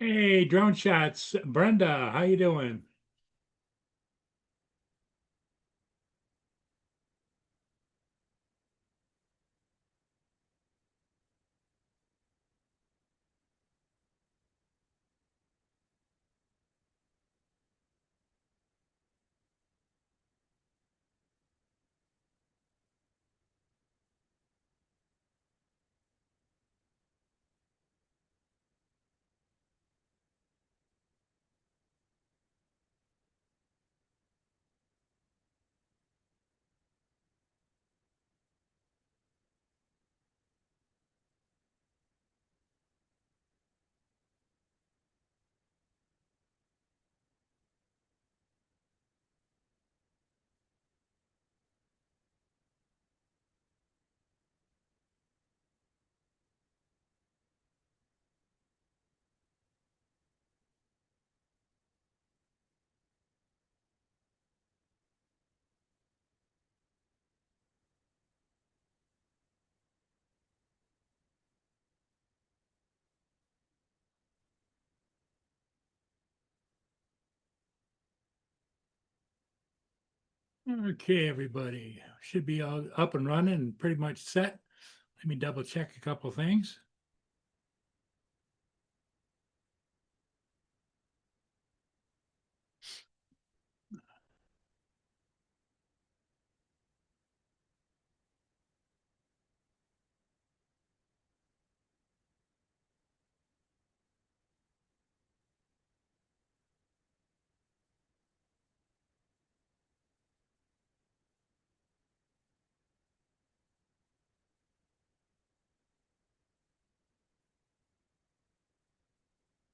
Hey, drone shots. Brenda, how you doing? Okay, everybody. Should be all up and running and pretty much set. Let me double check a couple things.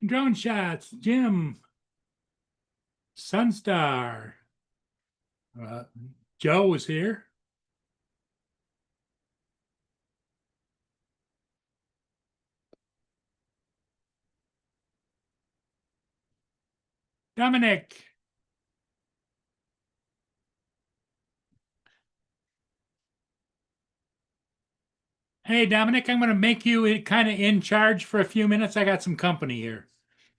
Drone shots. Jim, Sunstar. Uh, Joe was here. Dominic. Hey, Dominic, I'm going to make you kind of in charge for a few minutes. I got some company here.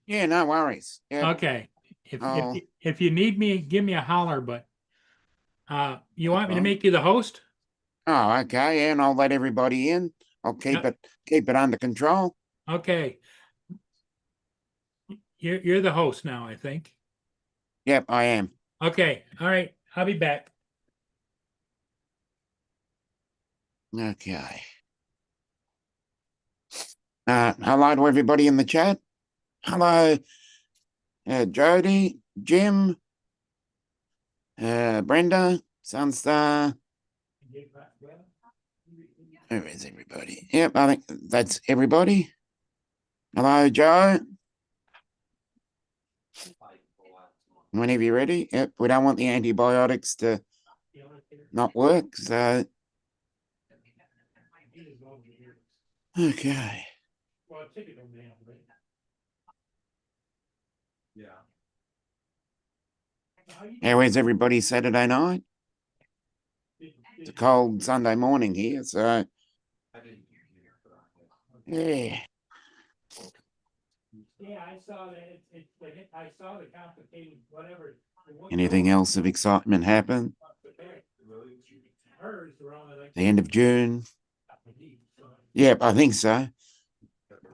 Yeah, no worries. Yep. Okay. If if Oh, if you need me, give me a holler. But you no want me to problem. make you the host? Oh, okay. Yeah, and I'll let everybody in. I'll Yep. keep it under control. Okay. You're the host now, I think. Yep, I am. Okay. All right. I'll be back. Okay. Hello to everybody in the chat. Hello, Jody, Jim, Brenda, Sunstar. Where is everybody? Yep, I think that's everybody. Hello, Joe. Whenever you're ready. Yep, we don't want the antibiotics to not work. So, okay. How is everybody Saturday night? It's a cold Sunday morning here, so yeah. Yeah, I saw that. I saw the complicated whatever. Anything else of excitement happen? The end of June. Yep, I think so.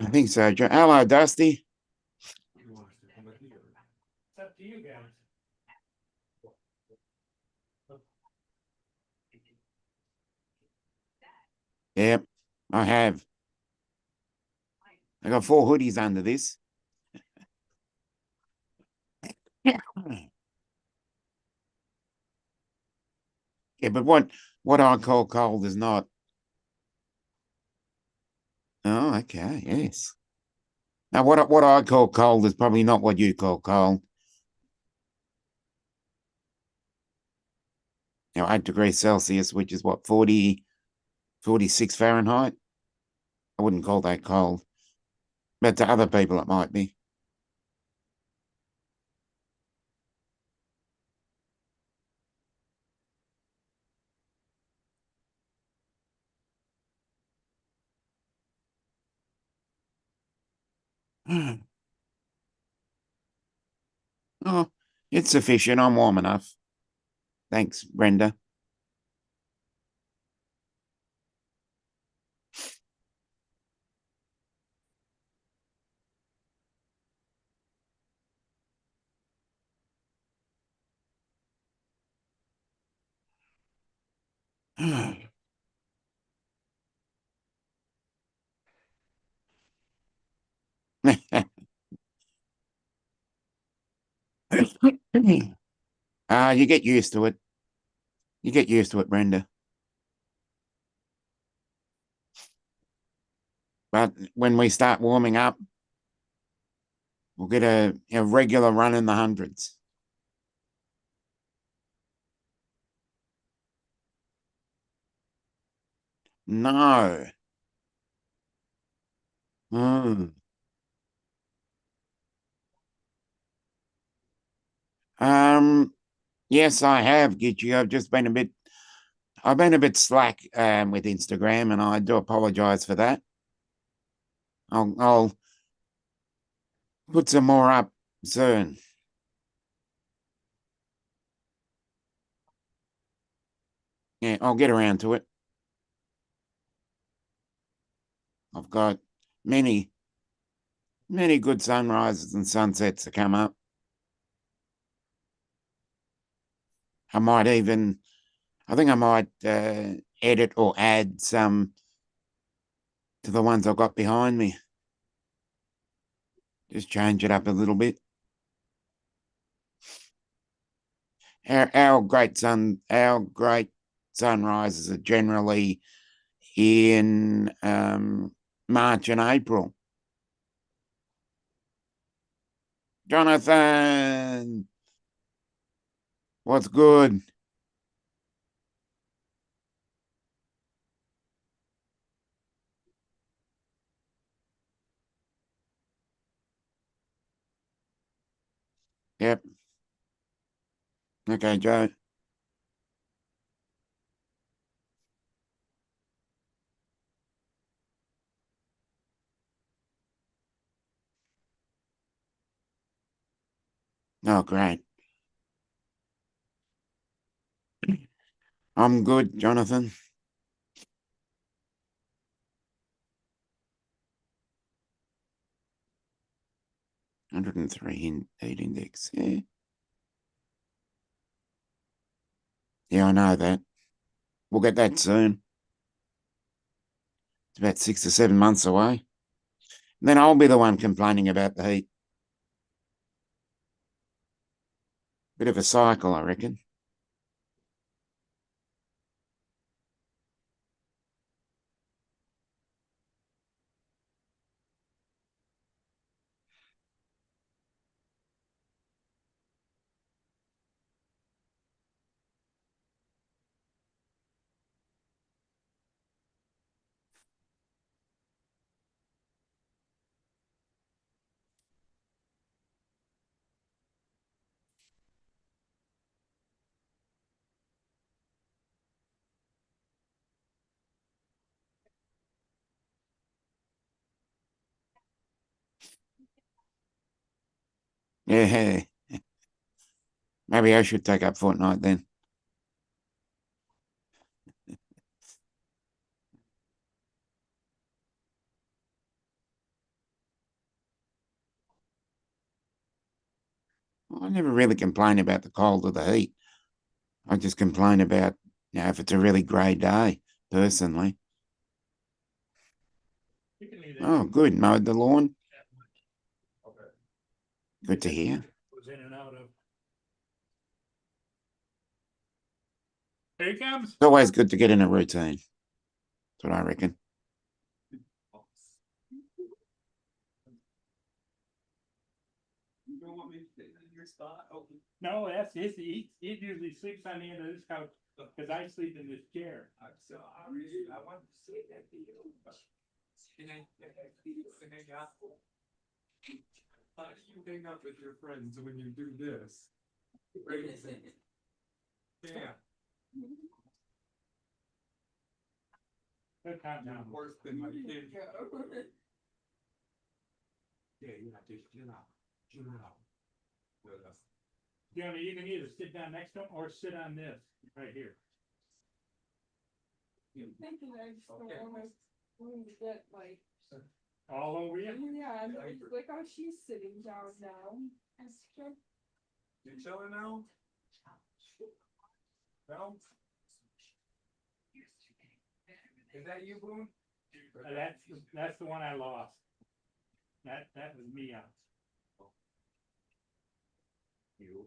I think so. Hello, Dusty. It's up to you guys. Yep, I have. I got 4 hoodies under this. Yeah, but what I call cold is not. Oh, okay, yes. Now, what I call cold is probably not what you call cold. 8 degrees Celsius, which is what, 46 Fahrenheit. I wouldn't call that cold, but to other people it might be. Oh, it's sufficient. I'm warm enough. Thanks, Brenda. You get used to it. You get used to it, Brenda. But when we start warming up, we'll get a regular run in the hundreds. No. Mm. Yes, I have, Gitchy. I've been a bit slack with Instagram, and I do apologize for that. I'll put some more up soon. Yeah, I'll get around to it. I've got many, many good sunrises and sunsets to come up. I think I might edit or add some to the ones I've got behind me. Just change it up a little bit. Our great sunrises are generally in March and April. Jonathan, what's good? Yep. Okay, Joe. Oh, great. I'm good, Jonathan. 103 in heat index. Yeah. Yeah, I know that. We'll get that soon. It's about 6 to 7 months away. And then I'll be the one complaining about the heat. Bit of a cycle, I reckon. Yeah. Maybe I should take up Fortnite then. I never really complain about the cold or the heat. I just complain about, if it's a really grey day, personally. Oh, good. Mowed the lawn. Good to hear. Was in and out of. Here he comes. It's always good to get in a routine. That's what I reckon. You don't want me to sit in your spot? Oh, No, that's his. He usually sleeps on the end of this couch because I sleep in this chair. so I really, I wanted to say that to you. And I hang out. How do you hang out with your friends when you do this? Yeah, Good time you're now. worse than my kid. Yeah, you have to chill out. Chill out. You know, you can either sit down next to him or sit on this right here. Thinking I just don't want my room to get like, All over you. yeah, and it's like, oh, she's sitting down now. You chilling now? No? Is that you, Boone? That's the one I lost. That was me out. You.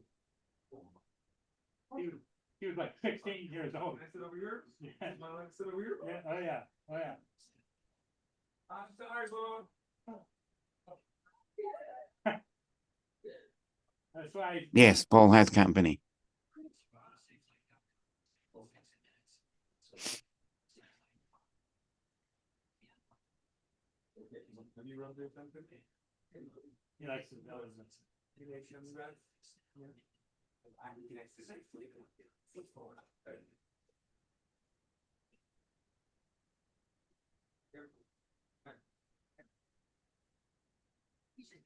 He was like 16 years old. Can I sit over here? Yeah, Am I allowed to sit over here? yeah, oh yeah, oh yeah. I'm sorry, Boone. That's why. Yes, Paul has company. Have you rubbed your something? He likes his elements. You like some rub? Yeah. He likes to say sleep.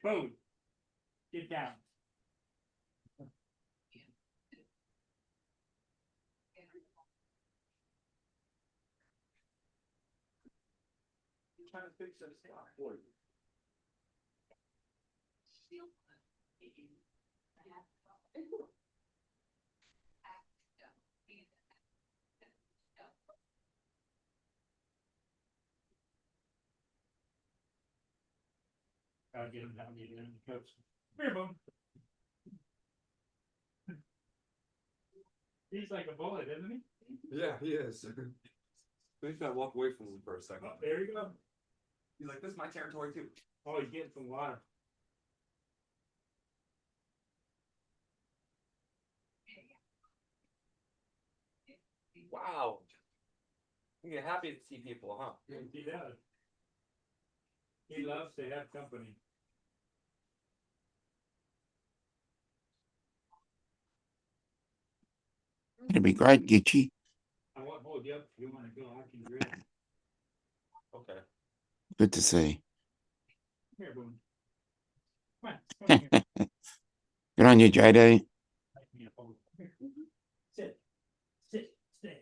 Boom. Get down. Trying to fix that spot for you. Gotta get him down, get him in the coach. Here, boom. He's like a bullet, isn't he? Yeah, he is. Maybe I walk away from him for a second. Oh, there you go. He's like, this is my territory too. Oh, he's getting some water. Wow. You get happy to see people, huh? He does. He loves to have company. It'd be great, Gitchy. I won't hold you up if you wanna go, I can grab. Okay. Good to see. Here, boom. Come on, come here. Good on you, JD. Like me up over here. Sit, sit, stay.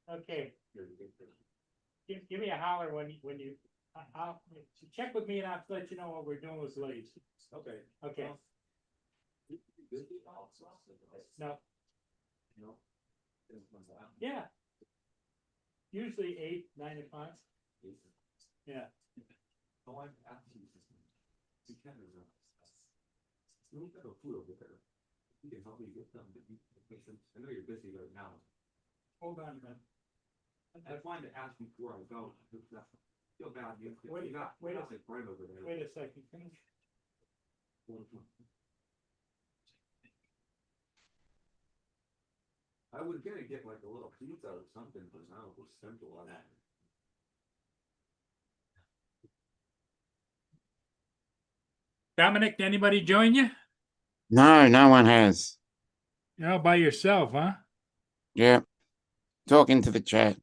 Okay. Give me a holler when you, I'll check with me and I'll let you know what we're doing with Lays. Okay. Okay, no, No. yeah. Usually 8, 9 o'clock. Yeah. Oh, I'm asking you. You can we have a food over there. You can help me get some, but I know you're busy right now. Hold on a minute. I wanted to ask before I go. I feel bad. You Wait, got wait a- like right over there. Wait a second. I was gonna get like a little pizza or something, but now we're simple on that. Dominic, did anybody join you? No, no one has. You're all by yourself, huh? Yeah. Talking to the chat.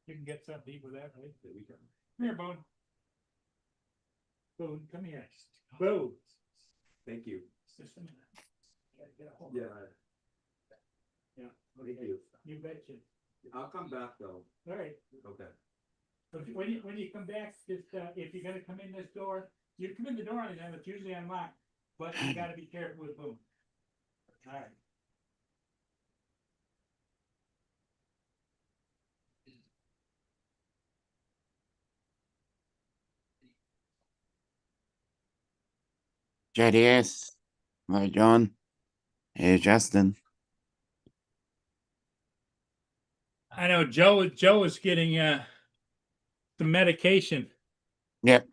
You can get something to eat with that, right? Come here, Boone. Boone, come here. Boone. Thank you. Just a minute. Gotta get a hold of Yeah, it. Yeah. thank okay. you. You betcha. I'll come back though. All right. Okay. But when you come back, just, if you're gonna come in this door, you come in the door anytime, it's usually unlocked, but you gotta be careful with Boone. All right. JDS. Hello, John. Hey, Justin. I know Joe is getting, some medication. Yep.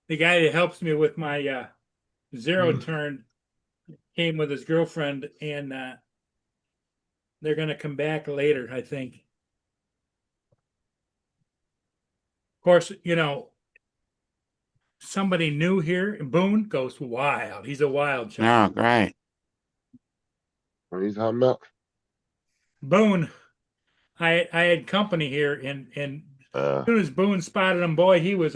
The guy that helps me with my, zero turn came with his girlfriend and, they're gonna come back later, I think. Of course, you know, somebody new here, Boone goes wild. He's a wild Oh, child. great. What are you talking about? Boone, I had company here, and as soon as Boone spotted him, boy, he was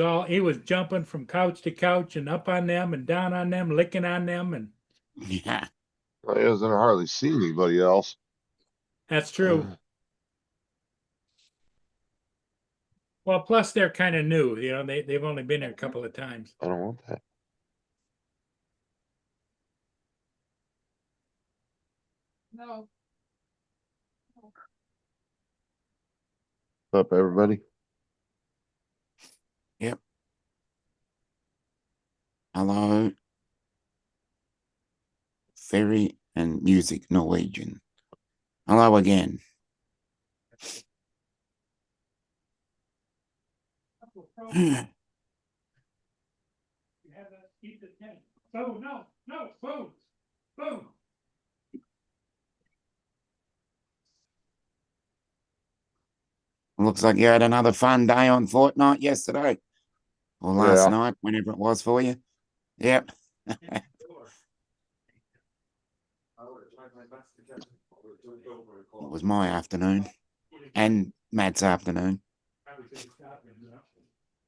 jumping from couch to couch and up on them and down on them, licking on them, and Yeah. Well, he doesn't hardly see anybody else. that's true. Well, plus they're kind of new, you know, they've only been here a couple of times. I don't want that. No, Up, everybody. Hello. Ferry and Music Norwegian. Hello again. Oh, no, boom, boom. Looks like you had another fun day on Fortnite yesterday. Or last Yeah. night, whenever it was for you. Yep. I would have tried my best to get it. I would have jumped over and It called. was my afternoon and Matt's afternoon.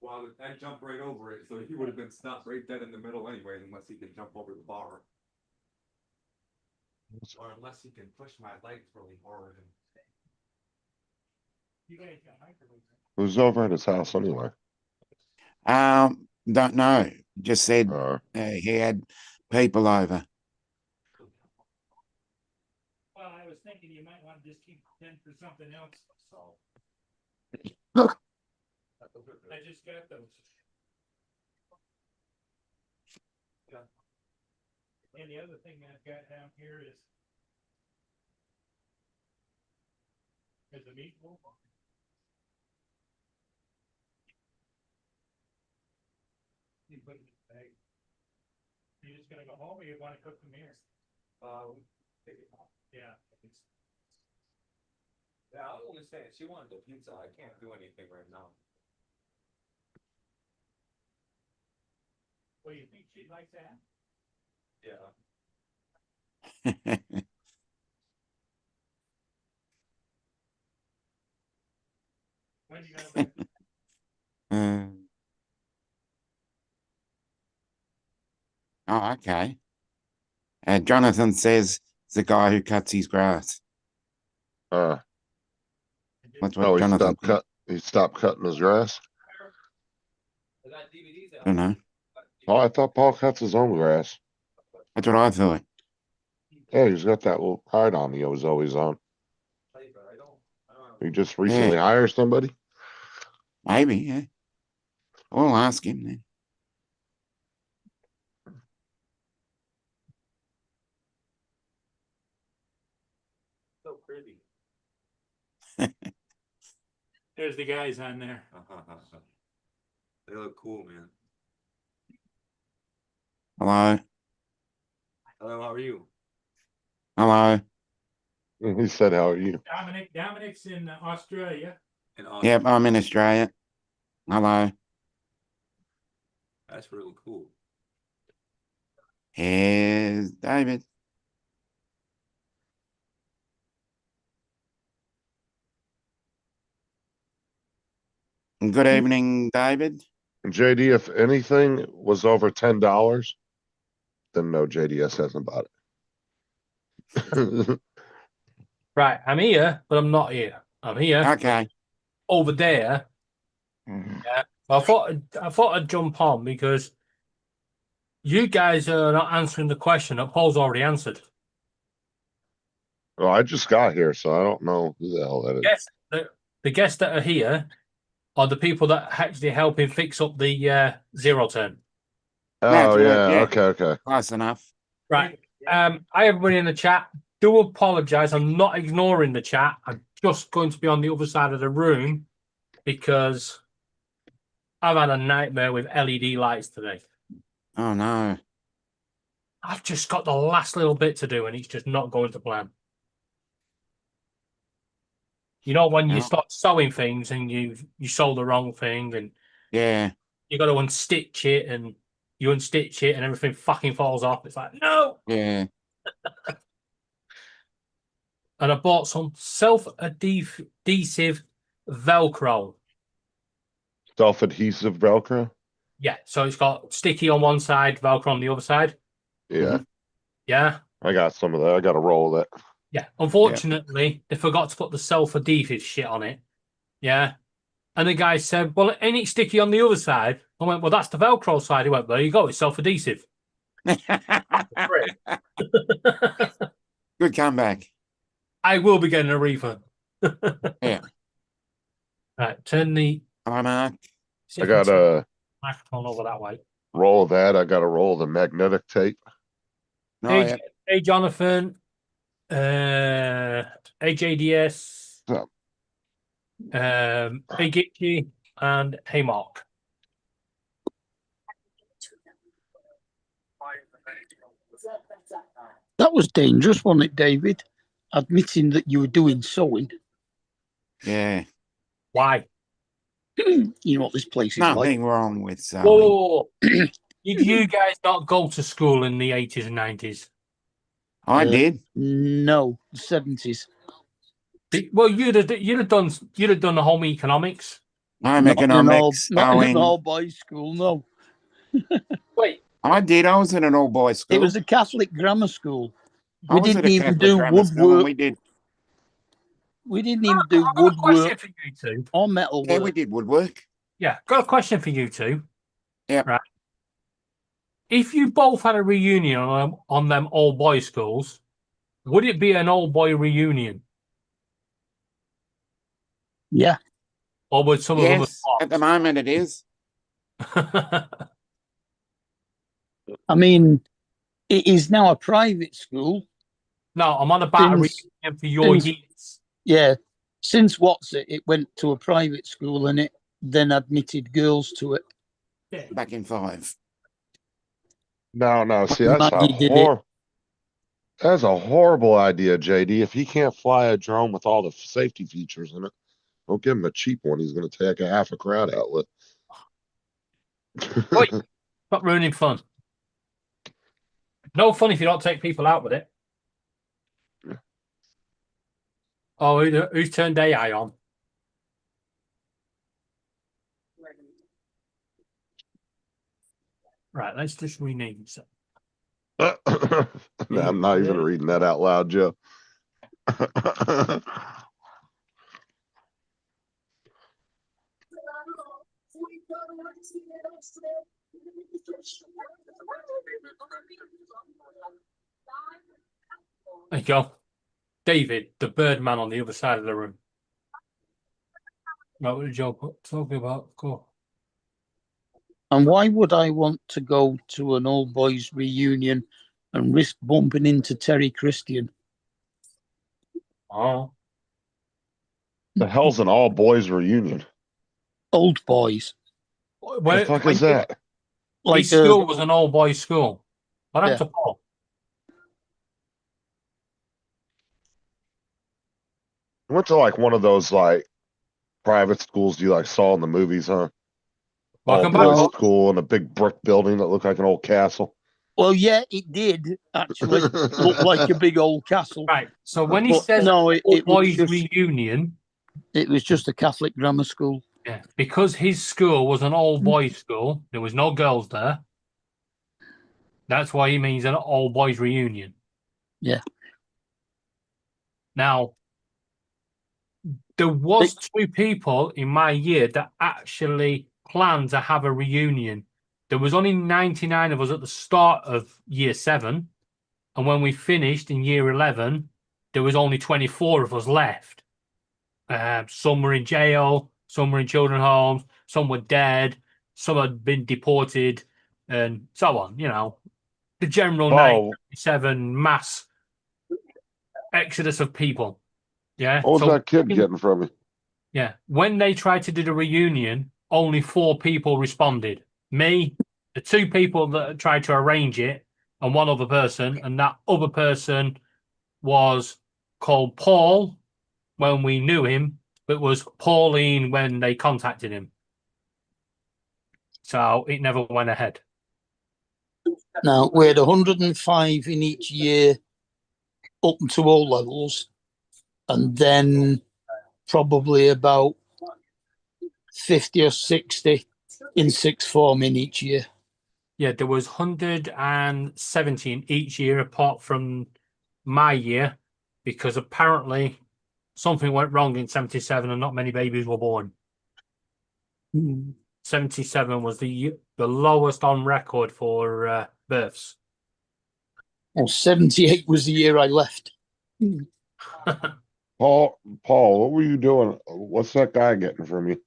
Well, I jumped right over it, so he would have been stopped right dead in the middle anyway, unless he could jump over the bar. Or unless he can push my legs really hard and. Who's over at his house anyway? Don't know. Just said Uh, he had people over. Well, I was thinking you might want to just keep 10 for something else, so. I just got those. And the other thing I've got down here is a meatball. You put it in the bag. You just gonna go home or you wanna cook them here? Take it off. Yeah. Yeah, I was only saying, she wanted the pizza, I can't do anything right now. Well, you think she'd like that? Yeah. When you gonna? Oh, okay. Jonathan says it's the guy who cuts his grass. That's what oh, Jonathan said. he stopped cutting his grass. I got DVDs out. I don't know. Oh, I thought Paul cuts his own grass. That's what I thought. Yeah, he's got that little ride on he was always on. I don't have. He just recently hired somebody. Maybe, yeah. We'll ask him then. So pretty. There's the guys on there. They look cool, man. Hello. Hello, how are you? Hello. He said, "How are you?" Dominic's in Australia. And Yep, I'm in Australia. Hello. that's really cool. Here's David. Good evening, David. JD, if anything was over $10, then no, JDS hasn't bought it. Right, I'm here, but I'm not here. I'm here Okay. over there. Mm. Yeah, I thought I'd jump on because you guys are not answering the question that Paul's already answered. Well, I just got here, so I don't know who the hell that is. Yes, the guests that are here are the people that actually help him fix up the zero turn. Oh That's right, yeah, yeah. okay. Close enough. Right. Hi everybody in the chat. Do apologize. I'm not ignoring the chat. I'm just going to be on the other side of the room because I've had a nightmare with LED lights today. Oh no. I've just got the last little bit to do and it's just not going to plan. You know, when you Yeah. start sewing things and you sew the wrong thing and Yeah. you got to unstitch it and you unstitch it and everything fucking falls off. It's like, no. Yeah. and I bought some self-adhesive Velcro. Self-adhesive Velcro. Yeah, so it's got sticky on one side, Velcro on the other side. Yeah, Yeah, I got some of that. I got a roll of that. yeah. Unfortunately, they forgot to put the self-adhesive shit on it. Yeah. And the guy said, well, ain't it sticky on the other side? I went, well, that's the Velcro side. He went, there you go, it's self-adhesive. Good comeback. I will be getting a refund. Yeah. Right, turn the Hi, Mark. I got a microphone over that way. roll of that. I got a roll of the magnetic tape. No, Hey, yeah. hey, Jonathan. AJDS. What's up? Hey, Gitchy. And hey, Mark. That was dangerous, wasn't it, David? Admitting that you were doing sewing. Yeah. Why? You know what this place is like. Nothing wrong with sewing. Whoa. Did you guys not go to school in the 80s and 90s? I did. No, 70s. Well, you'd have done the home economics. Home Not in an all, economics, not in an sewing. all boys school, no. Wait, I did. I was in an all boys school. It was a Catholic grammar school. I We was at didn't a even Catholic do grammar school and woodwork. we did. We didn't even do I've got a question woodwork for you two. or metal Yeah, work. we did woodwork. Yeah, got a question for you two. Yep. Right. If you both had a reunion on them all boys schools, would it be an all boy reunion? Yeah. Or would some Yes, of at the moment it is. them I mean, it is now a private school. No, I'm on about a Since- reunion for your since- years. Yeah. Since it went to a private school and it then admitted girls to it. Back in 5. No. See, that's Maggie did it. That's a horrible idea, JD. If he can't fly a drone with all the safety features in it, don't give him a cheap one. He's going to take a half a crowd outlet. Wait. Stop ruining fun. No fun if you don't take people out with it. Oh, who's turned AI on? Right, let's just rename it. No, I'm not even reading that out loud, Joe. There you go. David, the Birdman on the other side of the room. Right, what did Joe talk about? Cool. And why would I want to go to an old boys reunion and risk bumping into Terry Christian? Oh. The hell's an all boys reunion? Old boys. What the fuck is that? Like His school was an all boys school. What happened Yeah. to Paul? I went to like one of those like private schools you like saw in the movies, huh? Welcome All back, boys Paul. school in a big brick building that looked like an old castle. well, yeah, it did actually look like a big old castle. Right. So when he But says no, all it was boys just reunion, it was just a Catholic grammar school. yeah, because his school was an all boys school, there was no girls there. That's why he means an all boys reunion. Yeah. Now, there was 2 people in my year that actually planned to have a reunion. There was only 99 of us at the start of year 7. And when we finished in year 11, there was only 24 of us left. Some were in jail, some were in children's homes, some were dead, some had been deported, and so on. You know, the general Oh, 97 mass exodus of people. Yeah. what was So that kid getting from me? yeah, when they tried to do the reunion, only 4 people responded. Me, the 2 people that tried to arrange it, and one other person, and that other person was called Paul when we knew him, but was Pauline when they contacted him. So it never went ahead. Now we had 105 in each year up to all levels, and then probably about 50 or 60 in sixth form in each year. Yeah, there was 170 in each year apart from my year, because apparently something went wrong in 77 and not many babies were born. 77 was the lowest on record for births. Well, 78 was the year I left. Paul, what were you doing? What's that guy getting from you?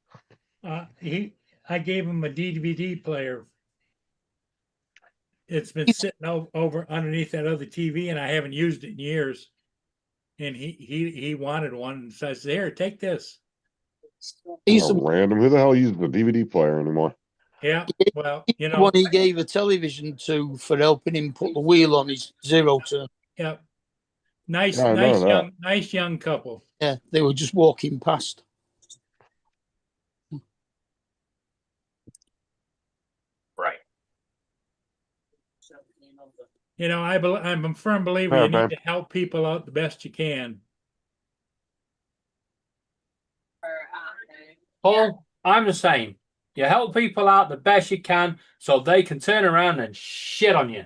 I gave him a DVD player. It's been sitting over underneath that other TV, and I haven't used it in years. And he wanted one, so I said, "Here, take this." He's Oh, the random. Who the hell uses the DVD player anymore? Yeah, well, you know, one he gave a television to for helping him put the wheel on his zero turn. yeah, nice, Yeah, I know that. nice young couple. Yeah, they were just walking past. Right. You know, I'm a firm believer Yeah, you need babe. to help people out the best you can. Paul, I'm the same. You help people out the best you can so they can turn around and shit on you.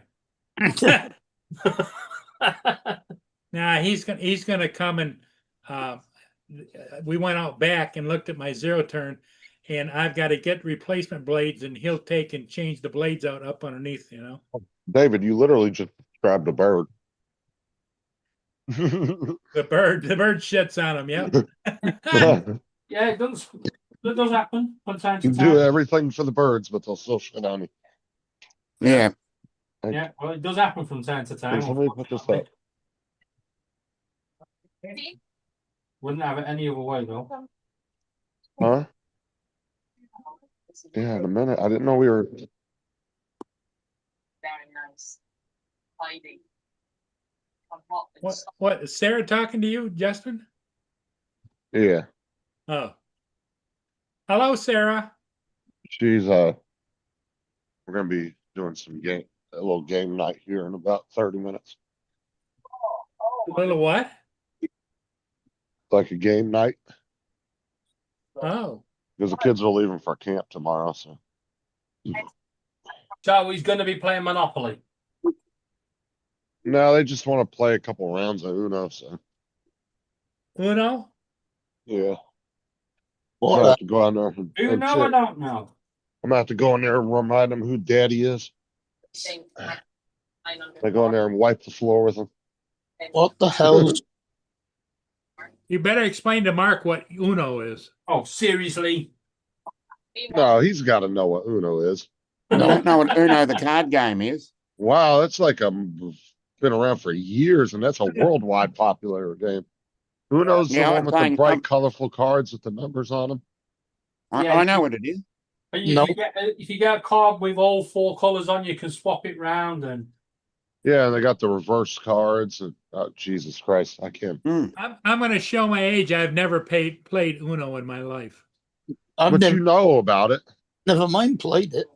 Now he's gonna come and we went out back and looked at my zero turn, and I've got to get replacement blades, and he'll take and change the blades out up underneath. You know, David, you literally just grabbed a bird. the bird shits on him. Yep. Yeah, it does happen from time You to do time. everything for the birds, but they'll still shit on you. Yeah. Yeah, well, it does happen from time to time. Hey, somebody put this up. Wouldn't have it any other way though. Huh? Yeah, in a minute. I didn't know we were. Very nice. Heidi. What is Sarah talking to you, Justin? Yeah, Oh, hello, Sarah. she's we're gonna be doing a little game night here in about 30 minutes. A little what? Like a game night Oh, because the kids are leaving for camp tomorrow. So So he's going to be playing Monopoly. no, they just want to play a couple rounds of Uno. So Uno. yeah, I'm What gonna have to go out there Do you and know or don't know? I'm gonna have to go in there and remind them who Daddy is. They go in there and wipe the floor with them. what the hell? You better explain to Mark what Uno is. Oh, seriously? No, he's got to know what Uno is. I don't know what Uno the card game is. Wow, that's like been around for years, and that's a worldwide popular game. Uno's Yeah, the one I'm with the playing- bright, colorful cards with the numbers on them. Yeah, I know what it is. If No. you get a card with all four colours on, you can swap it round and Yeah, and they got the reverse cards. And oh, Jesus Christ, I can't. I'm going to show my age. I've never played Uno in my life. I've But never, you know about it. never mind played it.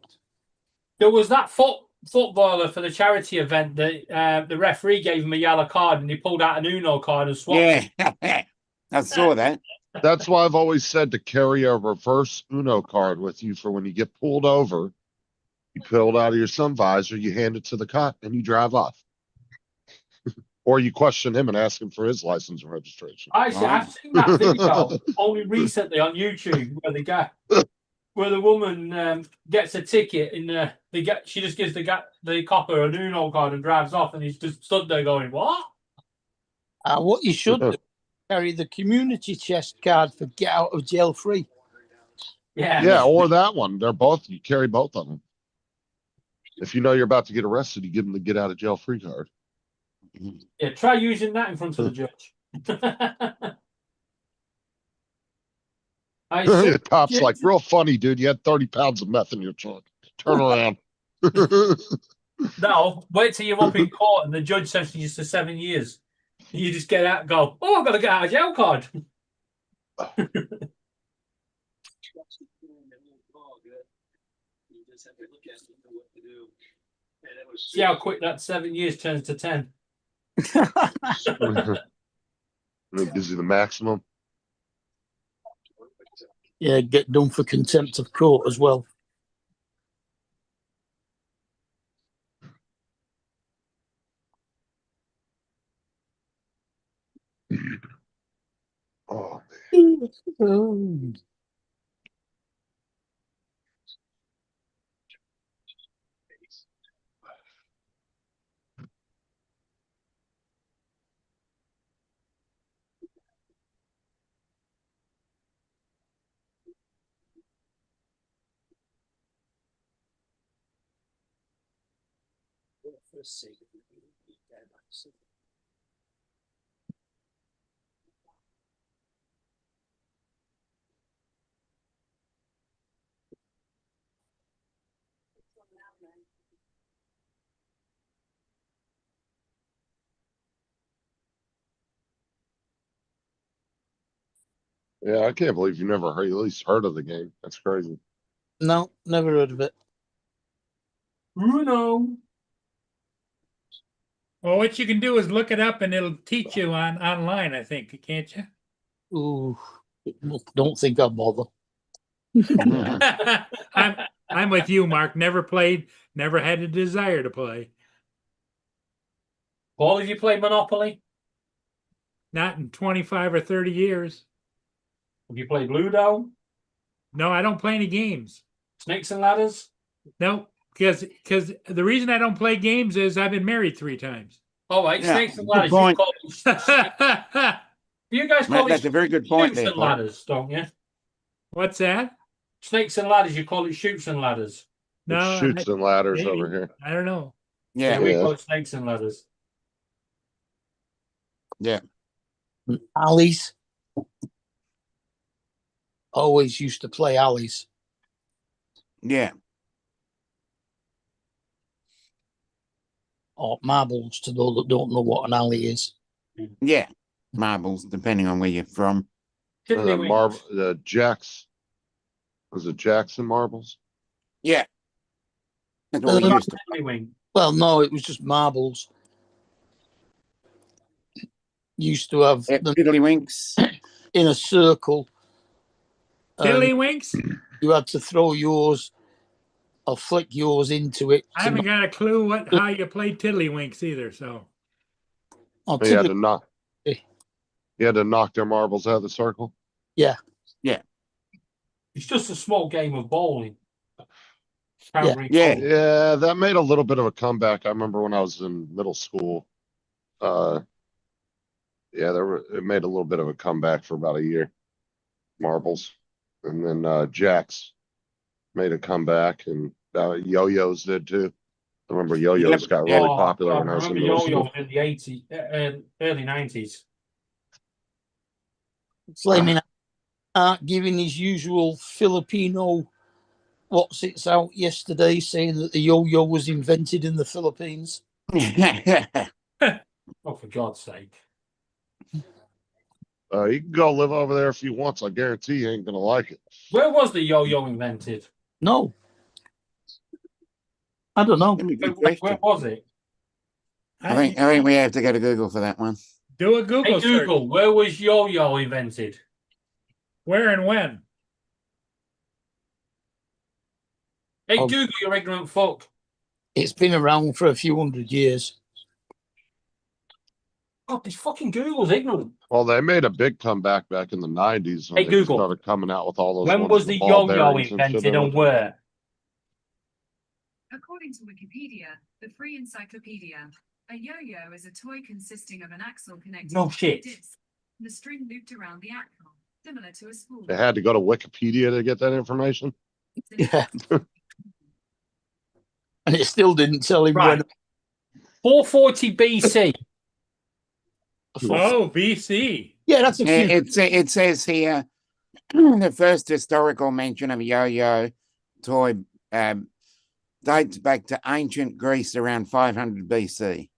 there was that footballer for the charity event that the referee gave him a yellow card and he pulled out an Uno card and swapped it. Yeah. I saw that. That's why I've always said to carry a reverse Uno card with you for when you get pulled over. You pull it out of your sun visor, you hand it to the cop, and you drive off. Or you question him and ask him for his license and registration. Actually, I've seen that video only recently on YouTube where the woman gets a ticket and she just gives the copper an Uno card and drives off, and he's just stood there going, "What?" What you should do, carry the community chest card for get out of jail free. Yeah, or that one. You carry both of them. If you know you're about to get arrested, you give them the get out of jail free card. Yeah, try using that in front of the judge. The cop's like, real funny, dude. You had 30 pounds of meth in your trunk. Turn around. No, wait till you're up in court and the judge sentences you to 7 years. You just get out and go, "Oh, I've got to get out of jail card." See how quick that 7 years turns to 10. And it gives you the maximum. Yeah, get done for contempt of court as well. Oh, yeah, I can't believe you never heard, at least heard of the game. That's crazy. No, never heard of it. Bruno. Well, what you can do is look it up and it'll teach you online, I think, can't you? Ooh, don't think I'll bother. I'm with you, Mark. Never played, never had a desire to play. Paul, have you played Monopoly? Not in 25 or 30 years. Have you played Ludo? No, I don't play any games. Snakes and Ladders? No, because the reason I don't play games is I've been married 3 times. All right, Yeah, Snakes and good Ladders. point. You guys call That's it a very good point shoots there, and Paul. ladders, don't you? What's that? Snakes and Ladders, you call it shoots and ladders. No, It shoots and ladders maybe. over here. I don't know. Yeah, We Yeah. call it Snakes and Ladders. Alleys. Always used to play alleys. yeah. Or marbles to those that don't know what an alley is. Yeah, marbles, depending on where you're from. Tiddlywinks. The Jacks. Was it Jackson marbles? Yeah. That's what we used to. Tiddlywink. Well, no, it was just marbles. Used to have Yep, them Tiddlywinks. in a circle. and Tiddlywinks? You had to throw yours or flick yours into it. I haven't got a clue how you play Tiddlywinks either. So or You had typically- to knock. You had to knock their marbles out of the circle. It's just a small game of bowling. Yeah. Yeah. Yeah, that made a little bit of a comeback. I remember when I was in middle school. Yeah, it made a little bit of a comeback for about a year. Marbles, and then Jacks made a comeback, and yo-yos did too. I remember yo-yos Yep. got really Oh, popular I when I was in remember middle yo-yo school. in the 80s, early 90s. Flaming Art giving his usual Filipino what's it's out yesterday saying that the yo-yo was invented in the Philippines. Oh, for God's sake. He can go live over there if he wants. I guarantee he ain't gonna like it. Where was the yo-yo invented? No. I don't know. That'd be a good Where question. was it? I think we have to go to Google for that one. do a Google Hey, search. Google, where was yo-yo invented? Where and when? Hey, Oh. Google, you ignorant fuck. It's been around for a few hundred years. God, this fucking Google's ignorant. Well, they made a big comeback back in the 90s when Hey, they Google. started coming out with all those. When ones was with the ball yo-yo bearings and shit invented in and it. where? According to Wikipedia, the free encyclopedia, a yo-yo is a toy consisting of an axle connected No to shit. a disc, and the string looped around the axle, similar to a spool. They had to go to Wikipedia to get that information. Yeah. And it still didn't tell him Right. 440 BC. when. Oh, BC. Yeah, that's a few. It says here the first historical mention of a yo-yo toy dates back to ancient Greece around 500 BC.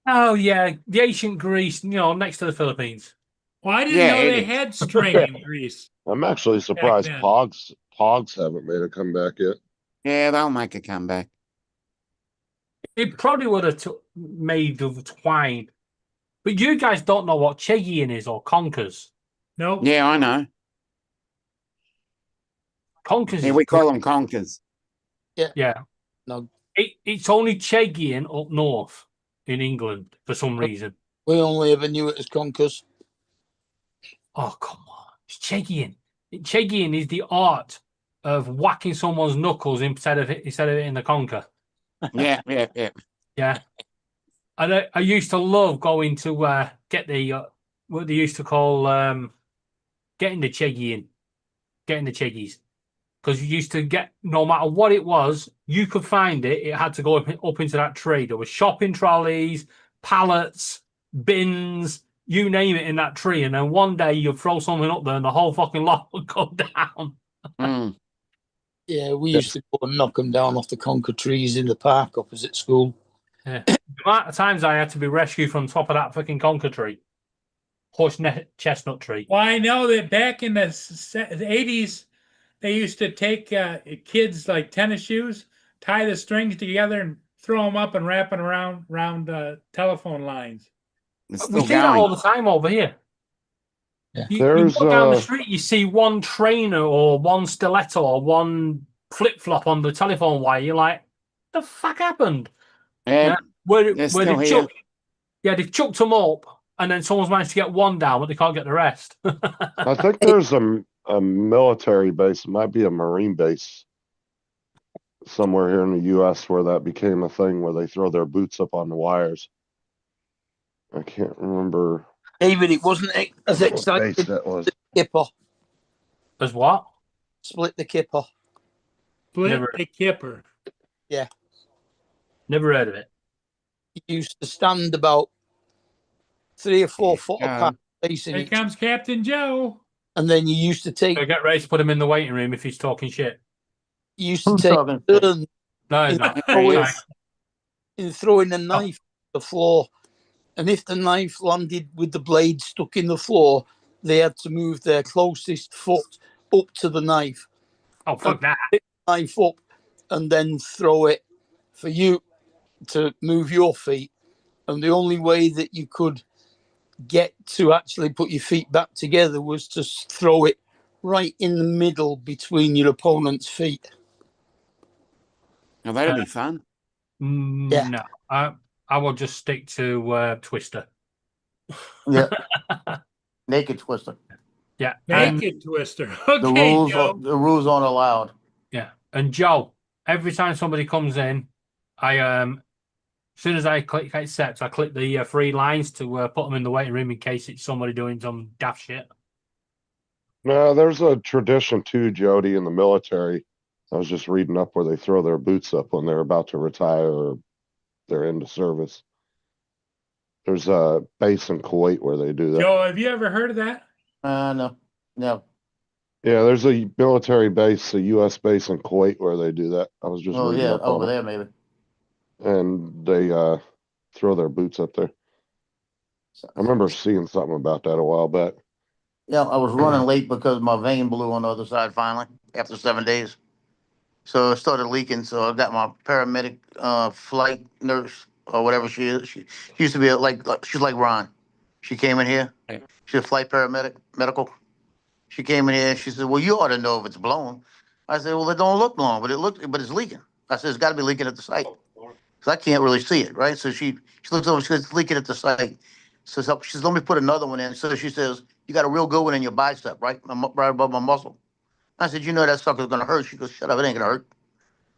Oh, yeah. The ancient Greece, next to the Philippines. Well, I didn't Yeah, know it they is. had string in Greece. I'm actually surprised then. Pogs haven't made a comeback yet. Yeah, they'll make a comeback. It probably would have made of twine. But you guys don't know what Chegian is or Conkers. Nope. Yeah, I know. Conkers Yeah, is we call them conkers. yeah. No, It's only Chegian up north in England for some reason. we only ever knew it as conkers. Oh, come on. It's Chegian. Chegian is the art of whacking someone's knuckles instead of hitting the conker. Yeah, yeah, yeah. Yeah. And I used to love going to get the what they used to call getting the Chegian, getting the Cheggies. Because you used to get, no matter what it was, you could find it. It had to go up into that tree. There were shopping trolleys, pallets, bins, you name it in that tree. And then one day you'd throw something up there and the whole fucking lot would go down. Mm. Yeah, we used to go and knock them down off the conker trees in the park opposite school. Yeah. The amount of times I had to be rescued from the top of that fucking conker tree. Chestnut tree. Well, I know that back in the 80s, they used to take kids like tennis shoes, tie the strings together, and throw them up and wrap them around telephone lines. It's We still see that all going. the time over here. Yeah. You There's, go down the street, you see one trainer or one stiletto or one flip flop on the telephone wire. You're like, the fuck happened? Yeah, Where they're they still here. they've chucked them up, and then someone's managed to get one down, but they can't get the rest. I think there's a military base, it might be a Marine base somewhere here in the US where that became a thing where they throw their boots up on the wires. I can't remember David, it wasn't as what exciting base that was. kipper. As what? Split the kipper. Split Never. the kipper. Never heard of it. It used to stand about 3 or 4 foot Yeah. apart, facing Here each, comes Captain Joe. and then you used to take So get ready to put him in the waiting room if he's talking shit. turns No, he's not. Oh, Yeah. Nice. in throwing a knife at the floor. And if the knife landed with the blade stuck in the floor, they had to move their closest foot up to the knife, Oh, fuck that. knife up, and then throw it for you to move your feet. And the only way that you could get to actually put your feet back together was to throw it right in the middle between your opponent's feet. Now, that'd be fun. Yeah. No, I will just stick to Twister. Yeah. Naked twister. Yeah, and, Naked Twister. The Okay, rules Joe. the rules aren't allowed. yeah. And Joe, every time somebody comes in, I as soon as I click accept, I click the 3 lines to put them in the waiting room in case it's somebody doing some daft shit. No, there's a tradition too, Jody, in the military. I was just reading up where they throw their boots up when they're about to retire or they're into service. There's a base in Kuwait where they do that. Joe, have you ever heard of that? No. Yeah, there's a military base, a US base in Kuwait where they do that. I was just Oh reading yeah, up over on it. there maybe. And they throw their boots up there. I remember seeing something about that a while back. Yeah, I was running late because my vein blew on the other side finally after 7 days. So it started leaking. So I got my paramedic, flight nurse or whatever she is. She used to be she's like Ron. She came in here. Yeah. She's a flight paramedic, medical. She came in here. She said, "Well, you ought to know if it's blown." I said, "Well, it don't look blown, but it's leaking." I said, "It's got to be leaking at the site." Because I can't really see it, right? So she looks over, she says, "It's leaking at the site." So she says, "Let me put another one in." So she says, "You got a real good one in your bicep, right? Right above my muscle." I said, "You know that sucker's gonna hurt." She goes, "Shut up, it ain't gonna hurt."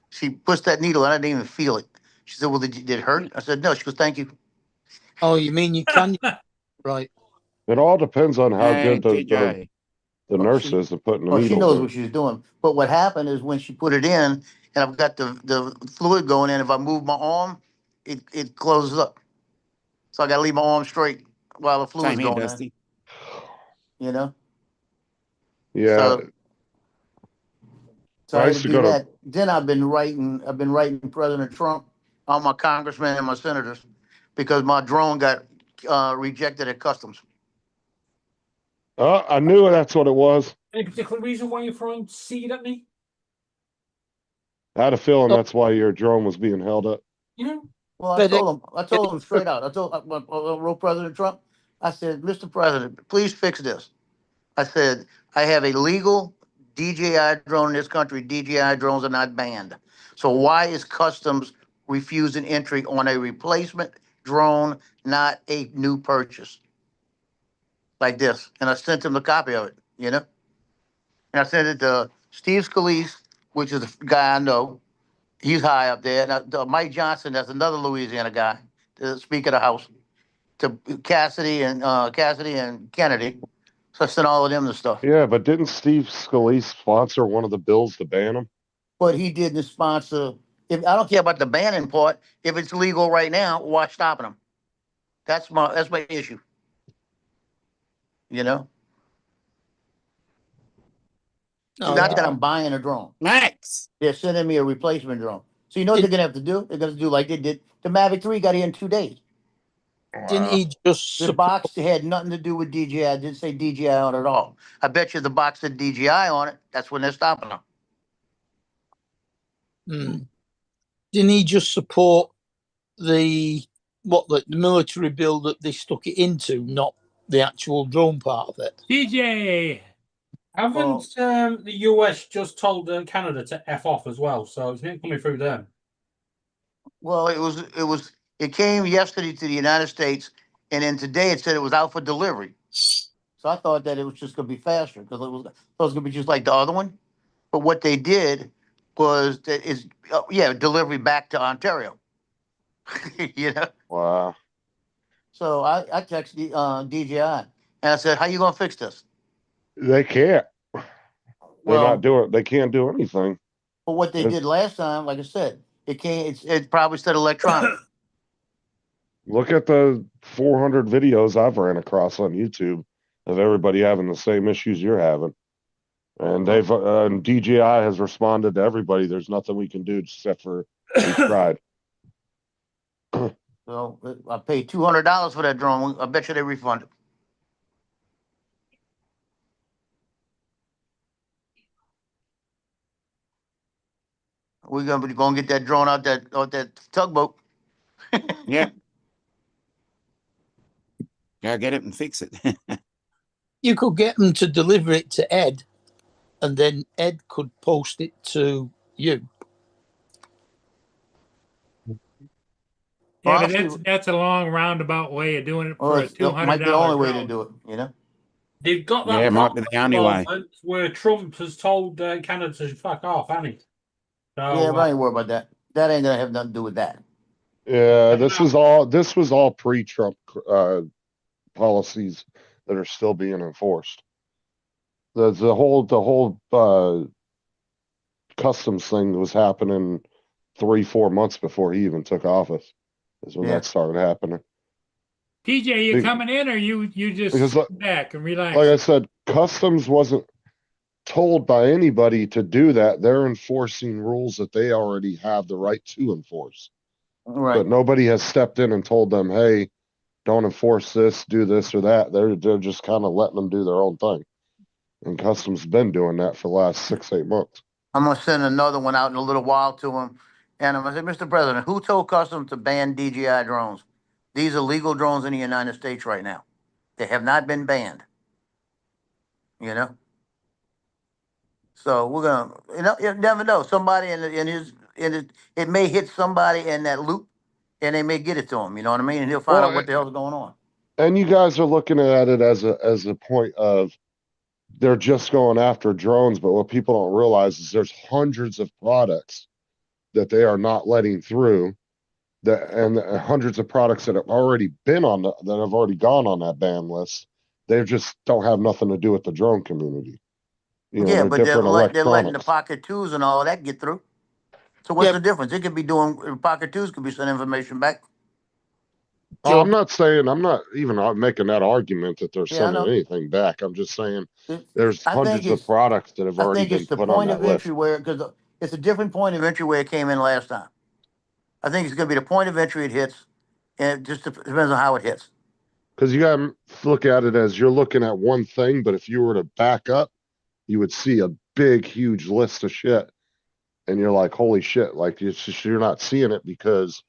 She pushed that needle and I didn't even feel it. She said, "Well, did it hurt?" I said, "No." She goes, "Thank you." Oh, you mean you can? Right. It all depends on how Hey, good TJ. the Oh, nurse she- is at putting the Well, she needle knows in. what she's doing. But what happened is when she put it in and I've got the fluid going in, if I move my arm, it closes up. So I gotta leave my arm straight while the fluid's Same here, going in, Dusty. you know? Yeah, So I I had used to to do go to- that. Then I've been writing President Trump, all my congressmen and my senators, because my drone got rejected at customs. I knew that's what it was. Any particular reason why you're throwing seed at me? I had a feeling Oh. that's why your drone was being held up. You know? Well, FedEx I told him straight out. I told, wrote President Trump. I said, Mr. President, please fix this. I said, I have a legal DJI drone in this country. DJI drones are not banned. So why is Customs refusing entry on a replacement drone, not a new purchase? Like this. And I sent him a copy of it, you know? And I sent it to Steve Scalise, which is a guy I know. He's high up there. And Mike Johnson, that's another Louisiana guy, the Speaker of the House, to Cassidy and Kennedy. So I sent all of them the stuff. Yeah, but didn't Steve Scalise sponsor one of the bills to ban them? But he didn't sponsor. If I don't care about the banning part, if it's legal right now, why stopping them? That's my issue. You know, No, it's not that I'm buying a drone. Max. They're sending me a replacement drone. So you know what they're gonna have to do? They're gonna do like they did. The Mavic 3 got here in 2 days. didn't he just The support, box had nothing to do with DJI. It didn't say DJI on it at all. I bet you the box said DJI on it. That's when they're stopping them. didn't he just support the military bill that they stuck it into, not the actual drone part of it? TJ, Haven't the US just told Canada to F off as well? So it's not coming through them. Well, it came yesterday to the United States, and then today it said it was out for delivery. So I thought that it was just gonna be faster because it was gonna be just like the other one. But what they did was that is delivery back to Ontario. You know. Wow. So I texted DJI and I said, "How you gonna fix this?" They can't. They're Well, not doing. They can't do anything. but what they It's- did last time, like I said, it probably said electronic. Look at the 400 videos I've ran across on YouTube of everybody having the same issues you're having. And and DJI has responded to everybody. There's nothing we can do except for we tried. So I paid $200 for that drone. I bet you they refunded. We're gonna get that drone out that tugboat. Yeah. Go get it and fix it. You could get them to deliver it to Ed, and then Ed could post it to you. yeah, but Honestly, that's a long roundabout way of doing it well, for a it $200 might be the only way to drone. do it. You know. They've got that Yeah, it might be the only way. moment where Trump has told Canada to fuck off, hasn't he? So, Yeah, but I ain't worried about that. That ain't gonna have nothing to do with that. Yeah, this was all pre-Trump policies that are still being enforced. The whole customs thing was happening 3-4 months before he even took office. Is when Yeah. that started happening. TJ, you Be- coming in or you just Because sit back and relax? Like I said, customs wasn't told by anybody to do that. They're enforcing rules that they already have the right to enforce. Right. But nobody has stepped in and told them, hey, don't enforce this, do this or that. They're just kind of letting them do their own thing. And customs been doing that for the last 6-8 months. I'm gonna send another one out in a little while to him, and I'm gonna say, Mr. President, who told Customs to ban DJI drones? These are legal drones in the United States right now. They have not been banned. You know. So we're gonna, you never know. Somebody it may hit somebody in that loop, and they may get it to him. You know what I mean? And he'll find Well, out what the hell's going on. And you guys are looking at it as a point of they're just going after drones, but what people don't realize is there's hundreds of products that they are not letting through and hundreds of products that have already been on that have already gone on that ban list. They just don't have nothing to do with the drone community. You know, Yeah, but they're different letting the electronics. Pocket 2s and all of that get through. So what's Yeah. the difference? It could be doing Pocket 2s could be sending information back. I'm not even making that argument that they're Yeah, I sending know. anything back. I'm just saying It- there's I think hundreds of it's- products that have I already think been it's the put on point that of list. entry where, because it's a different point of entry where it came in last time. I think it's gonna be the point of entry it hits, and it just depends on how it hits. Because you got to look at it as you're looking at one thing, but if you were to back up, you would see a big, huge list of shit, and you're like, "Holy shit!" Like you're not seeing it because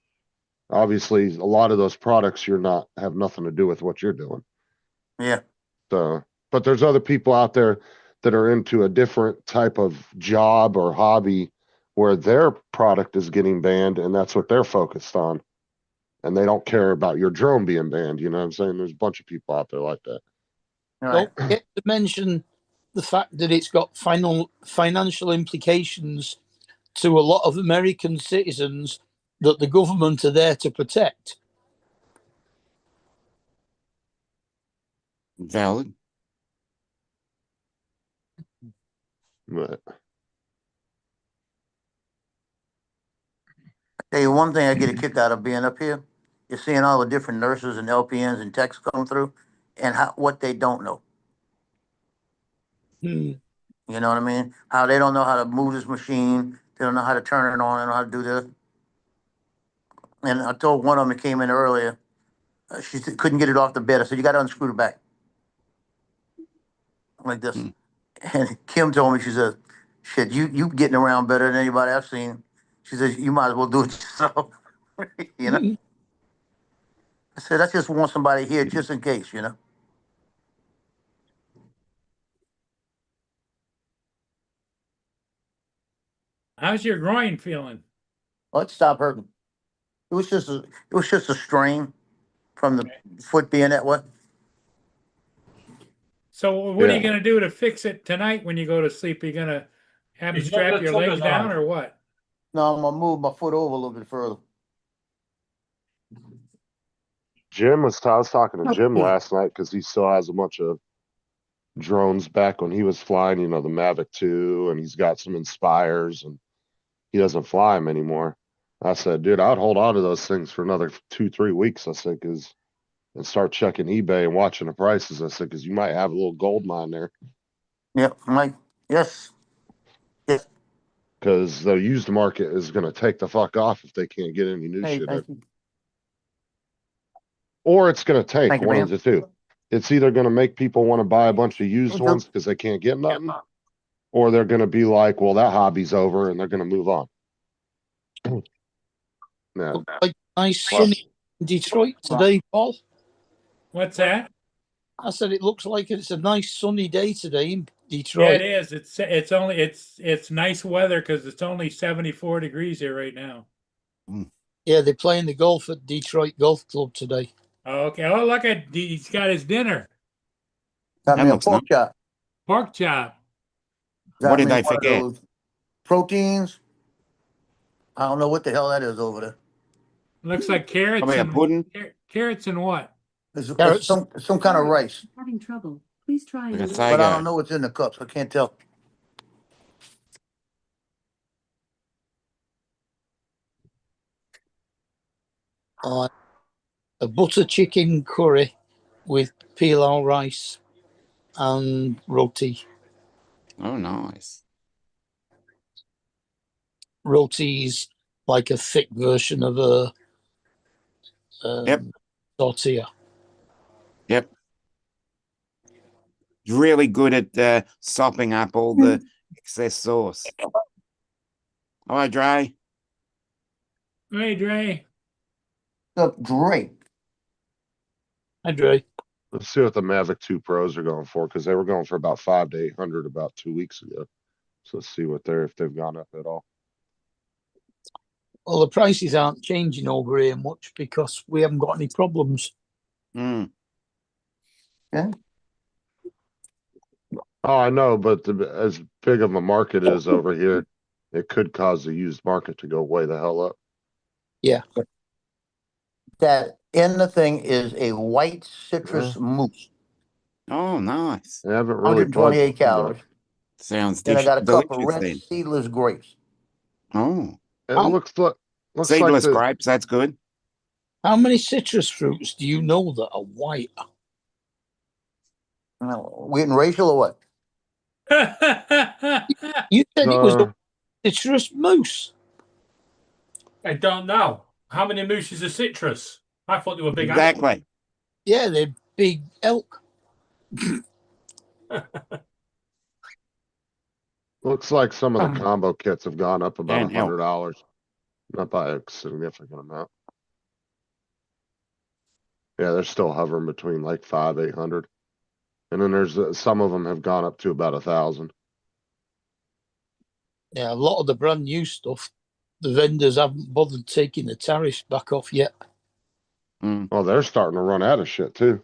Obviously, a lot of those products have nothing to do with what you're doing. Yeah, So, but there's other people out there that are into a different type of job or hobby where their product is getting banned and that's what they're focused on. And they don't care about your drone being banned. You know what I'm saying? There's a bunch of people out there like that. all right. Don't forget to mention the fact that it's got financial implications to a lot of American citizens that the government are there to protect. Valid. But Tell you one thing I get a kick out of being up here, is seeing all the different nurses and LPNs and techs come through and what they don't know. Hmm. You know what I mean? How they don't know how to move this machine. They don't know how to turn it on. They don't know how to do this. And I told one of them that came in earlier, couldn't get it off the bed. I said, you got to unscrew the back. Like this. Hmm. And Kim told me, she said, shit, you getting around better than anybody I've seen. She says, you might as well do it yourself. You know? I said, I just want somebody here just in case, you know? How's your groin feeling? Let's stop hurting. It was just a strain from the foot being that way. So what are you Yeah. gonna do to fix it tonight when you go to sleep? Are you gonna have them He's not strap gonna your tuck legs us down on. or what? No, I'm gonna move my foot over a little bit further. I was talking to Jim last night because he still has a bunch of drones back when he was flying, the Mavic 2, and he's got some Inspires and he doesn't fly them anymore. I said, dude, I'd hold on to those things for another 2-3 weeks. I said, and start checking eBay and watching the prices. I said, because you might have a little gold mine there. Yep, Mike. Yes. Yes. Because the used market is going to take the fuck off if they can't get any new Hey, shit in. thank you. Or it's going to take Thank you, one ma'am. of the two. It's either going to make people want to buy a bunch of used Okay. ones because they can't get nothing, or they're going to be like, well, that hobby's over, and they're going to move on. Yeah. Like nice sunny Detroit today, Paul. What's that? I said it looks like it's a nice sunny day today in Yeah, Detroit. it is. It's nice weather because it's only 74 degrees here right now. Yeah, they're playing the golf at Detroit Golf Club today. Oh, okay. Oh, look at he's got his dinner. Got That me a looks pork chop. Pork chop. Got What did me they one of forget? those Proteins. I don't know what the hell that is over there. Looks like carrots Probably a and pudding. carrots and what? It's Carrots. some kind of rice, Having trouble. Please try Like a another. but I don't Sago. know what's in the cups. I can't tell. A butter chicken curry with pilau rice and roti. Oh, nice. Roti is like a thick version of a Yep. tortilla. Yep. Really good at sopping up all the excess sauce. Hi, Dre. Hey, Dre. The Drake. Hi, Dre. Let's see what the Mavic 2 Pros are going for because they were going for about 500 to 800 about 2 weeks ago. So let's see if they've gone up at all. Well, the prices aren't changing over here much because we haven't got any problems. Mm. Oh, I know, but as big of a market is over here, it could cause the used market to go way the hell up. Yeah. That in the thing is a white citrus mousse. Oh, nice. They haven't really 128 calories. Sounds Then I got a cup of delicious red then. seedless grapes. Oh, It looks like seedless grapes. That's good. How many citrus fruits do you know that are white? We in racial or what? You said it was Uh, a citrus mousse. I don't know. How many mooses are citrus? I thought they were big. Exactly. Yeah, they're big elk. looks like some of the combo kits have gone up about Can't help. $100. Not by a significant amount. Yeah, they're still hovering between like 800. And then there's some of them have gone up to about 1,000. Yeah, a lot of the brand new stuff, the vendors haven't bothered taking the tariffs back off yet. Mm. Well, they're starting to run out of shit too.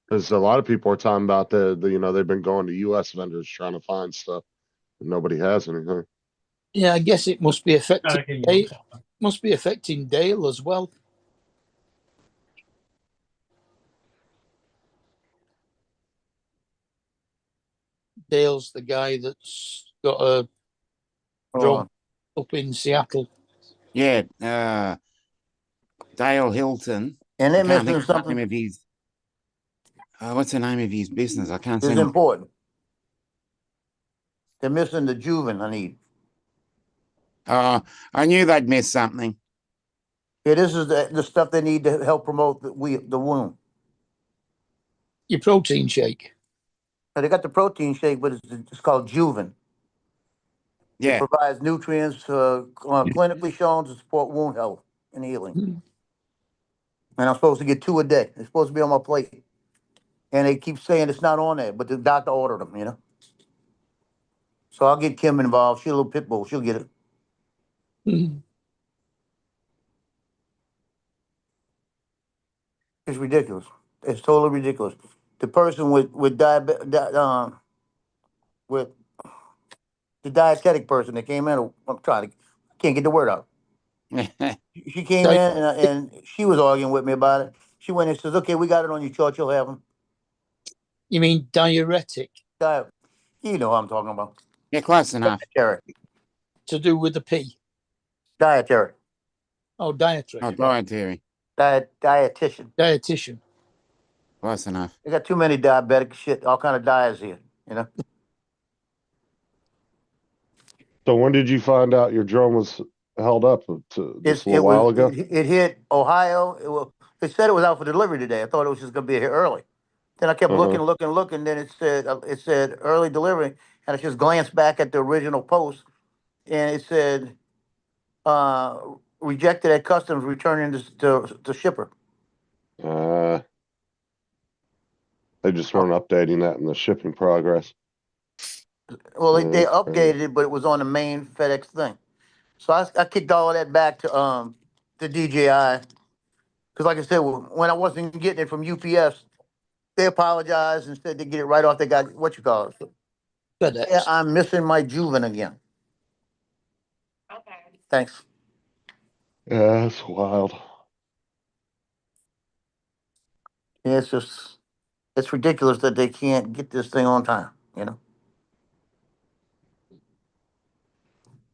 Because a lot of people are talking about they've been going to U.S. vendors trying to find stuff, and nobody has anything. Yeah, I guess it must be affecting Gotta get you- must be affecting Dale as well. Dale's the guy that's got a drone up in Seattle. Yeah, Dale Hilton. And I they're can't think missing of the something name of his. What's the name of his business? I can't that's see. important. They're missing the Juven I need. I knew they'd miss something. Yeah, this is the stuff they need to help promote the wound. Your protein shake. Now, they got the protein shake, but it's called Juven. It Yeah. provides nutrients clinically shown to support wound health and healing. And I'm supposed to get 2 a day. It's supposed to be on my plate. And they keep saying it's not on there, but the doctor ordered them, you know? So I'll get Kim involved. She's a little pit bull. She'll get it. Mhm. It's ridiculous. It's totally ridiculous. The person with diabetes, with the dietetic person that came in, I can't get the word out. She came in and she was arguing with me about it. She went and says, "Okay, we got it on your chart. You'll have them." You mean diuretic You know what I'm talking about. Yeah, close enough. Dietary. to do with the P? Dietary. Oh, dietary. Oh, dietary. Dietitian. Dietitian. Close enough. They got too many diabetic shit, all kind of diets here, you know? So when did you find out your drone was held up? Just a little It while was ago? it hit Ohio. They said it was out for delivery today. I thought it was just gonna be here early. Then I kept Uh-huh. looking. Then it said early delivery, and I just glanced back at the original post, and it said rejected at customs, returning to shipper. They just weren't updating that in the shipping progress. Well, Yeah, they that's crazy. updated it, but it was on the main FedEx thing. So I kicked all of that back to DJI, because like I said, when I wasn't getting it from UPS, they apologized and said they get it right off. They got what you call it. FedEx. Yeah, I'm missing my Juven again. Okay. Thanks. Yeah, that's wild. Yeah, it's ridiculous that they can't get this thing on time, you know?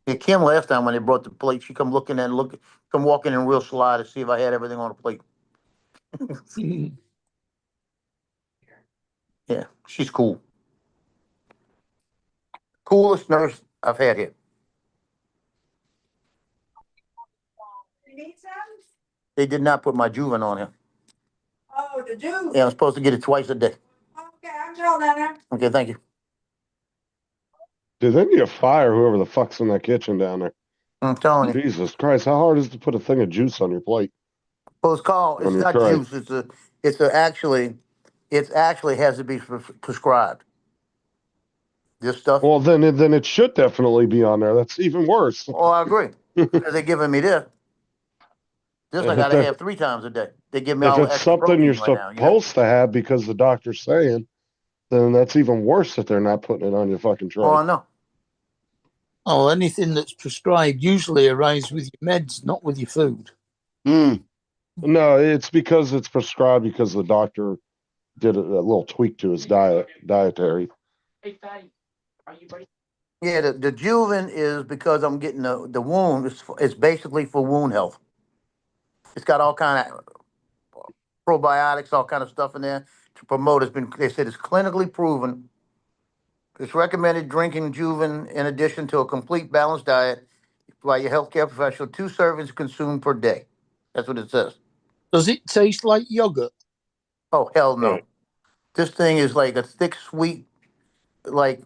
Yeah, Kim last time when they brought the plate, she come walking in real sly to see if I had everything on the plate. Mhm. Yeah, she's cool. Coolest nurse I've had here. You need some? They did not put my Juven on here. Oh, the juice? Yeah, I'm supposed to get it twice a day. Okay, I'm telling them. Okay, thank you. Dude, they need to fire whoever the fuck's in that kitchen down there. I'm telling you. Jesus Christ, how hard is it to put a thing of juice on your plate? Well, it's On your not tray. juice. It actually has to be prescribed. This stuff. Well, then it should definitely be on there. That's even worse. Oh, I agree. Because they're giving me this. This I If gotta that- have 3 times a day. They give me If all it's extra something you're protein right now, you know? supposed to have because the doctor's saying, then that's even worse that they're not putting it on your fucking tray. Oh, I know. Oh, anything that's prescribed usually arrives with your meds, not with your food. Mm. No, it's because it's prescribed because the doctor did a little tweak to his dietary. Yeah, the Juven is because I'm getting the wound. It's basically for wound health. It's got all kind of probiotics, all kind of stuff in there to promote. They said it's clinically proven. It's recommended drinking Juven in addition to a complete balanced diet by your healthcare professional, 2 servings consumed per day. That's what it says. Does it taste like yogurt? Oh, hell no. Right. This thing is like a thick, sweet, like,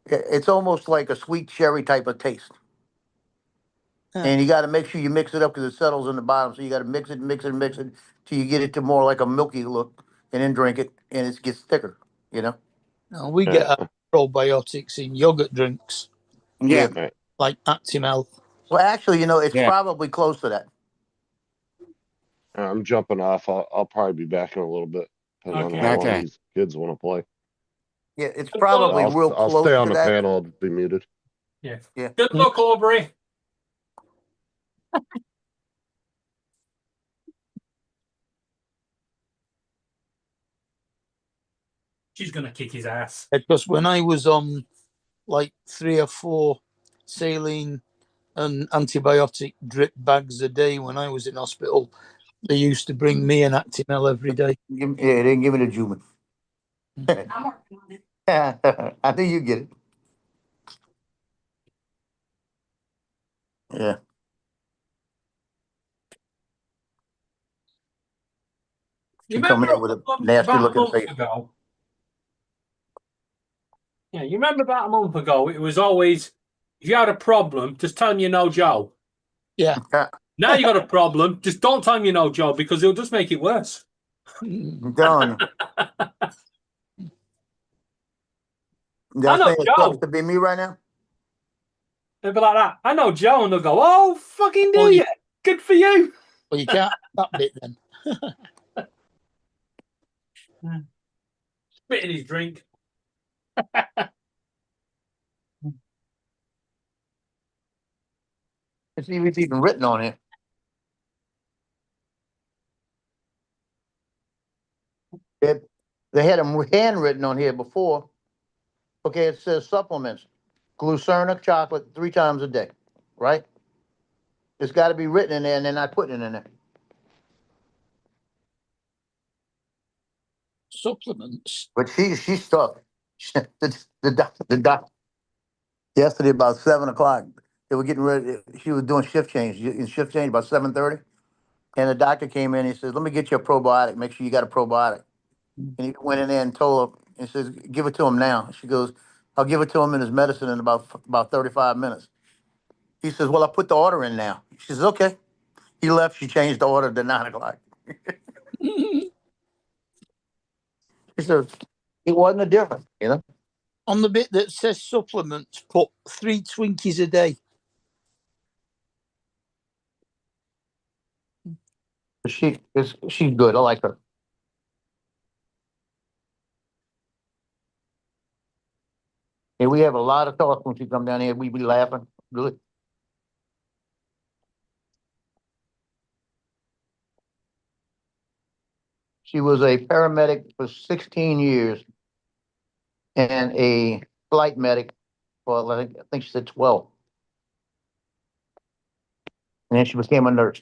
it's almost like a sweet cherry type of taste. And you gotta make sure you mix it up because it settles in the bottom. So you gotta mix it till you get it to more like a milky look and then drink it and it gets thicker, you know? Now, we get our probiotics in yogurt drinks Yeah. Right. like Actimel. Well, actually, it's Yeah. probably close to that. I'm jumping off. I'll probably be back in a little bit. Depending Okay. on how long Okay. these kids want to play. Yeah, it's probably real I'll close stay on to the that. panel. I'll be muted. Yeah. Yeah. Good luck, Aubrey. She's gonna kick his ass. Because when I was on like 3 or 4 saline and antibiotic drip bags a day when I was in hospital, they used to bring me an Actimel every day. Yeah, they didn't give me the Juman. I'm working on it. I think you get it. Yeah. You She coming in with a nasty about a looking month face. ago? Yeah, you remember about a month ago? It was always if you had a problem, just tell him you know Joe. Yeah. Now you got a problem, just don't tell him you know Joe because he'll just make it worse. I'm telling you. I know It Joe. sucks to be me right now. They'll be like that. I know Joe, and they'll go, "Oh, fucking do Oh, you? Good for you." Well, you can't have that bit then. Spit in his drink. It's even written on it. They had them handwritten on here before. Okay, it says supplements, Glucerna chocolate 3 times a day, right? It's got to be written in there, and they're not putting it in there. Supplements. But she's stuck. The doc. Yesterday about 7 o'clock, they were getting ready. She was doing shift change. In shift change about 7:30, and the doctor came in. He says, "Let me get you a probiotic. Make sure you got a probiotic." And he went in there and told her, and says, "Give it to him now." She goes, "I'll give it to him in his medicine in about 35 minutes." He says, "Well, I put the order in now." She says, "Okay." He left. She changed the order to 9 o'clock. She says, "It wasn't a difference, you know." On the bit that says supplements, put 3 Twinkies a day. She's good. I like her. And we have a lot of talk when she come down here. We be laughing. Good. She was a paramedic for 16 years and a flight medic for, I think she said 12. And then she became a nurse.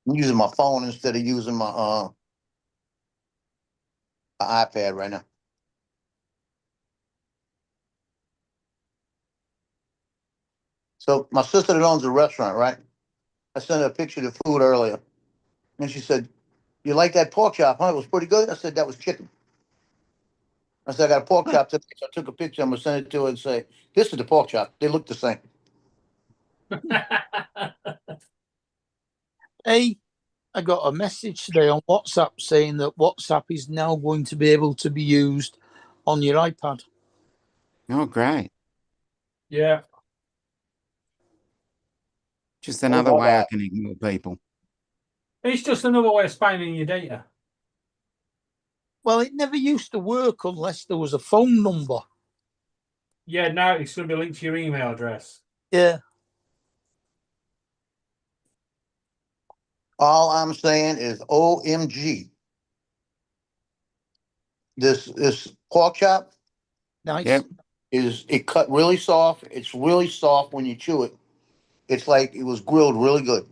I'm using my phone instead of using my iPad right now. So my sister that owns a restaurant, right? I sent her a picture of the food earlier. And she said, "You like that pork chop, huh? It was pretty good." I said, "That was chicken." I said, "I got a pork chop today." So I took a picture. I'm gonna send it to her and say, "This is the pork chop. They look the same." Hey, I got a message today on WhatsApp saying that WhatsApp is now going to be able to be used on your iPad. Oh, great. Yeah. Just another about way I that? can ignore people. It's just another way of spying your data. Well, it never used to work unless there was a phone number. Yeah, now it's going to be linked to your email address. Yeah. All I'm saying is OMG. This pork chop Nice. Yep. it cut really soft. It's really soft when you chew it. It's like it was grilled really good.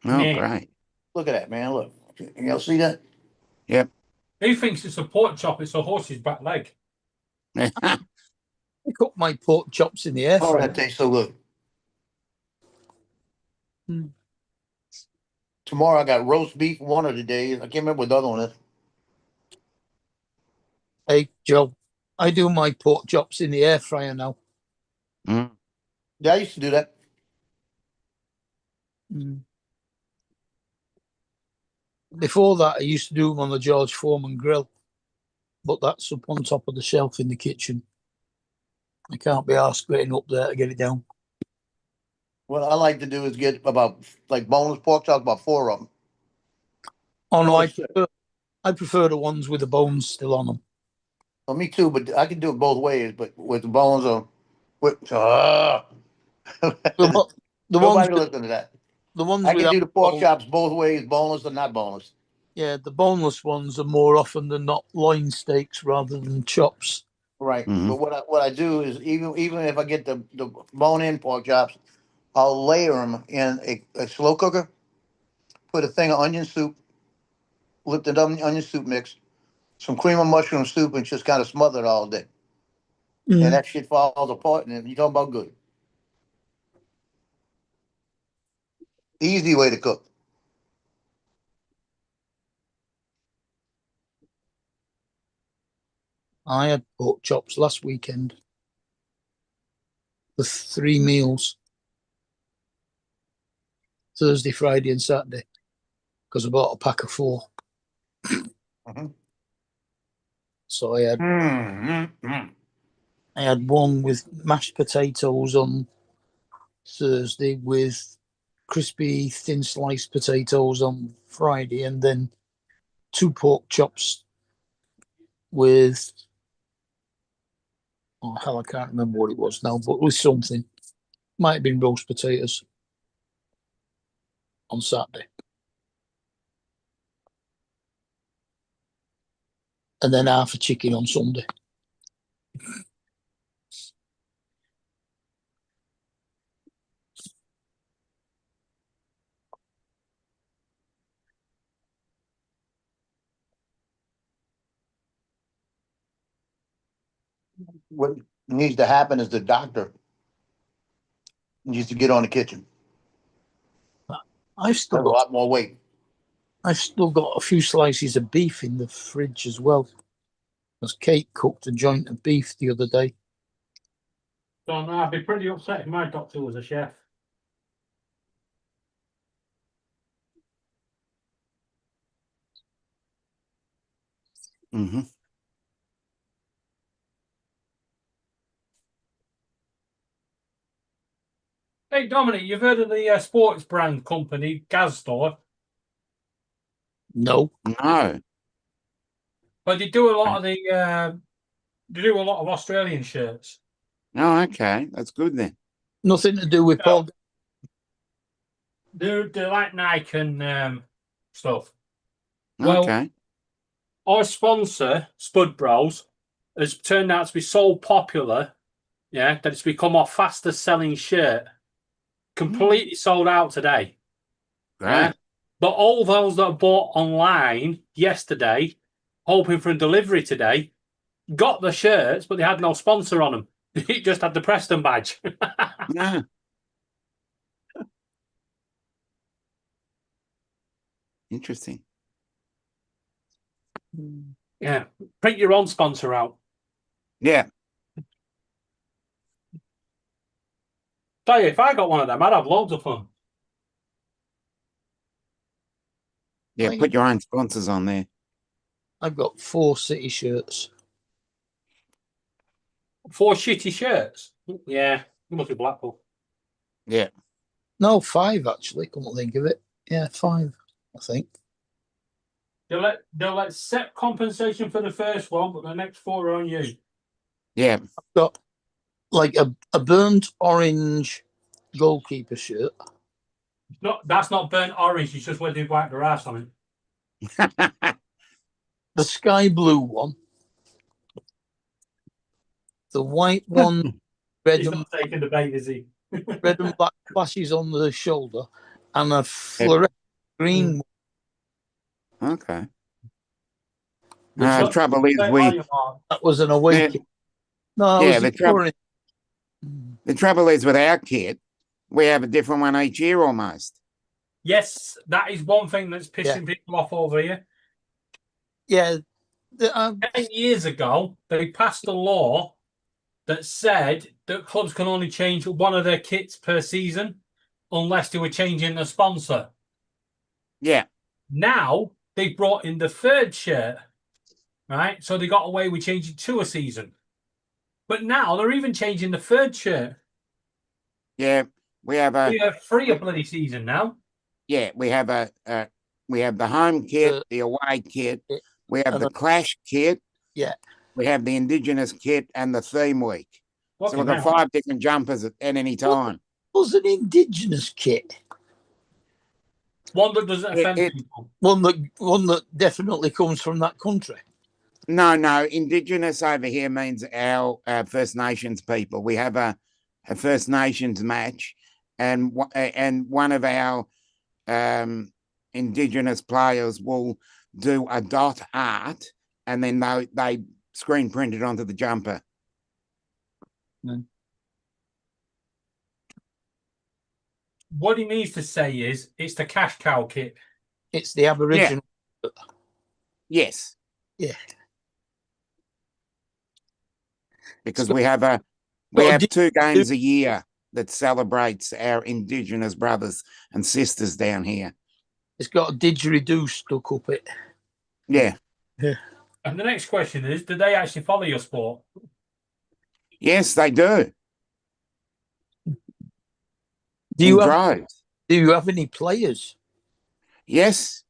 Oh, Yeah. great. Look at that, man. Look. Y'all see that? Yep. Who thinks it's a pork chop? It's a horse's back leg. I cook my pork chops in the air Oh, fryer. that tastes so good. Tomorrow I got roast beef one of the days. I can't remember what the other one is. Hey, Joe, I do my pork chops in the air fryer now. Mm. Yeah, I used to do that. Before that, I used to do them on the George Foreman grill, but that's up on top of the shelf in the kitchen. I can't be asked getting up there to get it down. What I like to do is get about like boneless pork chops, about 4 of them. Oh no, Oh, shit. I prefer the ones with the bones still on them. Well, me too, but I can do it both ways. But with the bones on, with The, one- the ones nobody with, listen to that. the ones I can without do the pork bone- chops both ways, boneless or not boneless. Yeah, the boneless ones are more often than not loin steaks rather than chops. Right. Mhm. But what I do is even if I get the bone-in pork chops, I'll layer them in a slow cooker. Put a thing of onion soup, lifted onion soup mix, some cream of mushroom soup, and just kind of smother it all day. Mm. And that shit falls apart. And you talking about good? Easy way to cook. I had pork chops last weekend for 3 meals. Thursday, Friday, and Saturday, because I bought a pack of 4. Mhm. So I had one with mashed potatoes on Thursday, with crispy thin sliced potatoes on Friday, and then 2 pork chops with, oh hell, I can't remember what it was now, but with something. Might have been roast potatoes on Saturday. And then half a chicken on Sunday. What needs to happen is the doctor needs to get on the kitchen. I've still Have a got lot more weight. I've still got a few slices of beef in the fridge as well. Because Kate cooked a joint of beef the other day. So I'd be pretty upset if my doctor was a chef. Mm-hmm. Hey Dominic, you've heard of the sports brand company Gazstore? No. No. But they do a lot of they do a lot of Australian shirts. Oh, okay. That's good then. Nothing to do with Paul. They're like Nike and stuff. Well, Okay. our sponsor, Spud Bros, has turned out to be so popular, yeah, that it's become our fastest selling shirt. Completely sold out today. Great. Yeah? But all those that bought online yesterday, hoping for a delivery today, got the shirts, but they had no sponsor on them. It just had the Preston badge. No. Interesting. Yeah. Print your own sponsor out. Yeah. Tell you, if I got one of them, I'd have loads of fun. Yeah. Put your own sponsors on there. I've got 4 City shirts. 4 shitty shirts. Yeah, you must be Blackpool. Yeah. No, 5 actually. Come to think of it. Yeah, 5. I think. They'll accept compensation for the first one, but the next 4 are on you. Yeah. I've got like a burnt orange goalkeeper shirt. That's not burnt orange. It's just where they wipe their ass on it. The sky blue one. The white one, red He's and, not taking the bait, is he? red and black flashes on the shoulder, and a fluorescent green one. Okay. The trouble is that was an awakening. No, I yeah, was the trouble is with our kit, we have a different one each year almost. Yes, that is one thing that's pissing people off over here. Yeah. 10 years ago, they passed a law that said that clubs can only change one of their kits per season unless they were changing the sponsor. Yeah. Now they brought in the third shirt, right? So they got away with changing 2 a season. But now they're even changing the third shirt. Yeah. We have a We have 3 a bloody season now. yeah, we have we have the home kit, the away kit, we have the clash kit, Yeah. we have the indigenous kit and the theme week. So we've got Fucking hell. 5 different jumpers at any time. Was an indigenous kit. One that doesn't offend it- people. One that definitely comes from that country. No, indigenous over here means our First Nations people. We have a First Nations match, and one of our indigenous players will do a dot art, and then they screen print it onto the jumper. What he needs to say is it's the cash cow kit. It's the Aboriginal. Yes. Yeah. Because So- we have So 2 games a year that celebrates our indigenous brothers and sisters down here. It's got a didgeridoo stuck up it. Yeah. And the next question is, do they actually follow your sport? Yes, they do. Do you In have droves. any players? Yes.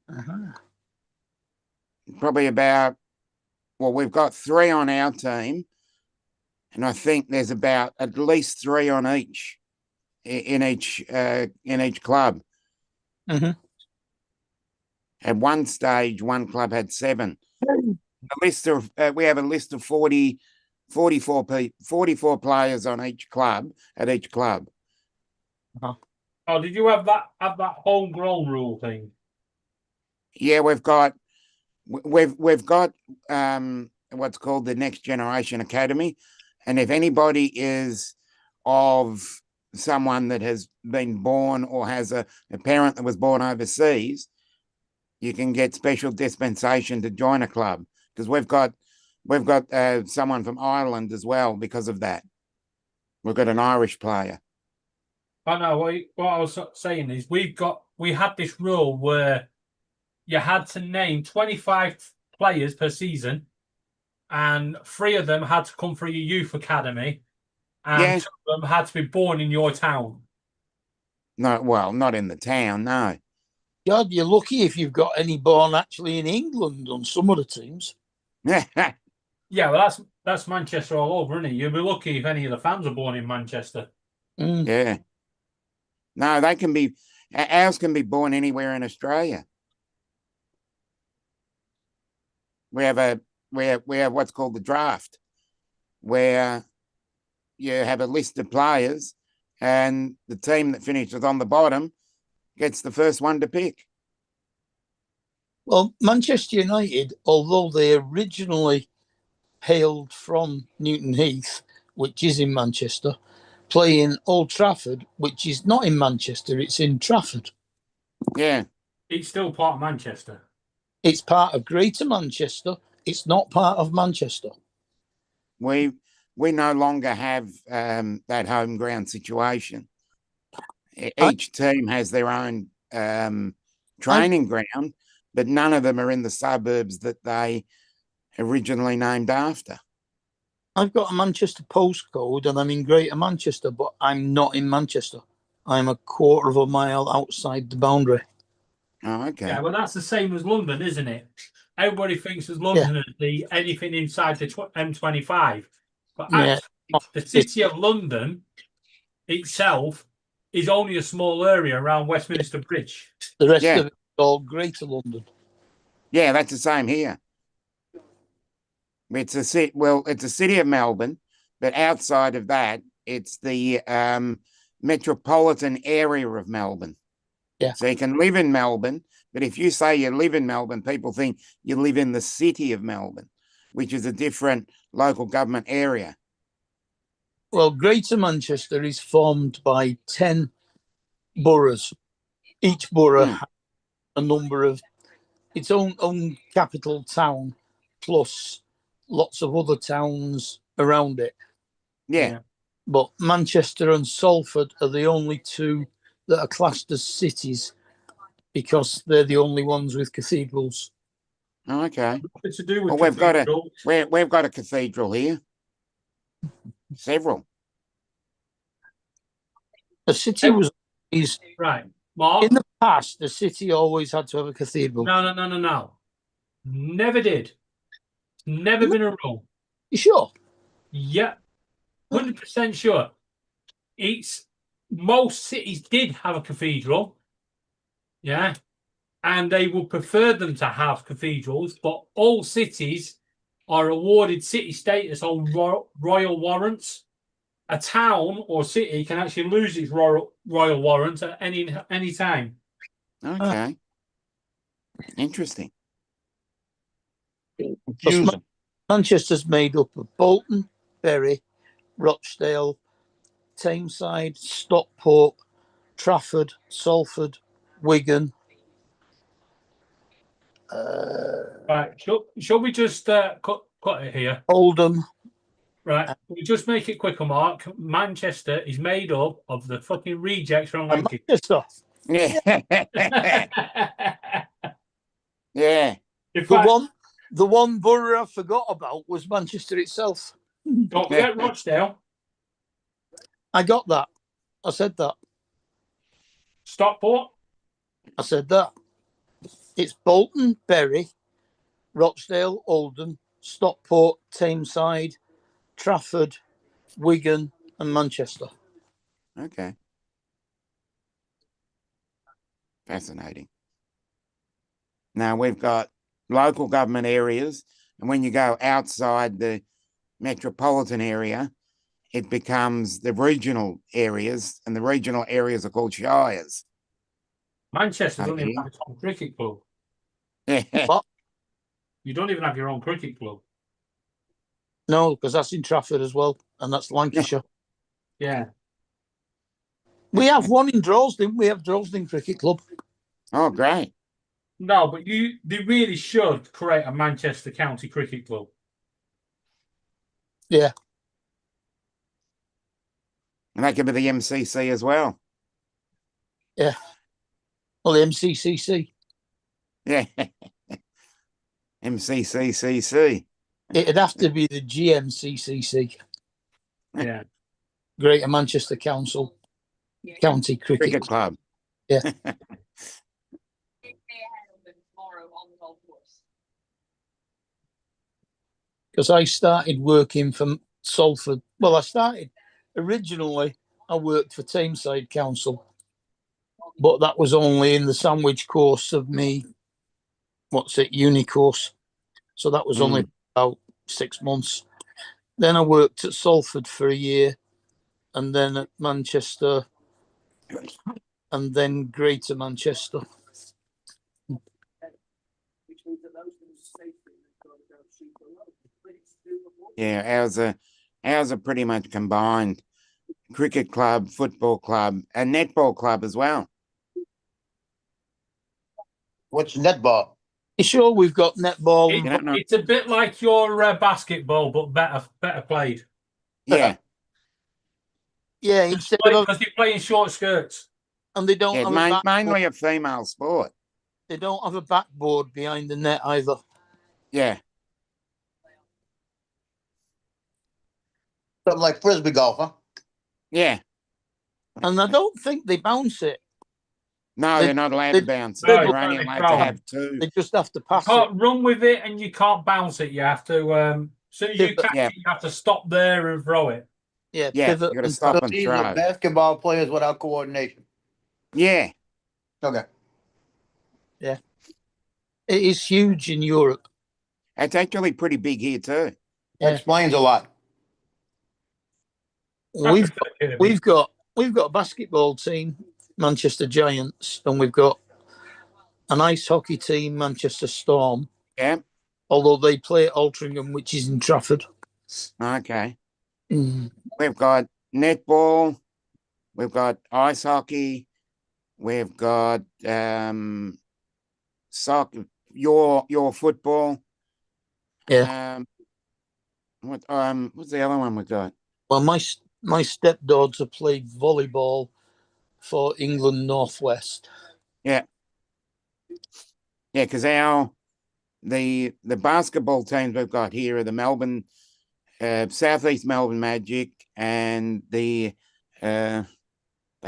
Uh-huh. Probably about, well, we've got 3 on our team, and I think there's about at least 3 on each in each club. Mhm. At one stage, one club had 7. We have a list of 44 players on each club at each club. Oh, did you have that homegrown rule thing? Yeah, we've got what's called the Next Generation Academy, and if anybody is of someone that has been born or has a parent that was born overseas, you can get special dispensation to join a club, because we've got someone from Ireland as well because of that. We've got an Irish player. I know what I was saying is we had this rule where you had to name 25 players per season, and 3 of them had to come from your youth academy, and 2 of them had to be born in your town. No, well, not in the town, no. God, you're lucky if you've got any born actually in England on some of the teams. Yeah, well, that's Manchester all over, isn't it? You'll be lucky if any of the fans are born in Manchester. Yeah. No, they can be. Ours can be born anywhere in Australia. We have what's called the draft, where you have a list of players, and the team that finishes on the bottom gets the first one to pick. Well, Manchester United, although they originally hailed from Newton Heath, which is in Manchester, play in Old Trafford, which is not in Manchester, it's in Trafford. Yeah. It's still part of Manchester. It's part of Greater Manchester. It's not part of Manchester. We no longer have that home ground situation. Each team has their own training ground, but none of them are in the suburbs that they originally named after. I've got a Manchester postcode and I'm in Greater Manchester, but I'm not in Manchester. I'm a quarter of a mile outside the boundary. Oh, okay. Yeah, well, that's the same as London, isn't it? Everybody thinks as London as anything inside the M25. But actually, the city of London itself is only a small area around Westminster Bridge. The rest of it is all Greater London. Yeah, that's the same here. It's a city of Melbourne, but outside of that, it's the metropolitan area of Melbourne. Yeah. So you can live in Melbourne, but if you say you live in Melbourne, people think you live in the city of Melbourne, which is a different local government area. Well, Greater Manchester is formed by 10 boroughs, each borough Hmm. has a number of its own capital town, plus lots of other towns around it. Yeah. But Manchester and Salford are the only two that are classed as cities because they're the only ones with cathedrals. Oh, okay. It's to do with Well, we've got a cathedral here. Several. A city was always, right, Mark. in the past, the city always had to have a cathedral. No. Never did. Never been a rule. You sure? Yeah, 100% sure. It's most cities did have a cathedral. Yeah, and they would prefer them to have cathedrals, but all cities are awarded city status on royal warrants. A town or city can actually lose its royal warrant at any time. Okay. Interesting. Confusing. Manchester's made up of Bolton, Bury, Rochdale, Tameside, Stockport, Trafford, Salford, Wigan. Right, shall we just cut it here? Oldham. Right, we just make it quicker, Mark. Manchester is made up of the fucking rejects from And Lancashire. Manchester. Yeah. Yeah. In fact, The one borough I forgot about was Manchester itself. don't forget Rochdale, I got that. I said that. Stockport, I said that. It's Bolton, Bury, Rochdale, Oldham, Stockport, Tameside, Trafford, Wigan, and Manchester. Okay. Fascinating. Now we've got local government areas, and when you go outside the metropolitan area, it becomes the regional areas, and the regional areas are called shires. Manchester doesn't even Okay. have its own cricket club. Yeah. What? You don't even have your own cricket club. No, because that's in Trafford as well, and that's Lancashire. Yeah. We have one in Droylsden. We have Droylsden Cricket Club. Oh, great. No, but they really should create a Manchester County Cricket Club. Yeah. And that could be the MCC as well. Yeah. Well, the MCCC. Yeah. MCCCC. It'd have to be the GMCCC, Yeah. Greater Manchester Council County Cricket Cricket Club. Club. Yeah. Because I started working for Salford. Well, originally, I worked for Tameside Council, but that was only in the sandwich course of me, uni course. So that was only about 6 months. Then I worked at Salford for a year, and then at Manchester, and then Greater Manchester. Yeah, ours are pretty much combined. Cricket club, football club, and netball club as well. What's netball? You sure we've got netball? You don't know? It's a bit like your basketball, but better played. Yeah, Yeah, instead of, Because you're playing short skirts. and they don't yeah, have a backboard. mainly a female sport. They don't have a backboard behind the net either. Yeah, Something like frisbee golf, huh? yeah. And I don't think they bounce it. No, They- they're not allowed they- to bounce. No, They're only they allowed to can't. have two. They just have to You pass it. can't run with it and you can't bounce it. You have to so you catch Yeah. it, you have to stop there and throw it. Yeah, Yeah, pivot. you got to and stop So and these are throw. basketball players without coordination. Yeah, Okay. It is huge in Europe. it's actually pretty big here too. That explains a lot. We've got a basketball team, Manchester Giants, and we've got an ice hockey team, Manchester Storm. Yeah, Although they play at Altrincham, which is in Trafford. okay. Mm. We've got netball. We've got ice hockey. We've got soccer, your football. Yeah. What's the other one we got? Well, my stepdaughter played volleyball for England Northwest. Yeah, because the basketball teams we've got here are the Melbourne, Southeast Melbourne Magic, and they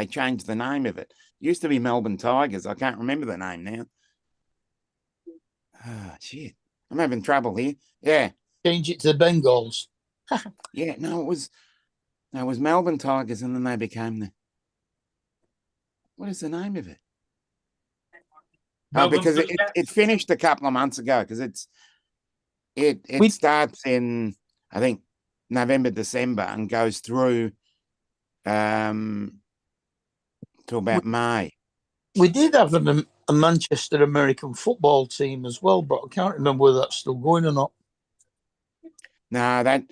changed the name of it. Used to be Melbourne Tigers. I can't remember the name now. Oh, shit. I'm having trouble here. Yeah. Change it to the Bengals. Yeah, no, it was Melbourne Tigers, and then they became what is the name of it? Melbourne Because it Blues. finished a couple of months ago, because it starts in, I think, November, December, and goes through to about May. We did have a Manchester American football team as well, but I can't remember whether that's still going or not. No,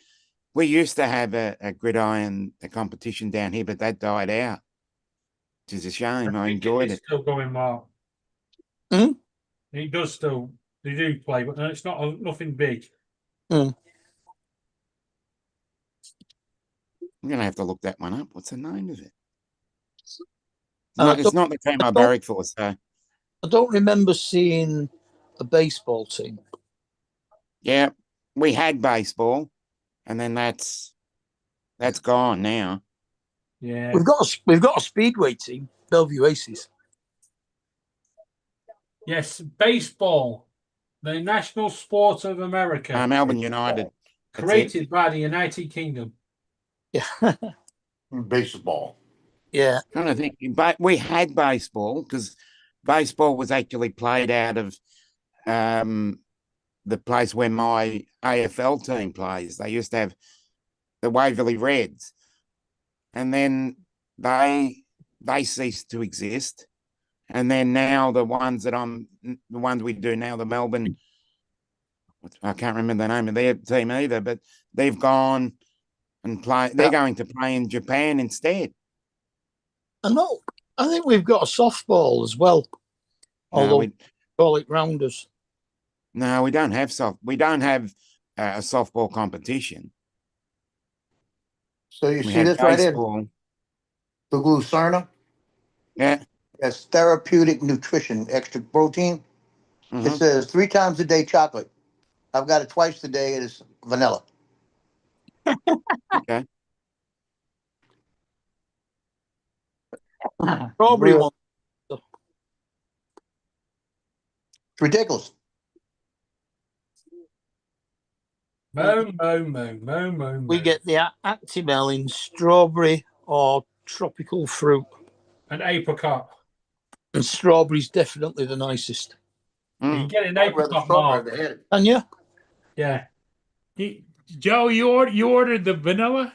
we used to have a gridiron competition down here, but that died out, which is a shame. I enjoyed It's it. still going, Mark. Hmm? It does still. They do play, but it's not nothing big. I'm gonna have to look that one up. What's the name of it? It's not the team I barrack for, so I don't remember seeing a baseball team. yeah, we had baseball, and then that's gone now. Yeah. We've got a speedway team, Bellevue Aces. Yes, baseball, the national sport of America, Melbourne United. That's it. created by the United Kingdom. Yeah. Baseball. Yeah. Trying to think, but we had baseball, because baseball was actually played out of the place where my AFL team plays. They used to have the Waverley Reds, and then they ceased to exist. And then now the ones we do now, the Melbourne, I can't remember the name of their team either, but they've gone and play. They're going to play in Japan instead. I know. I think we've got a softball as well. Although we call it rounders. No, we don't have We don't have a softball competition. So you see this right here, the Glucerna? Yeah. That's therapeutic nutrition, extra protein. It says 3 times a day chocolate. I've got it twice a day. It is vanilla. Okay. Strawberry one. It's ridiculous. Mo. We get the Actimel in strawberry or tropical fruit. An apricot. And strawberry's definitely the nicest. You can get an apricot, Mark. And you? Yeah. Joe, you ordered the vanilla?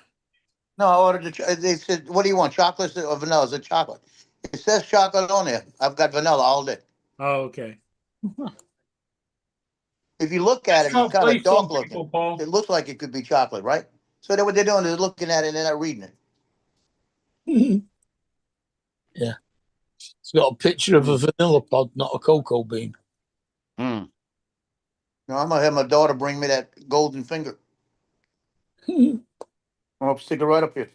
No, I ordered they said, what do you want, chocolate or vanilla? Is it chocolate? It says chocolate on there. I've got vanilla all day. Oh, okay. If you look at it, it's kind of dark looking. It looks like it could be chocolate, right? So then what they're doing is looking at it and they're not reading it. Yeah. It's got a picture of a vanilla pod, not a cocoa bean. No, I'm gonna have my daughter bring me that golden finger. I'll stick it right up here.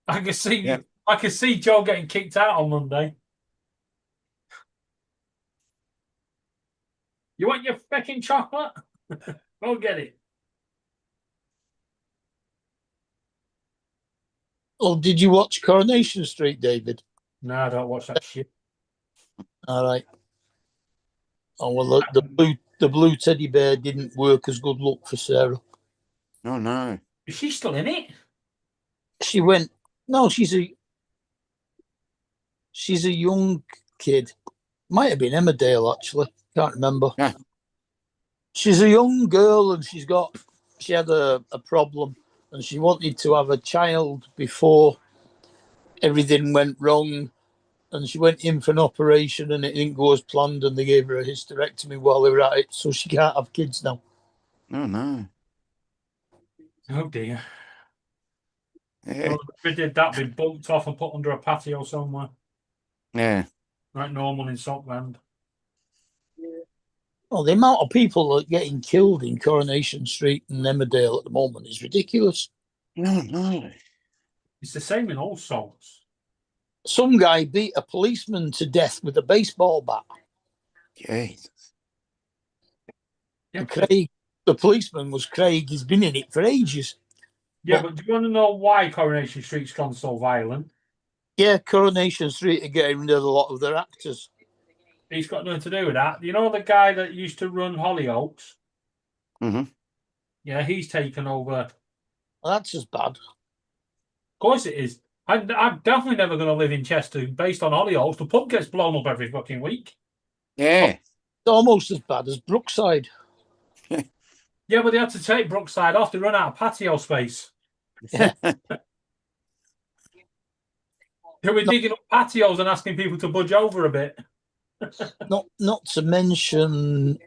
I can see Joe getting kicked out on Monday. You want your fucking chocolate? Go get it. Oh, did you watch Coronation Street, David? No, I don't watch that shit. All right. Oh well, the blue teddy bear didn't work as good luck for Sarah. Oh no. Is she still in it? She went. No, she's a young kid. Might have been Emmerdale actually. Can't remember. Yeah. She's a young girl and she had a problem and she wanted to have a child before everything went wrong. And she went in for an operation and it didn't go as planned and they gave her a hysterectomy while they were at it. So she can't have kids now. Oh no. Oh dear. Yeah. If we did that, we'd bumped off and put under a patio somewhere, Yeah. like normal in Saltland. Well, the amount of people that are getting killed in Coronation Street and Emmerdale at the moment is ridiculous. No, no. It's the same in all salts. Some guy beat a policeman to death with a baseball bat. Jesus. Yeah, And Craig, the policeman was Craig. He's been in it for ages. but do you want to know why Coronation Street's gone so violent? Yeah, Coronation Street are getting rid of a lot of their actors. It's got nothing to do with that. You know the guy that used to run Hollyoaks? Mhm. Yeah, he's taken over. Well, that's as bad. Of course it is. I'm definitely never going to live in Chester based on Hollyoaks. The pub gets blown up every fucking week. Yeah. It's almost as bad as Brookside. Yeah, but they had to take Brookside off to run out of patio space. Yeah. They were digging up patios and asking people to budge over a bit. Not to mention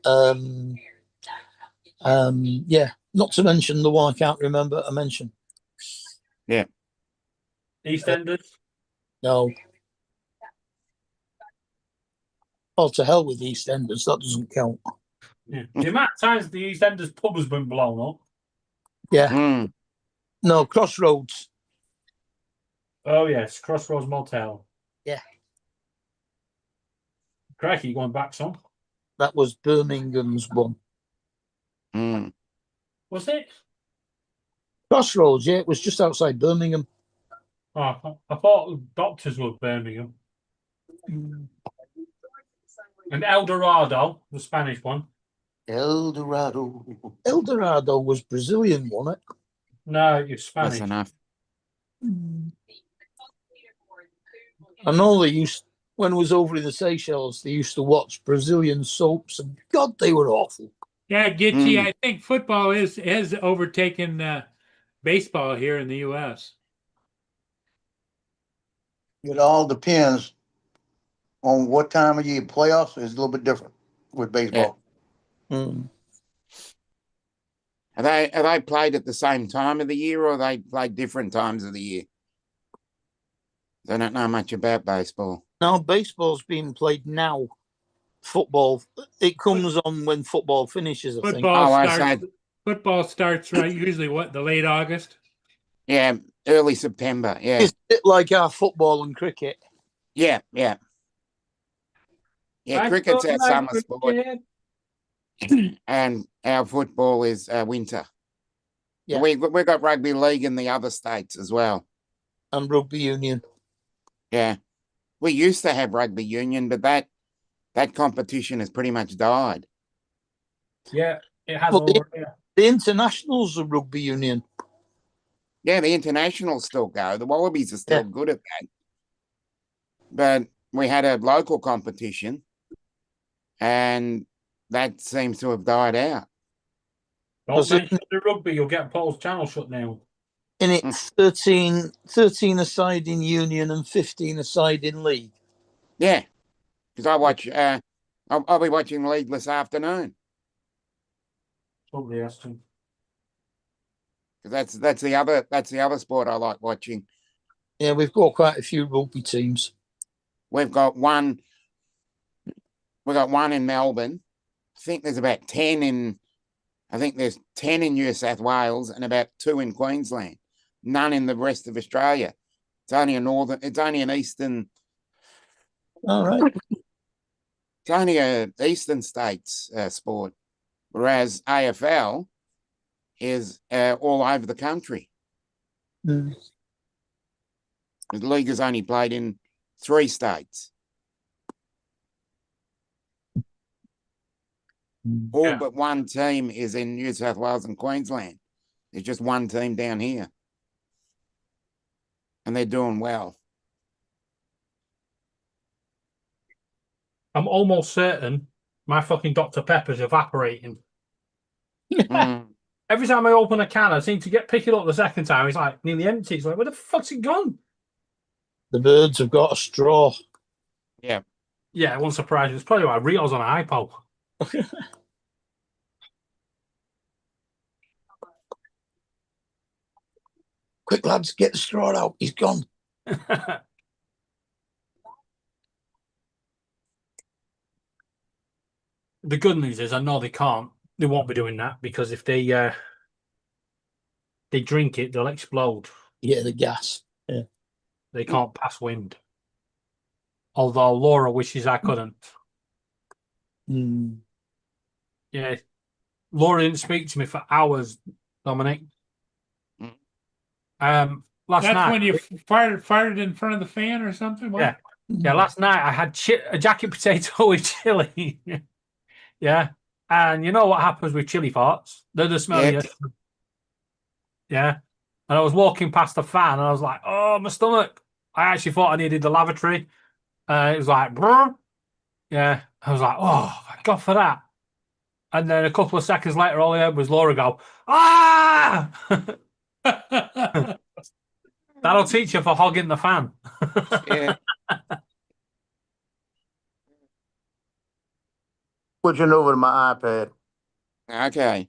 not to mention the one I can't remember I mentioned. EastEnders. No. Oh, to hell with EastEnders, that doesn't count. Yeah. The amount of times the EastEnders pub has been blown up. Yeah. Mm. No, Crossroads. Oh yes, Crossroads Motel. Yeah. Crikey, going back some. That was Birmingham's one. Mm. Was it? Crossroads, yeah, it was just outside Birmingham. Oh, I thought Doctors was Birmingham. And El Dorado, the Spanish one. El Dorado. El Dorado was Brazilian, wasn't it? No, it's That's Spanish. enough. I know they used, when I was over in the Seychelles, they used to watch Brazilian soaps, and God, they were awful. Yeah, Gitchy, Mm. I think football has overtaken baseball here in the U.S. It all depends on what time of year. Playoffs is a little bit different with baseball. Mm. Are they played at the same time of the year, or are they played different times of the year? I don't know much about baseball. Now, baseball's being played now. Football, it comes on when football finishes, I think. Football Oh, I starts. see. Football starts right usually the late August. Yeah, early September. Yeah, It's a bit like our football and cricket. yeah. I Cricket's our don't like summer sport, cricket. and our football is winter. Yeah. We got rugby league in the other states as well. And rugby union. Yeah, we used to have rugby union, but that competition has pretty much died. Yeah, it has Well, over here. The internationals of rugby union. Yeah, the internationals still go. The Wallabies are still Yeah. good at that. But we had a local competition, and that seems to have died out. Don't Was it- mention the rugby, you'll get Paul's channel shut down. In it, 13 aside in union and 15 aside in league. Yeah, because I watch. I'll be watching league this afternoon, Somebody has to. because that's the other sport I like watching. Yeah, we've got quite a few rugby teams. We've got one. We've got one in Melbourne. I think there's about 10 in. I think there's 10 in New South Wales and about 2 in Queensland. None in the rest of Australia. It's only a northern. It's only an eastern. All right. It's only a eastern states sport, whereas AFL is all over the country. Mm. The league is only played in 3 states. All Yeah. but one team is in New South Wales and Queensland. There's just one team down here. And they're doing well. I'm almost certain my fucking Dr. Pepper's evaporating. Mm. Every time I open a can, I seem to pick it up the second time. It's like nearly empty. It's like, where the fuck's it gone? The birds have got a straw. Yeah, it won't surprise you. It's probably why Rio's on an iPod. Quick, lad. lads, get the straw out. He's gone. The good news is I know they can't. They won't be doing that because if they drink it, they'll explode. Yeah, the gas. Yeah. They can't pass wind. Although Laura wishes I couldn't. Mm. Yeah. Laura didn't speak to me for hours, Dominic. Mm. Last That's night. when you fired in front of the fan or something? What? Yeah. Yeah, last night I had a jacket potato with chili. Yeah. And you know what happens with chili farts? They're the smelliest. Yeah. And I was walking past the fan and I was like, oh, my stomach. I actually thought I needed the lavatory. It was like, brr. Yeah. I was like, oh, thank God for that. And then a couple of seconds later, all I heard was Laura go, ah! That'll teach you for hogging the fan. Yeah. Switching over to my iPad. Okay.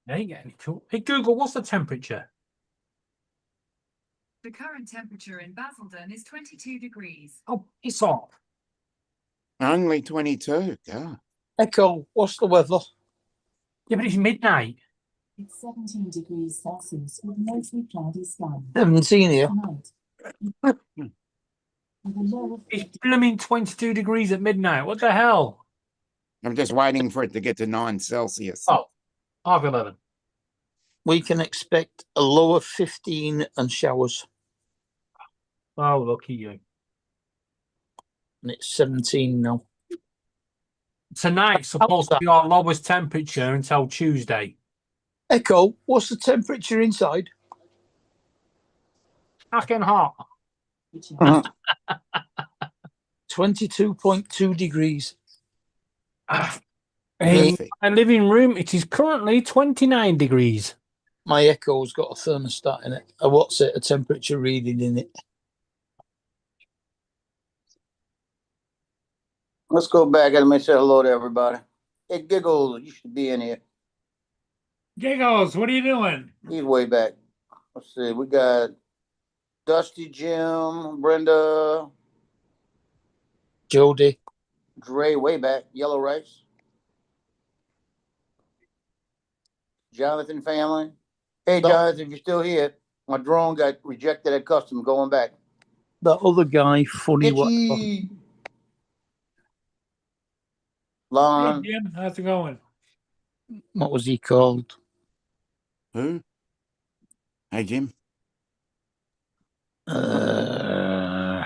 There you get any tool. Hey, Google, what's the temperature? The current temperature in Basildon is 22 degrees. Oh, it's off. Only 22. God. Echo, what's the weather? Yeah, but it's midnight. It's 17 degrees Celsius with mostly cloudy sky. 17 here. Tonight. With a low of It's blooming 22 degrees at midnight. What the hell? I'm just waiting for it to get to 9 Celsius. Oh, half 11. We can expect a low of 15 and showers. Oh, lucky you. And it's 17 now. Tonight's supposed to be our lowest temperature until Tuesday. Echo, what's the temperature inside? Fucking hot. 22.2 degrees. In Perfect. my living room, it is currently 29 degrees. My Echo's got a thermostat in it. A temperature reading in it. Let's go back and let me say hello to everybody. Hey, Giggles, you should be in here. Giggles, what are you doing? He's way back. Let's see. We got Dusty, Jim, Brenda, Jody. Dre, way back. Yellow Rice. Jonathan family. Hey, Jonathan, if you're still here, my drone got rejected at custom going back. That other guy, funny what? Itchy. Hey, Lon. Jim, how's it going? What was he called? Who? Hey, Jim. Uh,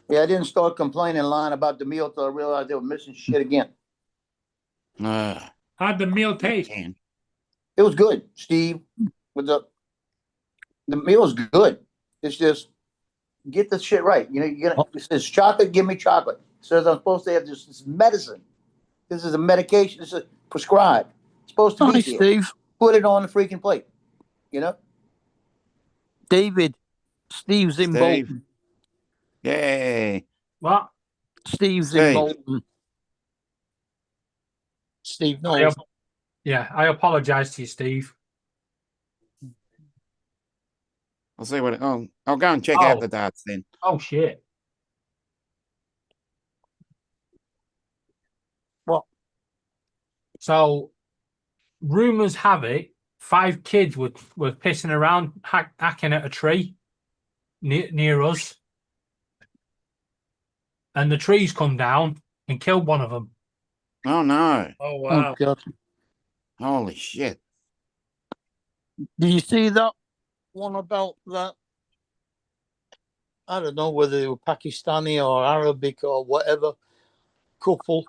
Yeah, I didn't start complaining line about the meal till I realized they were missing shit again. How'd the meal taste? Man. It was good, Steve. What's up? The meal's good. It's just get the shit right. You know, you get it says chocolate, give me chocolate. It says I'm supposed to have this medicine. This is a medication. This is prescribed. It's supposed to Hi, be here. Steve. Put it on the freaking plate. You know? David. Steve's in Steve. Bolton. Yay. What? Steve's Steve. in Bolton. Steve knows. I apologize to you, Steve. I'll see what. I'll go and check out Oh. the darts then. Oh, shit. What? So, rumors have it 5 kids were pissing around, hacking at a tree near us. And the trees come down and killed one of them. Oh, no. Oh, Oh, wow. God. Holy shit. Did you see that one about that? I don't know whether they were Pakistani or Arabic or whatever couple.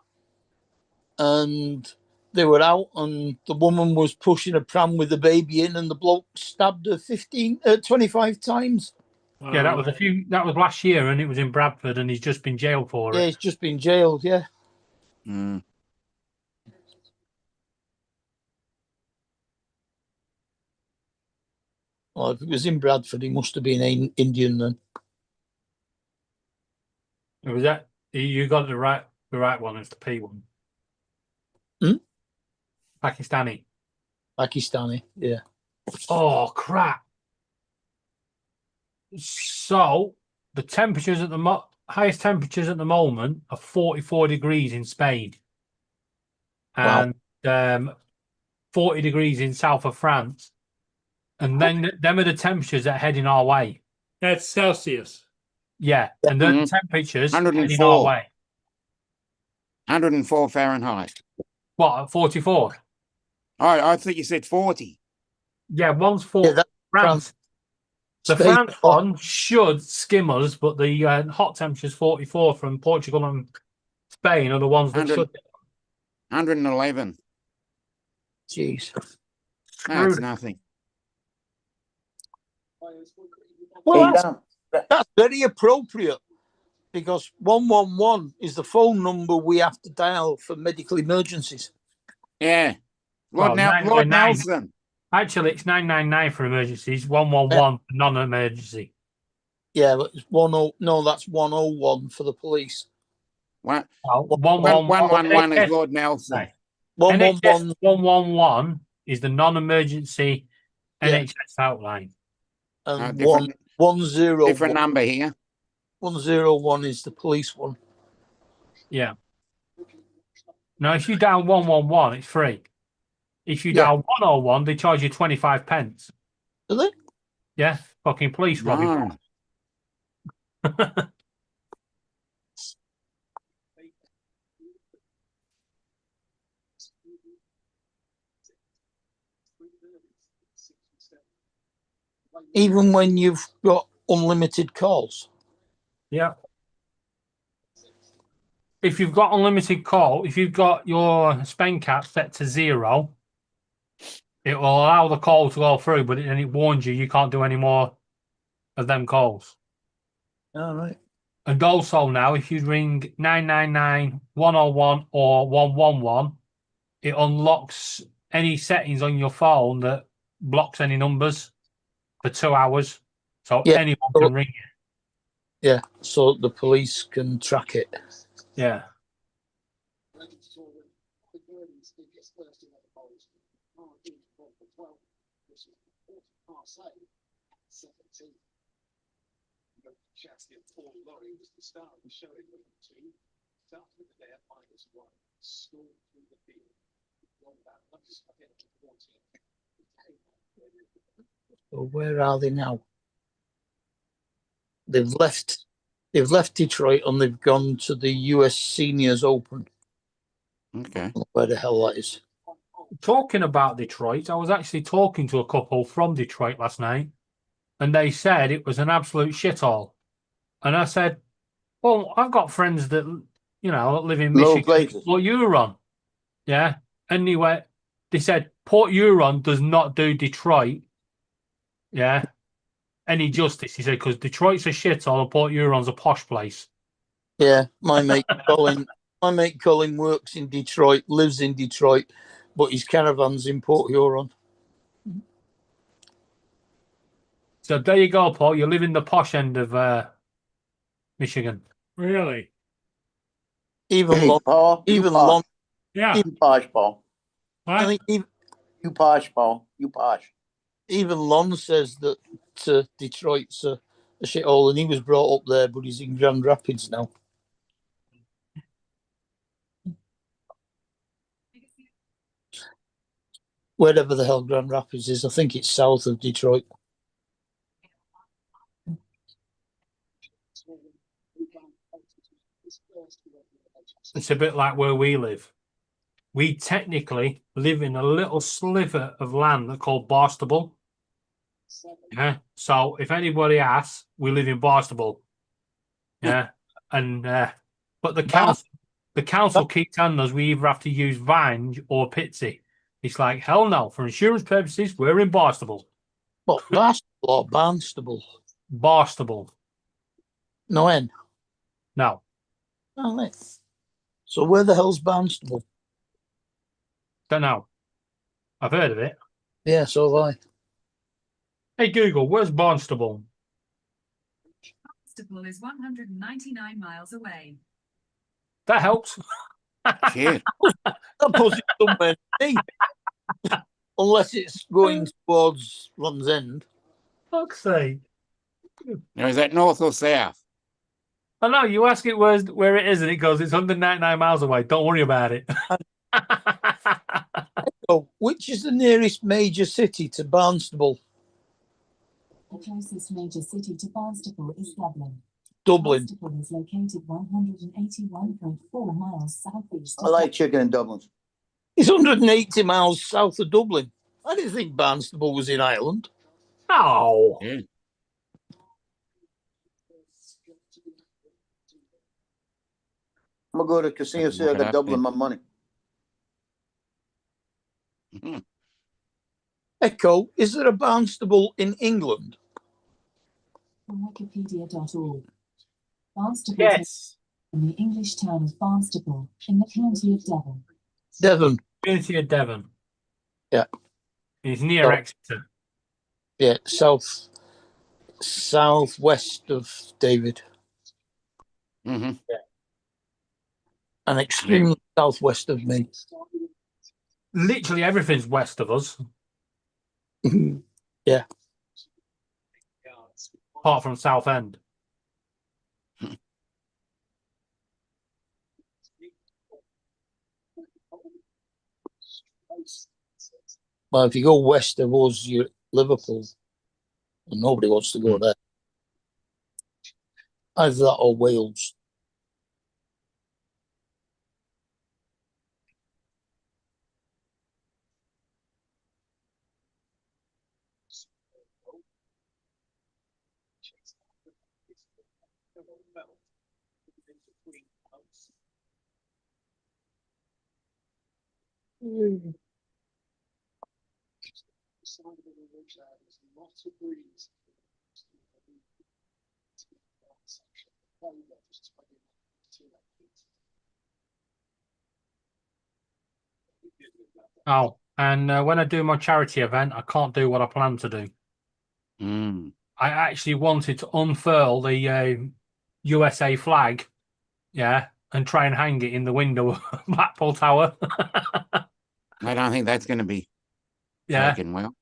And they were out and the woman was pushing a pram with the baby in and the bloke stabbed her 25 times. Yeah, that was that was last year and it was in Bradford and he's just been jailed for Yeah, it. he's just been jailed, yeah. Mm. Well, if it was in Bradford, he must have been Indian then. It was that you got it right. The right one is the P one. Hmm? Pakistani. Pakistani. Yeah. Oh crap! So the temperatures at the highest temperatures at the moment are 44 degrees in Spain, Wow. and 40 degrees in south of France, and then them are the temperatures that are heading our way. That's Celsius. Yeah, and the Mhm. temperatures heading our 104. way. 104 Fahrenheit. What, at 44? I thought you said 40. Yeah, one's for Yeah, that's France. The Spain. France one should skim us, but the hot temperature's 44 from Portugal and Spain are the ones that 100. should. 111. Jeez. That's Screwed. nothing. Well, Hey, that's, Dom, that's very appropriate because 111 is the phone number we have to dial for medical emergencies. Yeah. Well, Lord 999. Nelson. Actually, it's 999 for emergencies, 111 for non-emergency. Yeah, but it's 10. No, that's 101 for the police. One, 111 111 is Lord Nelson. Right. 111. NHS 111 is the non-emergency Yeah. NHS outline. And Different 101 number here. 101 is the police one. Yeah. Now, if you dial 111, it's free. If you Yeah. dial 101, they charge you 25 pence. Do they? Yeah, fucking police robbing. No. Even when you've got unlimited calls. Yeah. If you've got unlimited call, if you've got your spend cap set to 0, it will allow the call to go through, but then it warns you can't do any more of them calls. All right. And also now, if you ring 999, 101 or 111, it unlocks any settings on your phone that blocks any numbers for 2 hours. So Yeah. anyone can ring you. Yeah, so the police can track it. Yeah. So where are they now? They've left Detroit and they've gone to the US Seniors Open. Okay. Where the hell that is. Talking about Detroit, I was actually talking to a couple from Detroit last night, and they said it was an absolute shithole. And I said, well, I've got friends that, live in Low Michigan, places. Port Huron. Yeah. Anyway, they said Port Huron does not do Detroit. Yeah. Any justice, he said, because Detroit's a shithole and Port Huron's a posh place. Yeah, my mate Colin works in Detroit, lives in Detroit, but his caravan's in Port Huron. So there you go, Paul. You live in the posh end of Michigan. Really? Even Hey, Lon, Paul, you even posh. Lon, Yeah. You posh, Paul. I What? think You posh, Paul. You posh. even Lon says that Detroit's a shithole, and he was brought up there, but he's in Grand Rapids now. Wherever the hell Grand Rapids is, I think it's south of Detroit. It's a bit like where we live. We technically live in a little sliver of land that's called Barstable. Yeah. So if anybody asks, we live in Barstable. Yeah. And but the council keep telling us we either have to use Vinge or Pitsy. It's like, hell no. For insurance purposes, we're in Barstable. What, Barstable or Barnstable? Barstable. No N. No. Oh, right. So where the hell's Barnstable? Don't know. I've heard of it. Yeah, so have I. Hey Google, where's Barnstable? Barnstable is 199 miles away. That helps. Shit. That puts it somewhere deep. Unless it's going towards Land's End. Fuck's sake. Now, is that north or south? I know you ask it where it is, and it goes, it's 199 miles away. Don't worry about it. Oh, which is the nearest major city to Barnstable? The closest major city to Barnstable is Dublin. Dublin. Barnstable is located 181.4 miles southeast. I like chicken and dumplings. It's 180 miles south of Dublin. I didn't think Barnstable was in Ireland. Oh. Yeah. I'm gonna go to the casino, see if I Look it got up doubling then. my money. Mhm. Echo, is there a Barnstable in England? From wikipedia.org. Barnstable Yes. in the English town of Barnstable in the county of Devon. Devon. Community of Devon. Yeah. It's near So- Exeter. Yeah, southwest of David. Mhm. And extremely southwest of me. Literally everything's west of us, Yeah. apart from Southend. Well, if you go west of us, you're at Liverpool. And nobody wants to go there. Either that or Wales. Oh, and when I do my charity event, I can't do what I plan to do. Mm. I actually wanted to unfurl the USA flag, yeah, and try and hang it in the window of Blackpool Tower. I don't think that's going to be Yeah, taken well.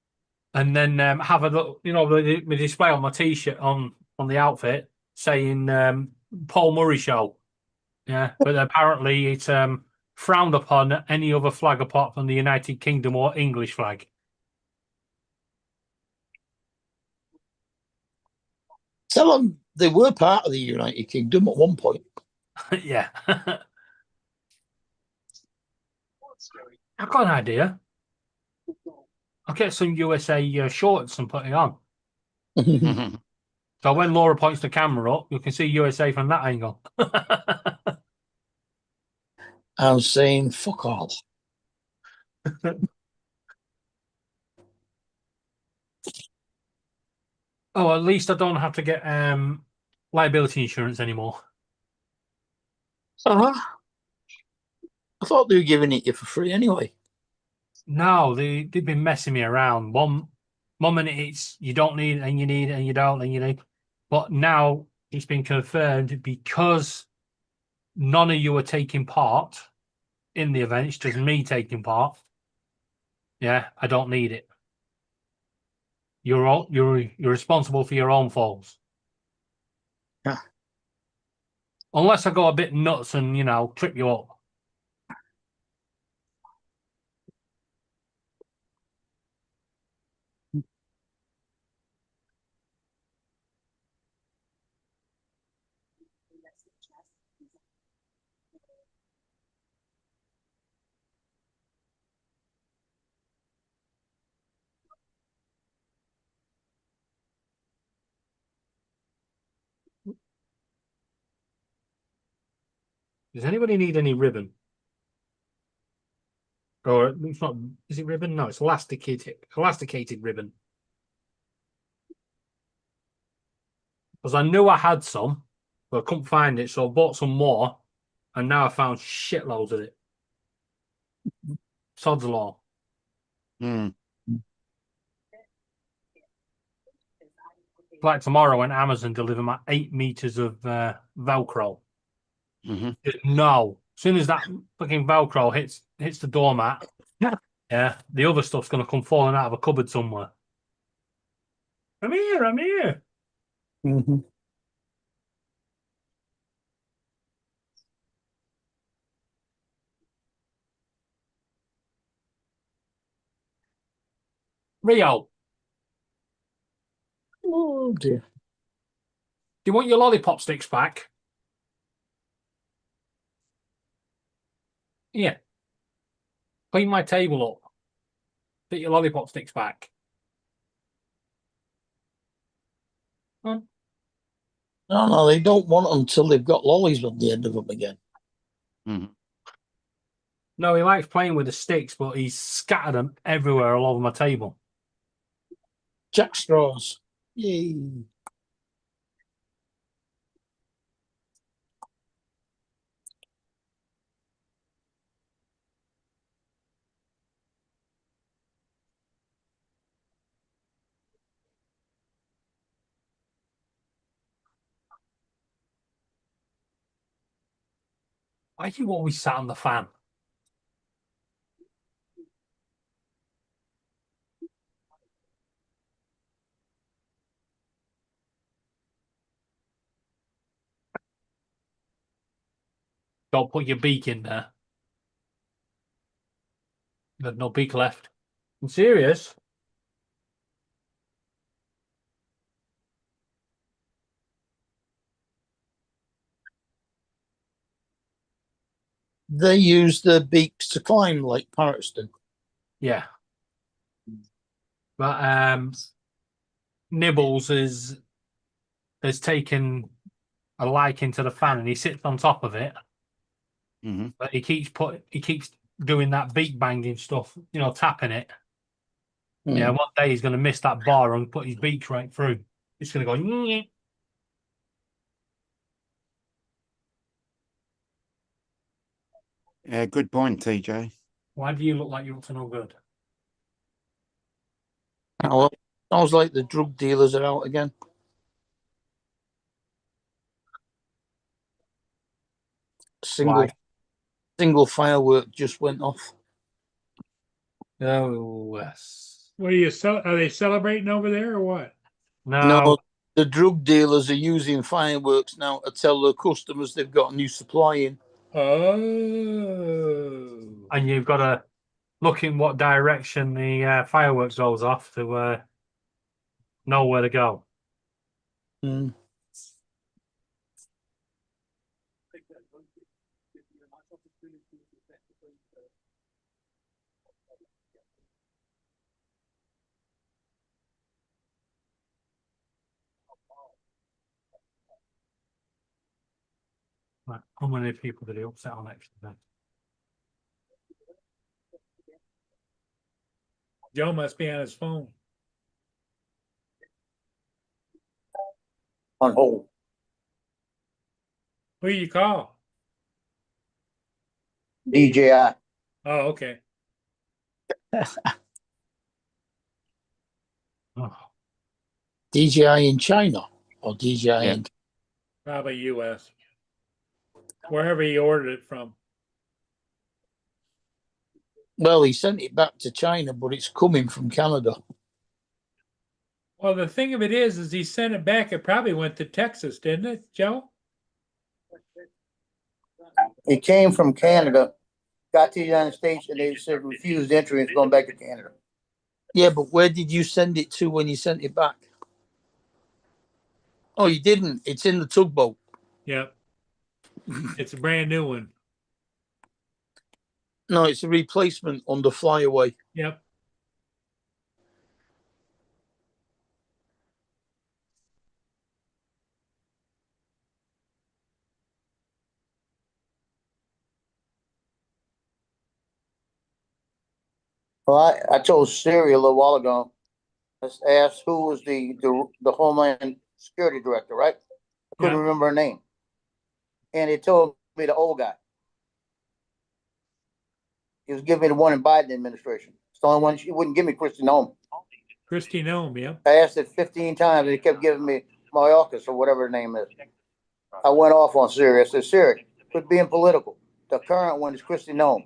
and then have a look, the display on my T-shirt on the outfit saying Paul Murray Show. Yeah, but apparently it's frowned upon any other flag apart from the United Kingdom or English flag. Tell them they were part of the United Kingdom at one point. Yeah. I've got an idea. I'll get some USA shorts and put it on. Mhm. So when Laura points the camera up, you can see USA from that angle. I'm saying fuck all. Oh, at least I don't have to get liability insurance anymore. Uh-huh. I thought they were giving it you for free anyway. No, they've been messing me around. One minute it's you don't need it and you need it and you don't and you need. But now it's been confirmed because none of you are taking part in the event. It's just me taking part. Yeah, I don't need it. You're responsible for your own faults. Yeah. Unless I go a bit nuts and trip you up. Does anybody need any ribbon? Or it's not? Is it ribbon? No, it's elasticated ribbon. Because I knew I had some, but I couldn't find it, so I bought some more, and now I found shitloads of it. Sod's law. Mm. Like tomorrow when Amazon deliver my 8 meters of Velcro. Mhm. Just no. As soon as that fucking Velcro hits the doormat, yeah, the other stuff's gonna come falling out of a cupboard somewhere. I'm here. I'm here. Mhm. Rio, Oh dear. do you want your lollipop sticks back? Yeah. Clean my table up. Get your lollipop sticks back. Come on. No, they don't want them until they've got lollies on the end of them again. Mhm. No, he likes playing with the sticks, but he's scattered them everywhere all over my table. Jack straws. Yay. Why do you always sat on the fan? Don't put your beak in there. There's no beak left. I'm serious. They use their beaks to climb like parrots do. Yeah. But Nibbles has taken a liking to the fan and he sits on top of it. Mhm. But he keeps doing that beak banging stuff, tapping it. Yeah, one day he's gonna miss that bar and put his beak right through. It's gonna go. "Nyeh." Yeah, good point, TJ. Why do you look like you're up to no good? Oh, well, sounds like the drug dealers are out again. Why? Single firework just went off. Oh, yes. What are they celebrating over there or what? No, the drug dealers are using fireworks now to tell their customers they've got a new supply in. Oh. And you've got to look in what direction the fireworks goes off to know where to go. Mm. Right. How many people did he upset on extra then? Joe must be on his phone. On hold. Who you call? DJI. Oh, okay. Oh, DJI in China or DJI Yeah. in. Probably US. Wherever he ordered it from. Well, he sent it back to China, but it's coming from Canada. Well, the thing of it is he sent it back. It probably went to Texas, didn't it, Joe? It came from Canada, got to the United States, and they said refused entry. It's going back to Canada. Yeah, but where did you send it to when you sent it back? Oh, you didn't. It's in the tugboat. Yep. It's a brand new one. No, it's a replacement on the flyaway. Yep. Well, I told Siri a little while ago. Let's ask who was the Homeland Security Director, right? I couldn't Yeah. remember her name, and it told me the old guy. He was giving me the one in Biden administration. It's the only one she wouldn't give me. Kristi Noem. Kristi Noem, yep. I asked it 15 times, and he kept giving me Mayorkas or whatever her name is. I went off on Siri. I said, Siri, quit being political. The current one is Christy Nome,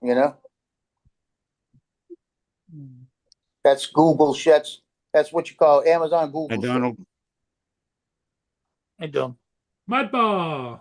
you know? That's Google shits. That's what you call Amazon Google Hey, shit. Donald. I don't. Mudball.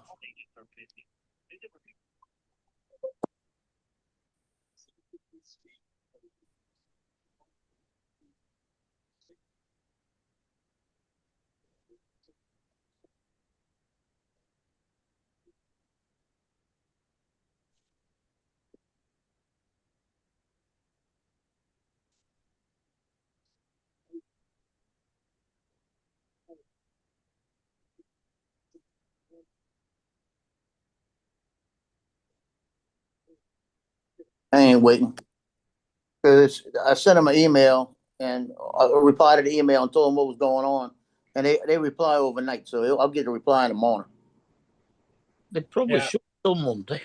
I ain't waiting. Cause I sent them an email and I replied to the email and told them what was going on. And they reply overnight, so I'll get a reply in the morning. They probably Yeah. should till Monday.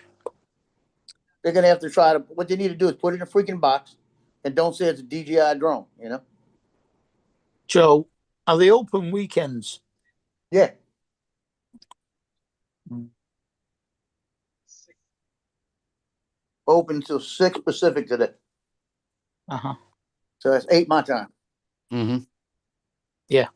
They're gonna have to try to, what they need to do is put it in a freaking box and don't say it's a DJI drone, you know? Joe, are they open weekends? Yeah. Open till 6 Pacific today. Uh-huh. So that's 8 my time. Mm-hmm. Yeah.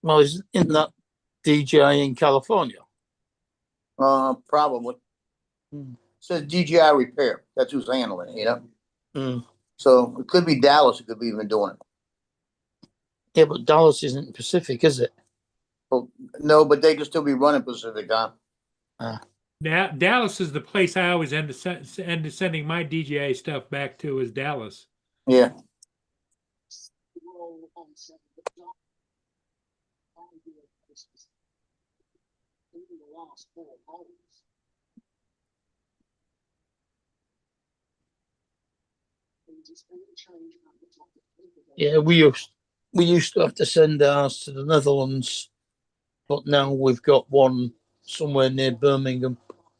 Well, isn't that DJI in California? Probably. Hmm. Says DJI repair. That's who's handling it, you know? Mm. So it could be Dallas, it could be even doing it. Yeah, but Dallas isn't Pacific, is it? Well, no, but they can still be running Pacific time. Dallas is the place I always end up sending my DJI stuff back to is Dallas. Yeah. Yeah, we used to have to send ours to the Netherlands, but now we've got one somewhere near Birmingham.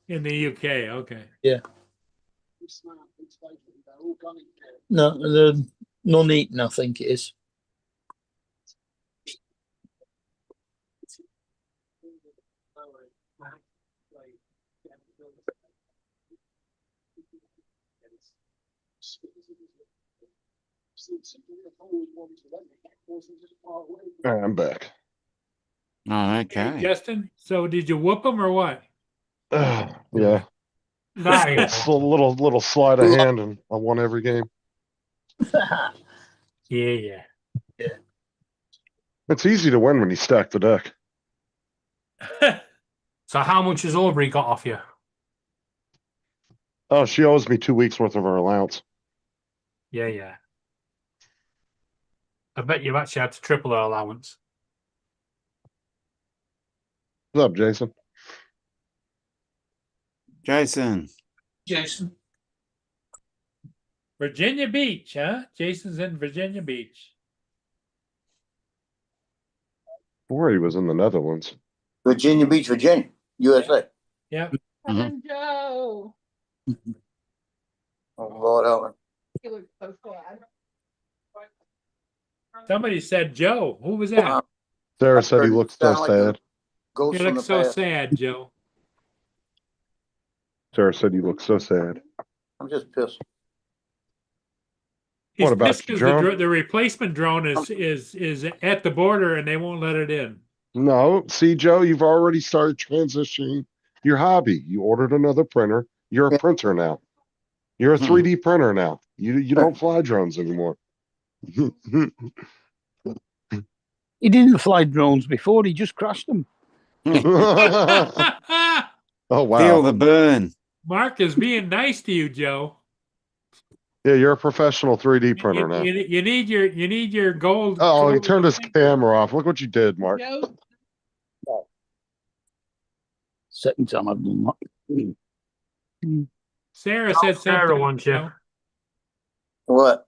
In the UK, okay. Yeah. No, the Nuneaton, I think it is. I'm back. Oh, Hey, okay. Justin, so did you whoop them or what? Yeah. Nice. It's a little sleight of hand, and I won every game. Yeah. It's easy to win when you stack the deck. So how much has Aubrey got off you? Oh, she owes me 2 weeks worth of her allowance. Yeah. I bet you've actually had to triple her allowance. What's up, Jason? Jason. Virginia Beach, huh? Jason's in Virginia Beach. Before he was in the Netherlands. Virginia Beach, Virginia, USA. Yep. Mhm. Joe. Oh, Lord help me. He looks so sad. Somebody said Joe. Who was that? Sarah said he heard it looked so sound like a sad. Ghost You from look the so past. sad, Joe. Sarah said you look so sad. I'm just pissed. He's What about pissed you, 'cause John? the replacement drone is at the border and they won't let it in. No, see, Joe, you've already started transitioning your hobby. You ordered another printer. You're a Yeah. printer now. You're a Hmm. 3D printer now. You don't fly drones anymore. He didn't fly drones before, he just crashed them. Oh Feel wow. the burn. Mark is being nice to you, Joe. Yeah, you're a professional 3D printer now. You need your gold. Oh, he gold turned his thing. camera off. Look what you did, Mark. Joe, Second time I've done that. Sarah said Sarah something. wants you. Joe. What?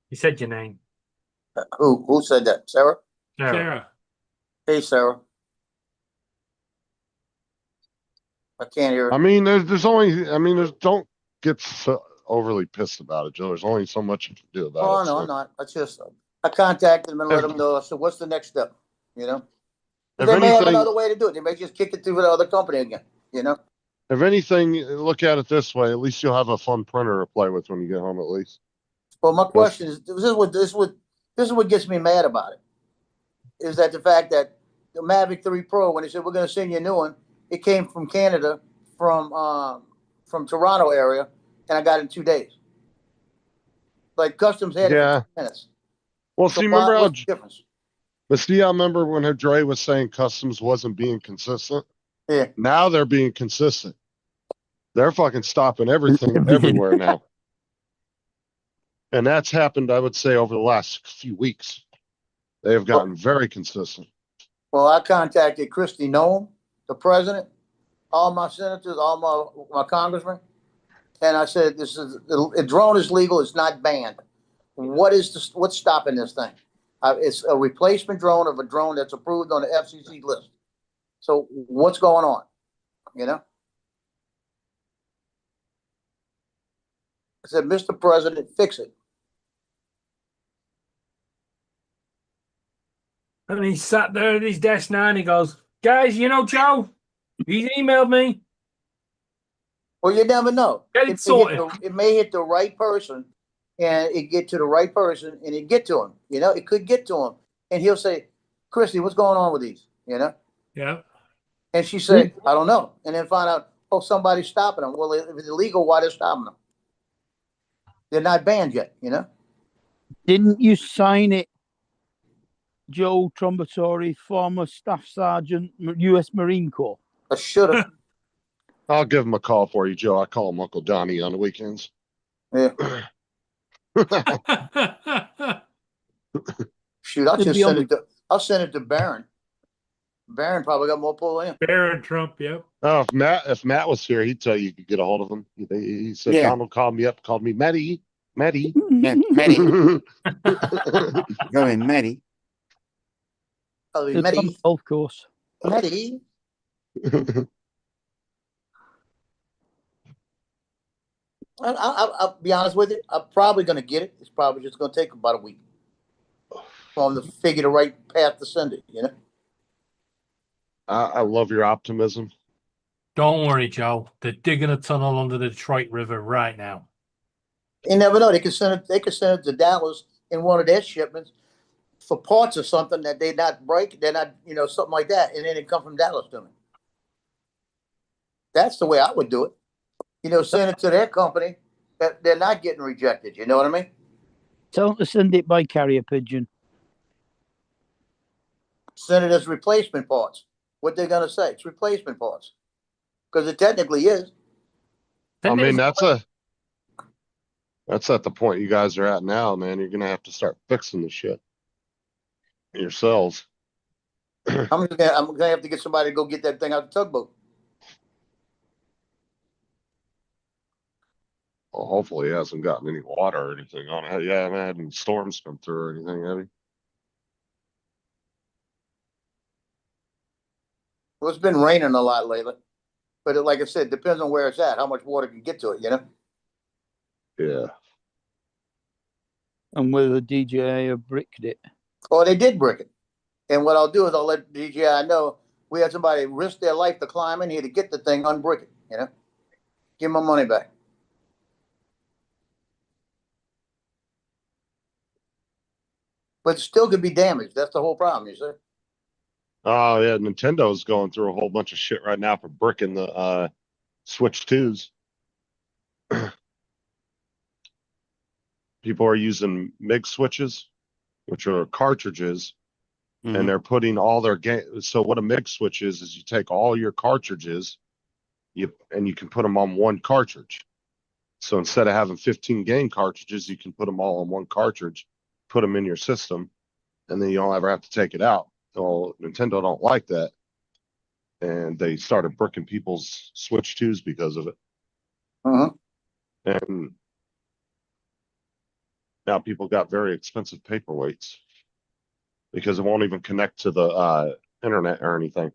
You said your name. Who said that? Sarah? Sarah. Hey, Sarah. I can't hear. I mean, there's only. I mean, there's don't get so overly pissed about it, Joe. There's only so much you can do about Oh, it. no, so- I'm not. That's just, I contacted them and let If- them know. So what's the next step? You know? If They may have anything- another way to do it. They may just kick it to the other company again, you know? If anything, look at it this way. At least you'll have a fun printer to play with when you get home. At least. Well, my question is, this is what gets me mad about it. Is that the fact that the Mavic 3 Pro, when they said we're gonna send you a new one, it came from Canada, from Toronto area, and I got it in 2 days. Like customs had it Yeah. for 2 minutes. Well, So see, remember how? what's the difference? But see, I remember when Dre was saying customs wasn't being consistent. Yeah. Now they're being consistent. They're fucking stopping everything everywhere now. And that's happened, I would say, over the last few weeks. They have gotten very consistent. Well, I contacted Christy Noem, the president, all my senators, all my congressmen, and I said, a drone is legal, it's not banned. What's stopping this thing? It's a replacement drone of a drone that's approved on the FCC list. So what's going on? You know? I said, Mr. President, fix it. And he sat there at his desk now and he goes, guys, you know, Joe, he's emailed me. Well, you never know. Get it sorted. It may hit the right person, and it get to the right person, and it get to him. You know, it could get to him, and he'll say, "Christy, what's going on with these?" You know, Yeah. and she said, "I don't know," and then find out, oh, somebody's stopping them. Well, if it's illegal, why they're stopping them? They're not banned yet. You know. Didn't you sign it, Joe Trombatori, former Staff Sergeant, U.S. Marine Corps? I should have. I'll give him a call for you, Joe. I call him Uncle Donnie on the weekends. Yeah. Shoot, I'll send it to Barron. Barron probably got more pull in. Barron Trump, yep. Oh, if Matt was here, he'd tell you could get a hold of him. He said Yeah. Donald called me up, called me Matty. Yeah, Matty. Go in, Matty. Oh, It's on Matty. the golf course. Matty. I'll be honest with you. I'm probably going to get it. It's probably just going to take about a week for them to figure the right path to send it. You know. I love your optimism. Don't worry, Joe. They're digging a tunnel under the Detroit River right now. You never know. They could send it. They could send it to Dallas in one of their shipments for parts or something that they're not break. They're not, something like that, and then it come from Dallas to me. That's the way I would do it. Send it to their company that they're not getting rejected. You know what I mean? Tell them to send it by carrier pigeon. Send it as replacement parts. What they're gonna say? It's replacement parts because it technically is. I mean, that's at the point you guys are at now, man. You're gonna have to start fixing the shit yourselves. I'm gonna have to get somebody to go get that thing out the tugboat. Well, hopefully, he hasn't gotten any water or anything on it. Yeah, I haven't had any storms come through or anything, have you? Well, it's been raining a lot lately, but like I said, depends on where it's at, how much water can get to it. Yeah. And whether the DJI have bricked it. Oh, they did brick it. And what I'll do is I'll let DJI know we had somebody risk their life to climb in here to get the thing, unbrick it. Give them my money back. But it still could be damaged. That's the whole problem, you see. Oh yeah, Nintendo's going through a whole bunch of shit right now for bricking the Switch 2s. People are using MIG switches, which are cartridges, and they're putting all their game. So what a MIG switch is you take all your cartridges, you can put them on one cartridge. So instead of having 15 game cartridges, you can put them all on one cartridge, put them in your system, and then you don't ever have to take it out. Well, Nintendo don't like that, and they started bricking people's Switch 2s because of it. And now people got very expensive paperweights because it won't even connect to the internet or anything.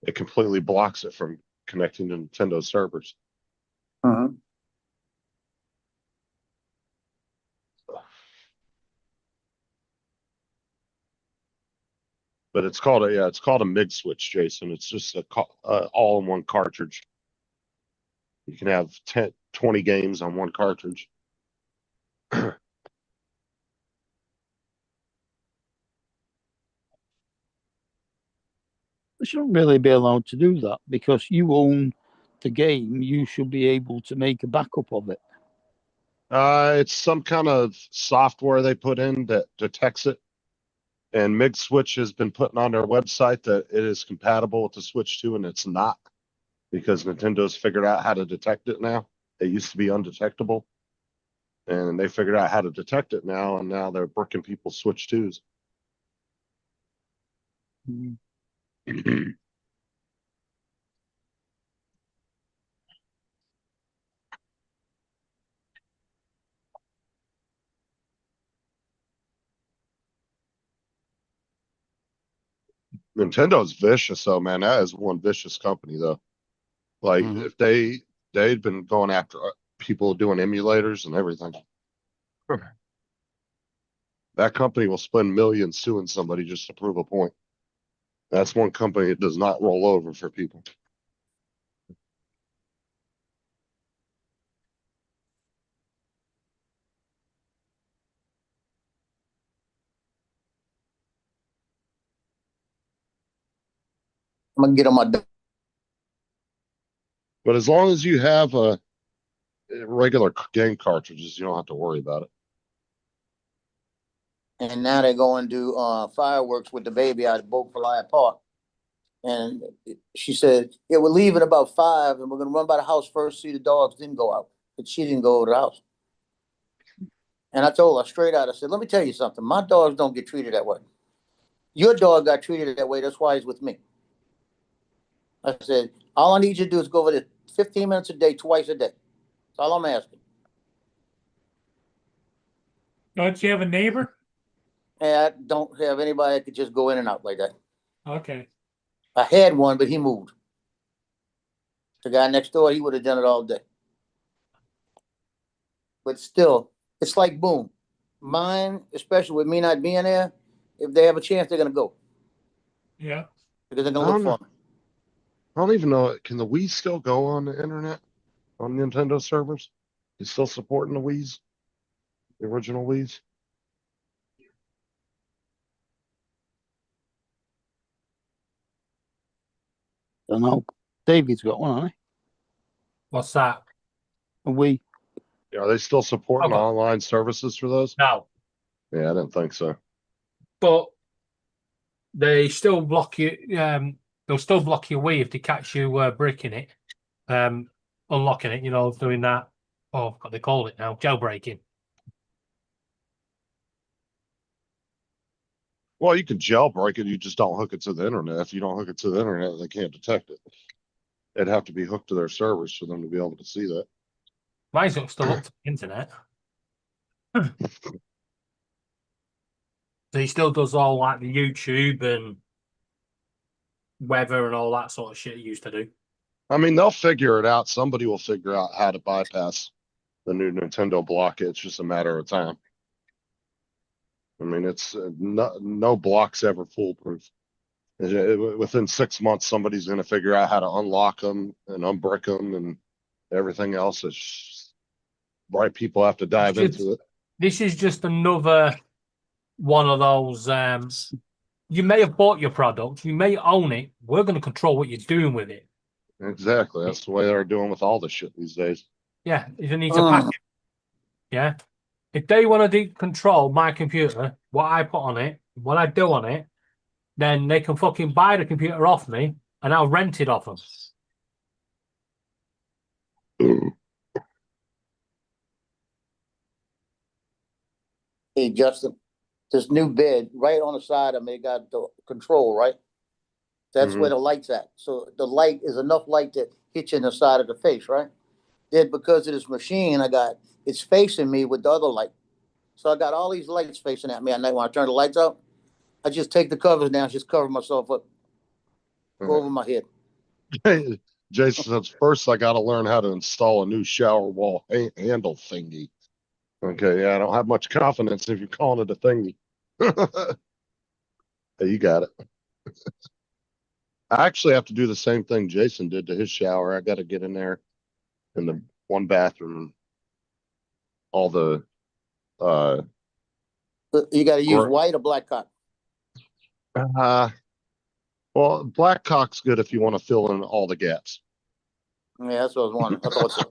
It completely blocks it from connecting to Nintendo servers. But it's called it's called a MIG switch, Jason. It's just a all-in-one cartridge. You can have 10, 20 games on one cartridge. They shouldn't really be allowed to do that because you own the game. You should be able to make a backup of it. It's some kind of software they put in that detects it. And MIG Switch has been putting on their website that it is compatible with the Switch 2, and it's not, because Nintendo's figured out how to detect it now. It used to be undetectable, and they figured out how to detect it now, and now they're bricking people's Switch 2s. Nintendo's vicious, though, man. That is one vicious company, though. Like, if they'd been going after people doing emulators and everything. That company will spend millions suing somebody just to prove a point. That's one company that does not roll over for people. I'm gonna get on my. But as long as you have a regular game cartridges, you don't have to worry about it. And now they're going to do fireworks with the baby out at Beaufort Park. And she said, yeah, we're leaving about 5 and we're gonna run by the house first, see the dogs, then go out. But she didn't go over the house. And I told her straight out, I said, let me tell you something. My dogs don't get treated that way. Your dog got treated that way. That's why he's with me. I said, all I need you to do is go over there 15 minutes a day, twice a day. That's all I'm asking. Don't you have a neighbor? And I don't have anybody that could just go in and out like that. Okay. I had one, but he moved. The guy next door, he would have done it all day. But still, it's like boom. Mine, especially with me not being there, if they have a chance, they're gonna go. Yeah. Because they're gonna look for me. I don't even know. Can the Wii still go on the internet on Nintendo servers? You still supporting the Wii's? The original Wii's? Don't know. David's got one, hasn't What's that? he? And we. Are they still supporting Okay. online services for those? No, Yeah, I didn't think so. but they still block you. They'll still block your Wii if they catch you breaking it, unlocking it. You know, doing that. Oh, what they call it now, jailbreaking. Well, you can jailbreak it. You just don't hook it to the internet. If you don't hook it to the internet, they can't detect it. It'd have to be hooked to their servers for them to be able to see that. Mine's still up to the internet. So he still does all like the YouTube and weather and all that sort of shit he used to do. I mean, they'll figure it out. Somebody will figure out how to bypass the new Nintendo block. It's just a matter of time. I mean, it's no block's ever foolproof. Within 6 months, somebody's going to figure out how to unlock them and unbrick them and everything else. It's just, right. People have to dive into it. This is just another one of those. You may have bought your product, you may own it. We're going to control what you're doing with it. Exactly. That's the way they're doing with all the shit these days. Yeah, you need to pack it. Yeah. If they want to control my computer, what I put on it, what I do on it, then they can fucking buy the computer off me and I'll rent it off them. Hey, Justin, this new bed right on the side of me got the control, right? That's where the light's at. So the light is enough light to hit you in the side of the face, right? Then because of this machine, it's facing me with the other light. So I got all these lights facing at me at night when I turn the lights out. I just take the covers down, just cover myself up, go over my head. Jason says, first I got to learn how to install a new shower wall handle thingy. Okay, yeah, I don't have much confidence if you're calling it a thingy. Hey, you got it. I actually have to do the same thing Jason did to his shower. I got to get in there in the one bathroom. All the, You gotta use Gr- white or black cotton. well, black cock's good if you want to fill in all the gaps. Yeah, that's what I was wondering. I thought so.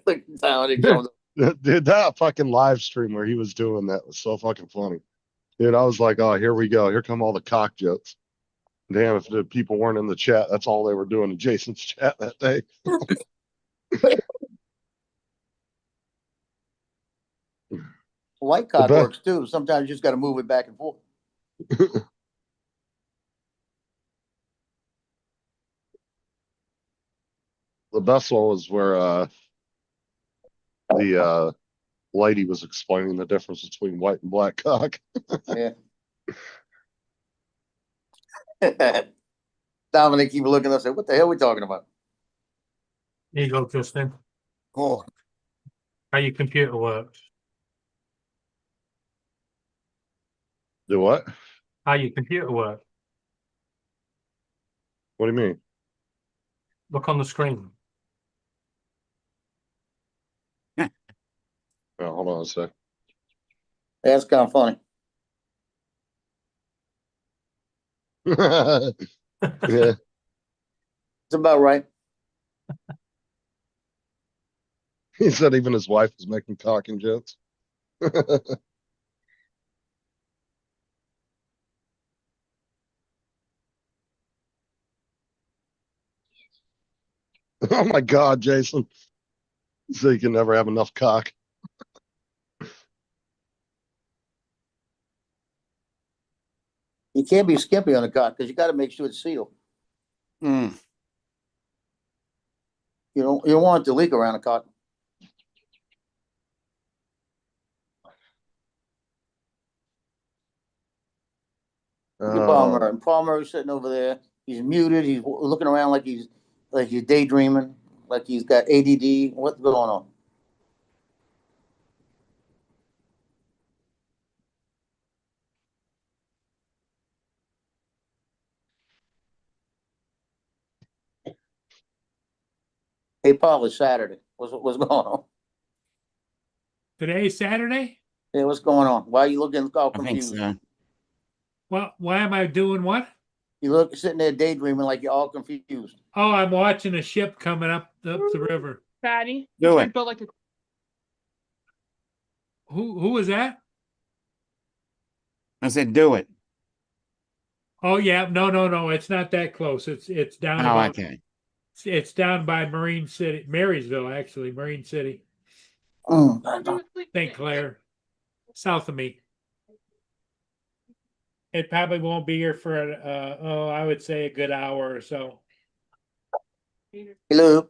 Look down it comes. Dude, that fucking live stream where he was doing that was so fucking funny. Dude, I was like, oh, here we go. Here come all the cock jokes. Damn, if the people weren't in the chat, that's all they were doing in Jason's chat that day. White cock best- works too. Sometimes you just gotta move it back and forth. The best one was where the lady was explaining the difference between white and black cock. Yeah. Dominic keep looking at us and say, what the hell are we talking about? Here you go, Justin. Oh, How your computer works. Do what? How your computer works. What do you mean? Look on the screen. Oh, hold on a sec. That's kind of funny. Yeah. It's about right. He said even his wife was making cocking jokes. Oh my God, Jason. So you can never have enough cock. You can't be skimpy on a cock because you got to make sure it's sealed. mm. You don't want it to leak around a cock. Look at Palmer. And Palmer is sitting over there. He's muted. He's looking around like he's daydreaming, like he's got ADD. What's going on? Hey, Paul, it's Saturday. What's going on? Today's Saturday? Hey, what's going on? Why are you looking all I think confused? so. Well, why am I doing what? You look sitting there daydreaming like you're all confused. Oh, I'm watching a ship coming up the river. Fatty. Do it. Built like a Who was that? I said, do it. Oh yeah, no, it's not that close. It's down Oh, about, okay. it's down by Marine City, Marysville, actually, Marine City, St. Clair, south of me. It probably won't be here for I would say a good hour or so. Hello.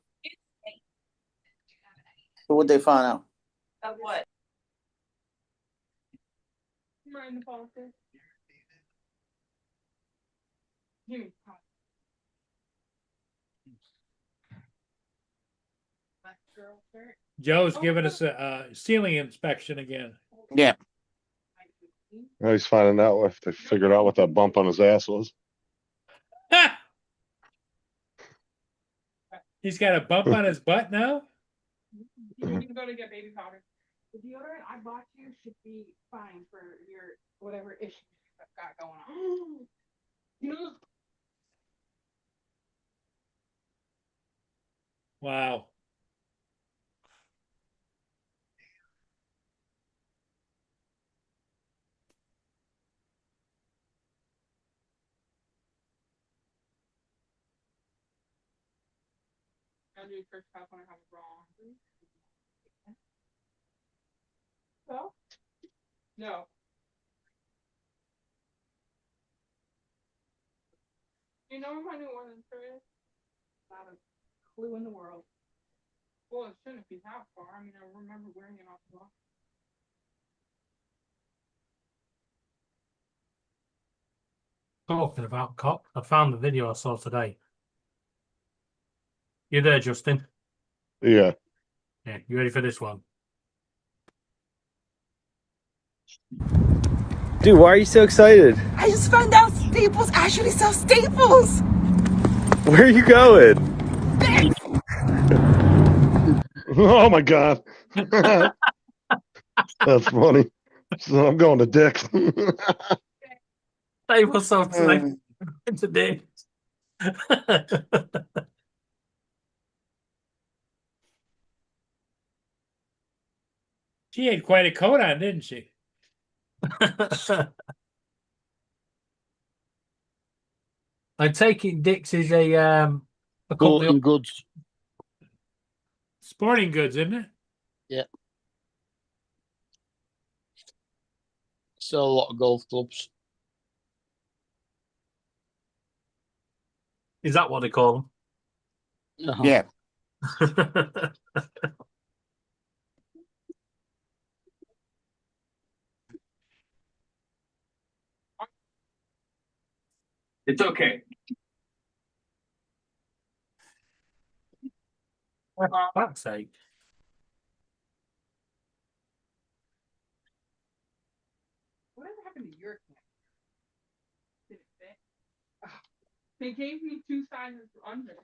So what they find out? Of what? Mind the politics. Give me pop. Black girl shirt. Joe's giving us a ceiling inspection again. Yeah. Now he's finding out if they figured out what that bump on his ass was. He's got a bump on his butt now? You can go to get baby powder. The deodorant I bought you should be fine for your whatever issues you've got going on. Wow. I'll do first half when I have it wrong. So? No. You know what my New Orleans shirt is? Not a clue in the world. Well, it shouldn't be that far. I mean, I remember wearing it off the wall. Talking about cock, I found the video I saw today. You there, Justin? Yeah. Yeah, you ready for this one? Dude, why are you so excited? I just found out Staples actually sells staples. Where are you going? Oh my god. That's funny. So I'm going to Dick's. They were so like Mm. today. She had quite a coat on, didn't she? I take it Dick's is a company. Sporting goods. Sporting goods, isn't it? Yeah. Sell a lot of golf clubs. Is that what they call Uh-huh. Yeah. them? It's okay. For fuck's sake. Whatever happened to your cat? Did it fit? Ugh. They gave me 2 sizes under.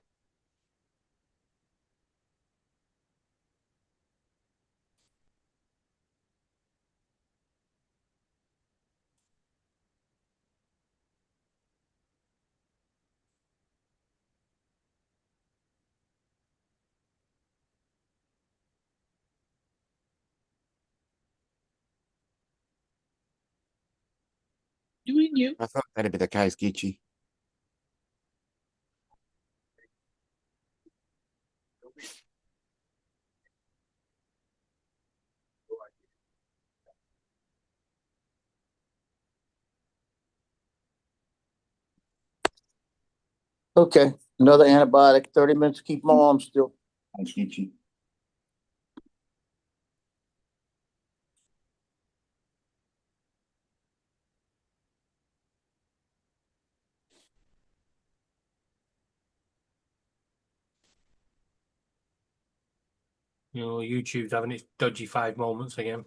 You. I thought that'd be the case, Gitchy. Okay, another antibiotic, 30 minutes, keep my arm still. Thanks, Gitchy. You know, YouTube's having its dodgy 5 moments again.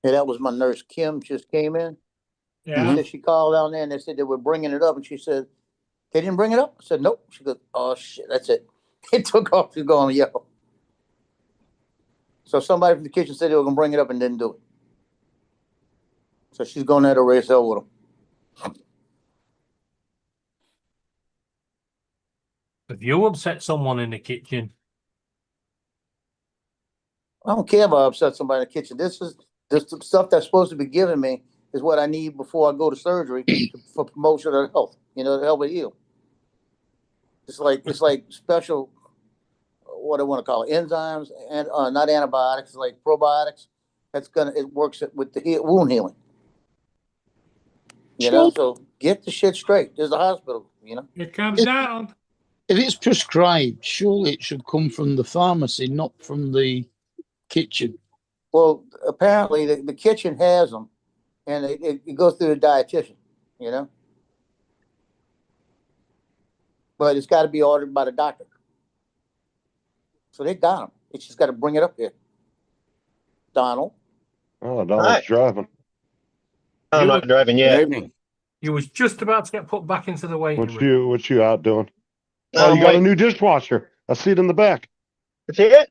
Yeah, that was my nurse, Kim, just came in. Yeah. She said she called down there and they said they were bringing it up, and she said, they didn't bring it up? I said, nope. She goes, oh shit, that's it. It took off, she's going, yo. So somebody from the kitchen said they were gonna bring it up and didn't do it. So she's going there to raise hell with them. If you upset someone in the kitchen, I don't care about upset somebody in the kitchen. This the stuff that's supposed to be giving me is what I need before I go to surgery for promotion of health, you know, to help it heal. It's like special, what I want to call it, enzymes and not antibiotics, like probiotics. It works with the wound healing. You know, so get the shit straight. There's a hospital, you know. It comes down. If it's prescribed, surely it should come from the pharmacy, not from the kitchen. Well, apparently the kitchen has them, and it goes through the dietitian, you know. But it's got to be ordered by the doctor. So they got them. It's just got to bring it up here. Donald. Oh, Donald's driving. I'm not driving Good evening. you was just about to get put back into the waiting What room. you out doing? Oh, you got a new dishwasher. I see it in the back. See it?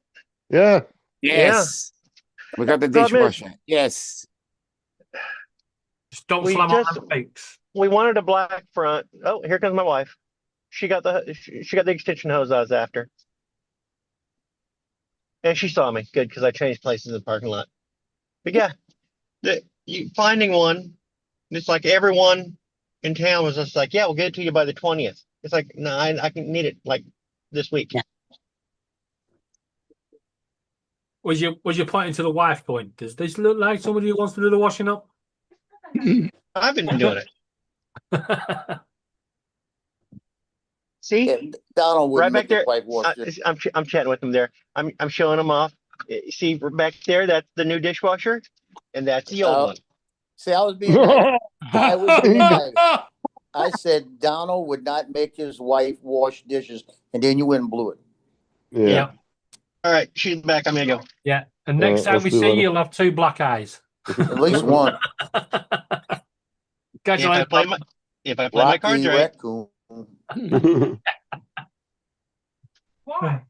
Yeah. Yes. We got the Problem is- dishwasher. Yes. Just don't We slam on just- them fakes. We wanted a black front. Oh, here comes my wife. She got the extension hose I was after. And she saw me. Good, because I changed places in the parking lot. But yeah, you finding one, it's like everyone in town was just like, yeah, we'll get it to you by the 20th. It's like, no, I can need it like this week. Was you pointing to the wife going, does this look like somebody who wants to do the washing up? I've been doing it. See, Yeah, Donald right wouldn't back make there. his wife wash it. I'm chatting with them there. I'm showing them off. See back there, that's the new dishwasher, and that's the old one. See, I was being nice. I was being nice. I said Donald would not make his wife wash dishes, and then you went and blew it. Yeah. All right, she's back. I'm gonna go. Yeah. And next time let's we do see it. you, you'll have 2 black eyes. At least one. Catch you later. If I play my cards Rocky right. Raccoon. Why?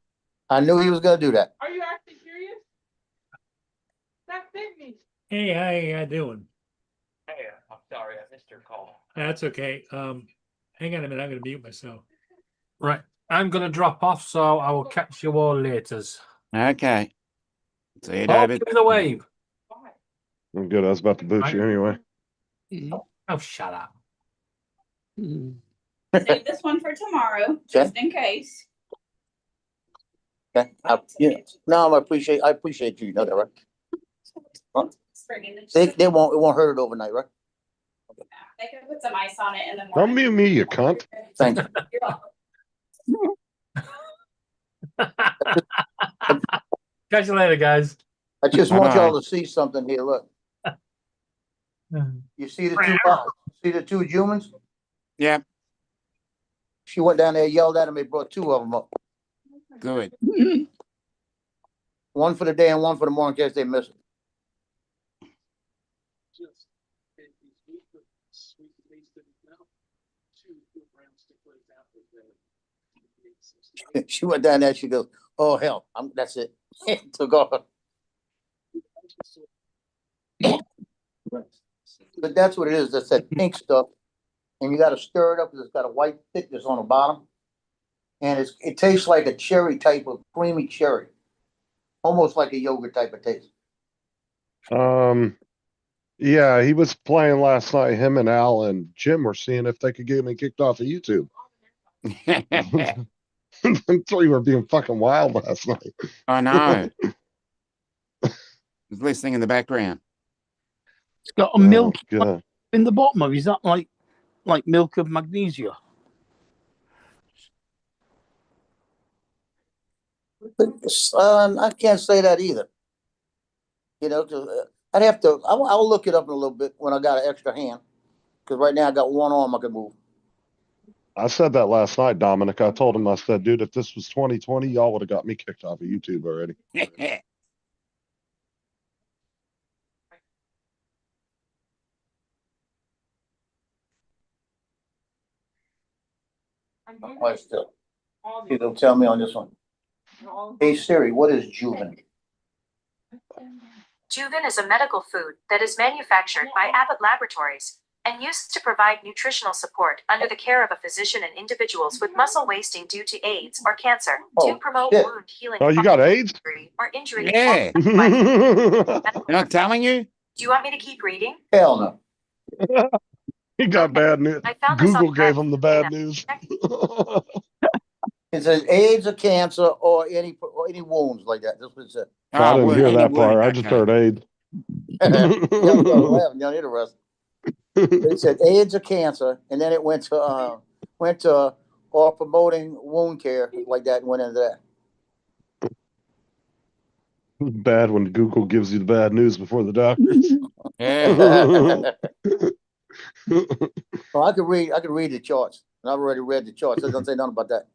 I knew he was gonna do that. Are you actually curious? That fit me. Hey, how you doing? Hey, I'm sorry, I missed your call. That's okay. Hang on a minute. I'm going to mute myself. Right. I'm going to drop off, so I will catch you all later. Okay. See you, Oh, David. give me the wave. I'm good. I was about to boot you anyway. Oh, shut up. Save this one for tomorrow, just in case. Okay. Yeah. No, I appreciate you. You know that, right? Huh? They won't. It won't hurt it overnight, right? They can put some ice on it in the Don't morning. mute me, you cunt. Thank you. You're welcome. Catch you later, guys. I just want Bye-bye. y'all to see something here. Look. You see the two humans? Yeah, She went down there, yelled at him. They brought two of them up. good. One for the day and one for the morning in case they miss it. She went down there. She goes, "Oh hell, that's it." Took off. But that's what it is. That's that pink stuff, and you got to stir it up because it's got a white thickness on the bottom, and it tastes like a cherry type of creamy cherry, almost like a yogurt type of taste. Yeah, he was playing last night. Him and Al and Jim were seeing if they could get me kicked off of YouTube. Them three were being fucking wild last night. I know. Was listening in the background. It's got a milk God. in the bottom of it. Is that like milk of magnesia? I can't say that either. You know, I'd have to. I'll look it up in a little bit when I got an extra hand, because right now I got one arm I can move. I said that last night, Dominic. I told him, I said, dude, if this was 2020, y'all would have got me kicked off of YouTube already. I still. It'll tell me on this one. Hey Siri, what is Juven? Juven is a medical food that is manufactured by Abbott Laboratories and used to provide nutritional support under the care of a physician in individuals with muscle wasting due to AIDS or cancer to promote shit. wound healing. Oh, you got AIDS? Or injury. Yeah. Not telling you? Do you want me to keep reading? Hell no. He got bad news. I found this on Google gave him the bad news. It says AIDS or cancer or any wounds like that. That's what it said. I didn't hear that part. I wound, just okay. heard AIDS. You don't need the rest. It said AIDS or cancer, and then it went to or promoting wound care like that, and went into that. Bad when Google gives you the bad news before the doctors. Yeah. Well, I could read the charts, and I've already read the charts. It doesn't say nothing about that.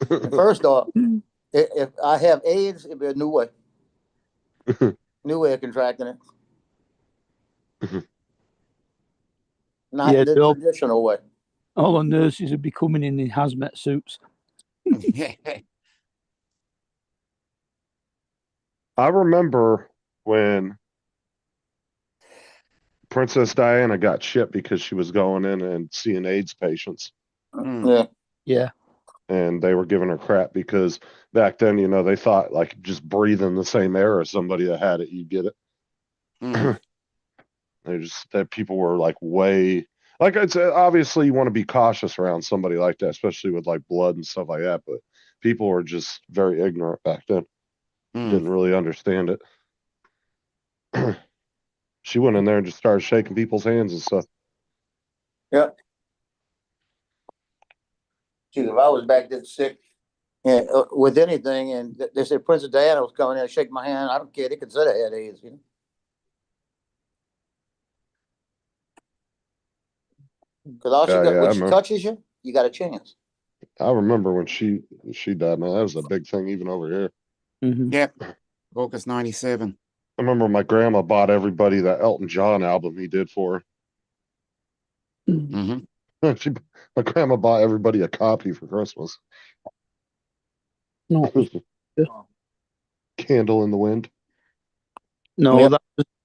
And first off, if I have AIDS, it'd be a new way of contracting it. Not the traditional way. All the nurses would be coming in hazmat suits. I remember when Princess Diana got shipped because she was going in and seeing AIDS patients. Yeah. And they were giving her crap because back then, you know, they thought like just breathing the same air as somebody that had it, you get it. That people were like way, like I'd say, obviously you want to be cautious around somebody like that, especially with like blood and stuff like that. But people were just very ignorant back then. Didn't really understand it. She went in there and just started shaking people's hands and stuff. Yeah. Gee, if I was back then sick with anything, and they said Princess Diana was coming in and shake my hand, I don't care. They consider I had AIDS, you know. Yeah, Because yeah, when she touches you, you got a chance. I remember when she died, man. That was a big thing even over here. Yep. August 97. I remember my grandma bought everybody that Elton John album he did for hmm her. My grandma bought everybody a copy for Christmas. No, Candle in the Wind. no, Yep.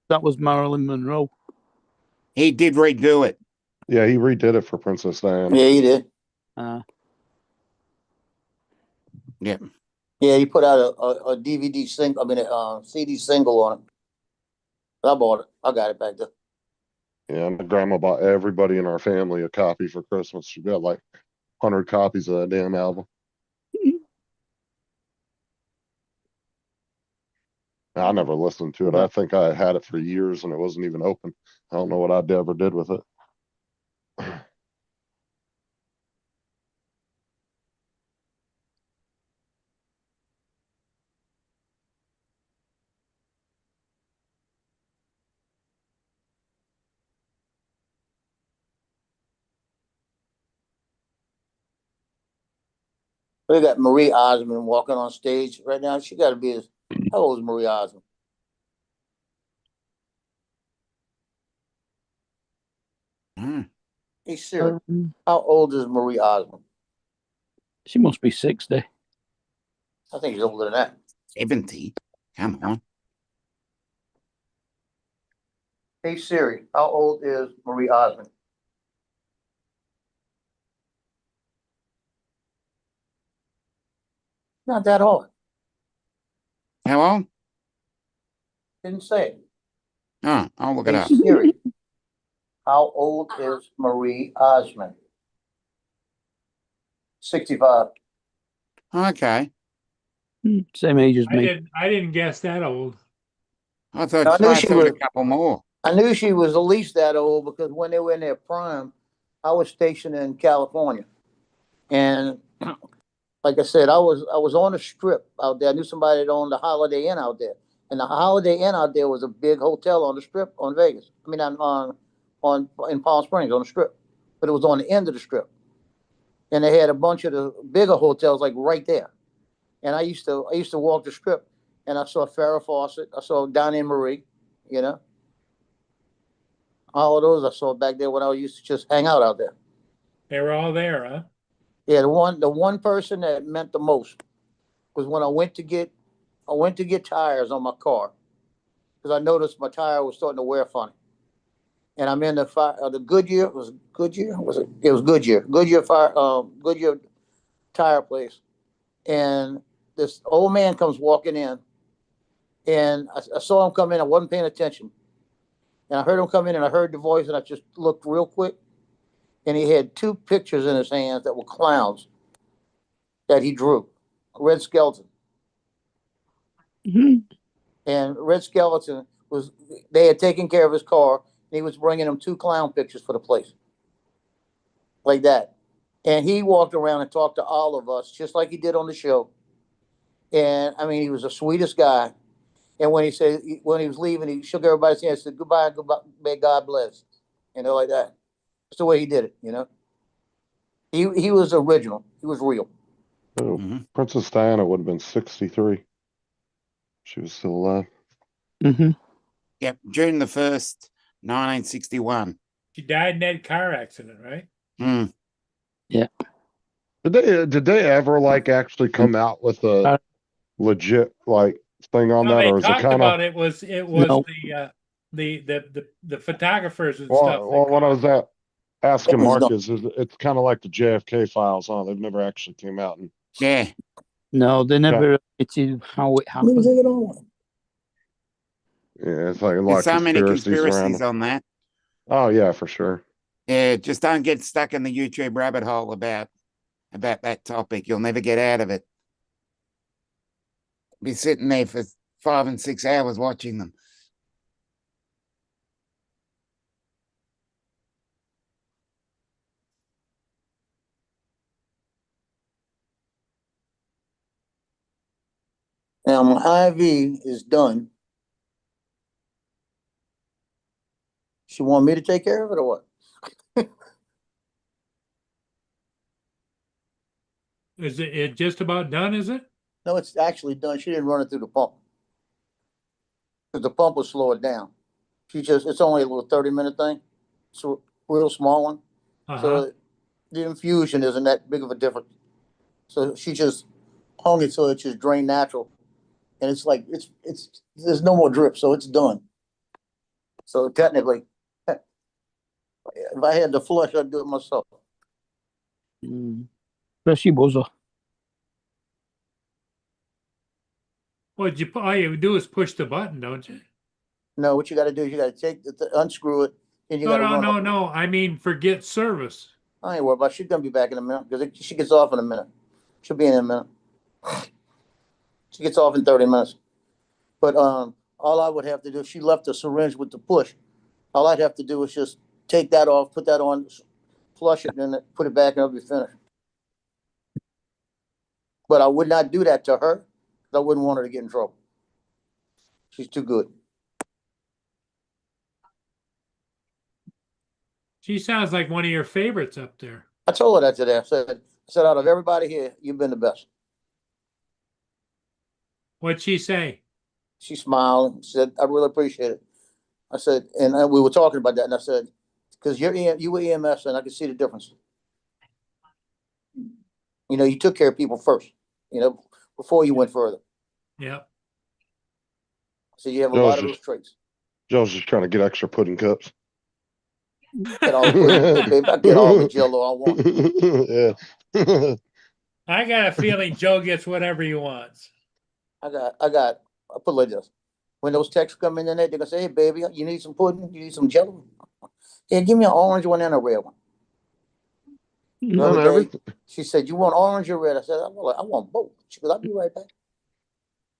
that was Marilyn Monroe. He did redo it. Yeah, he redid it for Princess Diana. Yeah, he did. Yep. Yeah, he put out a DVD single. I mean, a CD single on it. I bought it. I got it back there. Yeah, my grandma bought everybody in our family a copy for Christmas. She got like 100 copies of that damn album. I never listened to it. I think I had it for years and it wasn't even open. I don't know what I ever did with it. We got Marie Osmond walking on stage right now. She got to be how old is Marie Osmond? Hey Siri, how old is Marie Osmond? She must be 60. I think she's older than that. 70. Come on. Hey Siri, how old is Marie Osmond? Not that old. How old? Didn't say it. Oh, I'll look it Hey up. Siri, how old is Marie Osmond? 65. Okay. Same age as me. I didn't guess that old. I thought, I knew I she thought was. a couple more. I knew she was at least that old because when they were in their prime, I was stationed in California, and like I said, I was on the Strip out there. I knew somebody that owned the Holiday Inn out there, and the Holiday Inn out there was a big hotel on the Strip on Vegas. I mean, on in Palm Springs on the Strip, but it was on the end of the Strip, and they had a bunch of the bigger hotels like right there. And I used to walk the Strip, and I saw Farrah Fawcett, I saw Donnie Marie, you know. All of those I saw back there when I used to just hang out there. They were all there, huh? Yeah, the one person that meant the most was when I went to get tires on my car because I noticed my tire was starting to wear funny. And I'm in the Goodyear. It was Goodyear. It was Goodyear. Goodyear tire place. And this old man comes walking in, and I saw him come in. I wasn't paying attention. And I heard him come in and I heard the voice and I just looked real quick. And he had two pictures in his hands that were clowns that he drew. Red Skeleton. And Red Skeleton they had taken care of his car and he was bringing him two clown pictures for the place. Like that. And he walked around and talked to all of us just like he did on the show. And I mean, he was the sweetest guy. And when he was leaving, he shook everybody's hand and said, goodbye, may God bless. Like that. That's the way he did it, He was original. He was real. Oh, Princess Diana would have been 63. She was still alive. Yep, June the 1st, 1961. She died in that car accident, right? Yeah. Did they ever like actually come out with a legit like thing on Well, that, they or is it talked kind about of? it was No. the photographers and Well, stuff. what I was asking It was Mark not- is it's kind of like the JFK files, huh? They've never actually came out and Yeah. No, they never admitted how it happened. yeah, it's like a lot There's of so many conspiracies around conspiracies it. on that. Oh yeah, for sure. Yeah, just don't get stuck in the YouTube rabbit hole about that topic. You'll never get out of it. Be sitting there for 5 and 6 hours watching them. Now my IV is done. She want me to take care of it or what? Is it just about done? Is it? No, it's actually done. She didn't run it through the pump. Cause the pump will slow it down. It's only a little 30-minute thing. So real small one. Uh-huh. So the infusion isn't that big of a difference. So she just hung it so it just drained natural. And it's like, there's no more drip, so it's done. So technically, if I had to flush, I'd do it myself. Спасибо. All you do is push the button, don't you? No, what you gotta do is you gotta unscrew it, and you No, gotta no, run no, up. no. I mean, forget service. I ain't worried about it. She's gonna be back in a minute, because she gets off in a minute. She'll be in a minute. She gets off in 30 minutes. But, all I would have to do, if she left the syringe with the push, all I'd have to do is just take that off, put that on, flush it, and then put it back, and it'll be finished. But I would not do that to her, 'cause I wouldn't want her to get in trouble. She's too good. She sounds like one of your favorites up there. I told her that today. I said, out of everybody here, you've been the best. What'd she say? She smiled and said, I really appreciate it. I said, and we were talking about that, and I said, because you were EMS, and I could see the difference. You know, you took care of people first, before you went further. Yep. So you have a lot of those traits. Joe's just trying to get extra pudding cups. Get all the pudding, babe, I get all the Jello I want. Yeah. I got a feeling Joe gets whatever he wants. I put it like this. When those texts come in there, they're gonna say, hey, baby, you need some pudding? You need some Jello? Yeah, give me an orange one and a red one. The other day, she said, you want orange or red? I said, I want both. She goes, I'll be right back.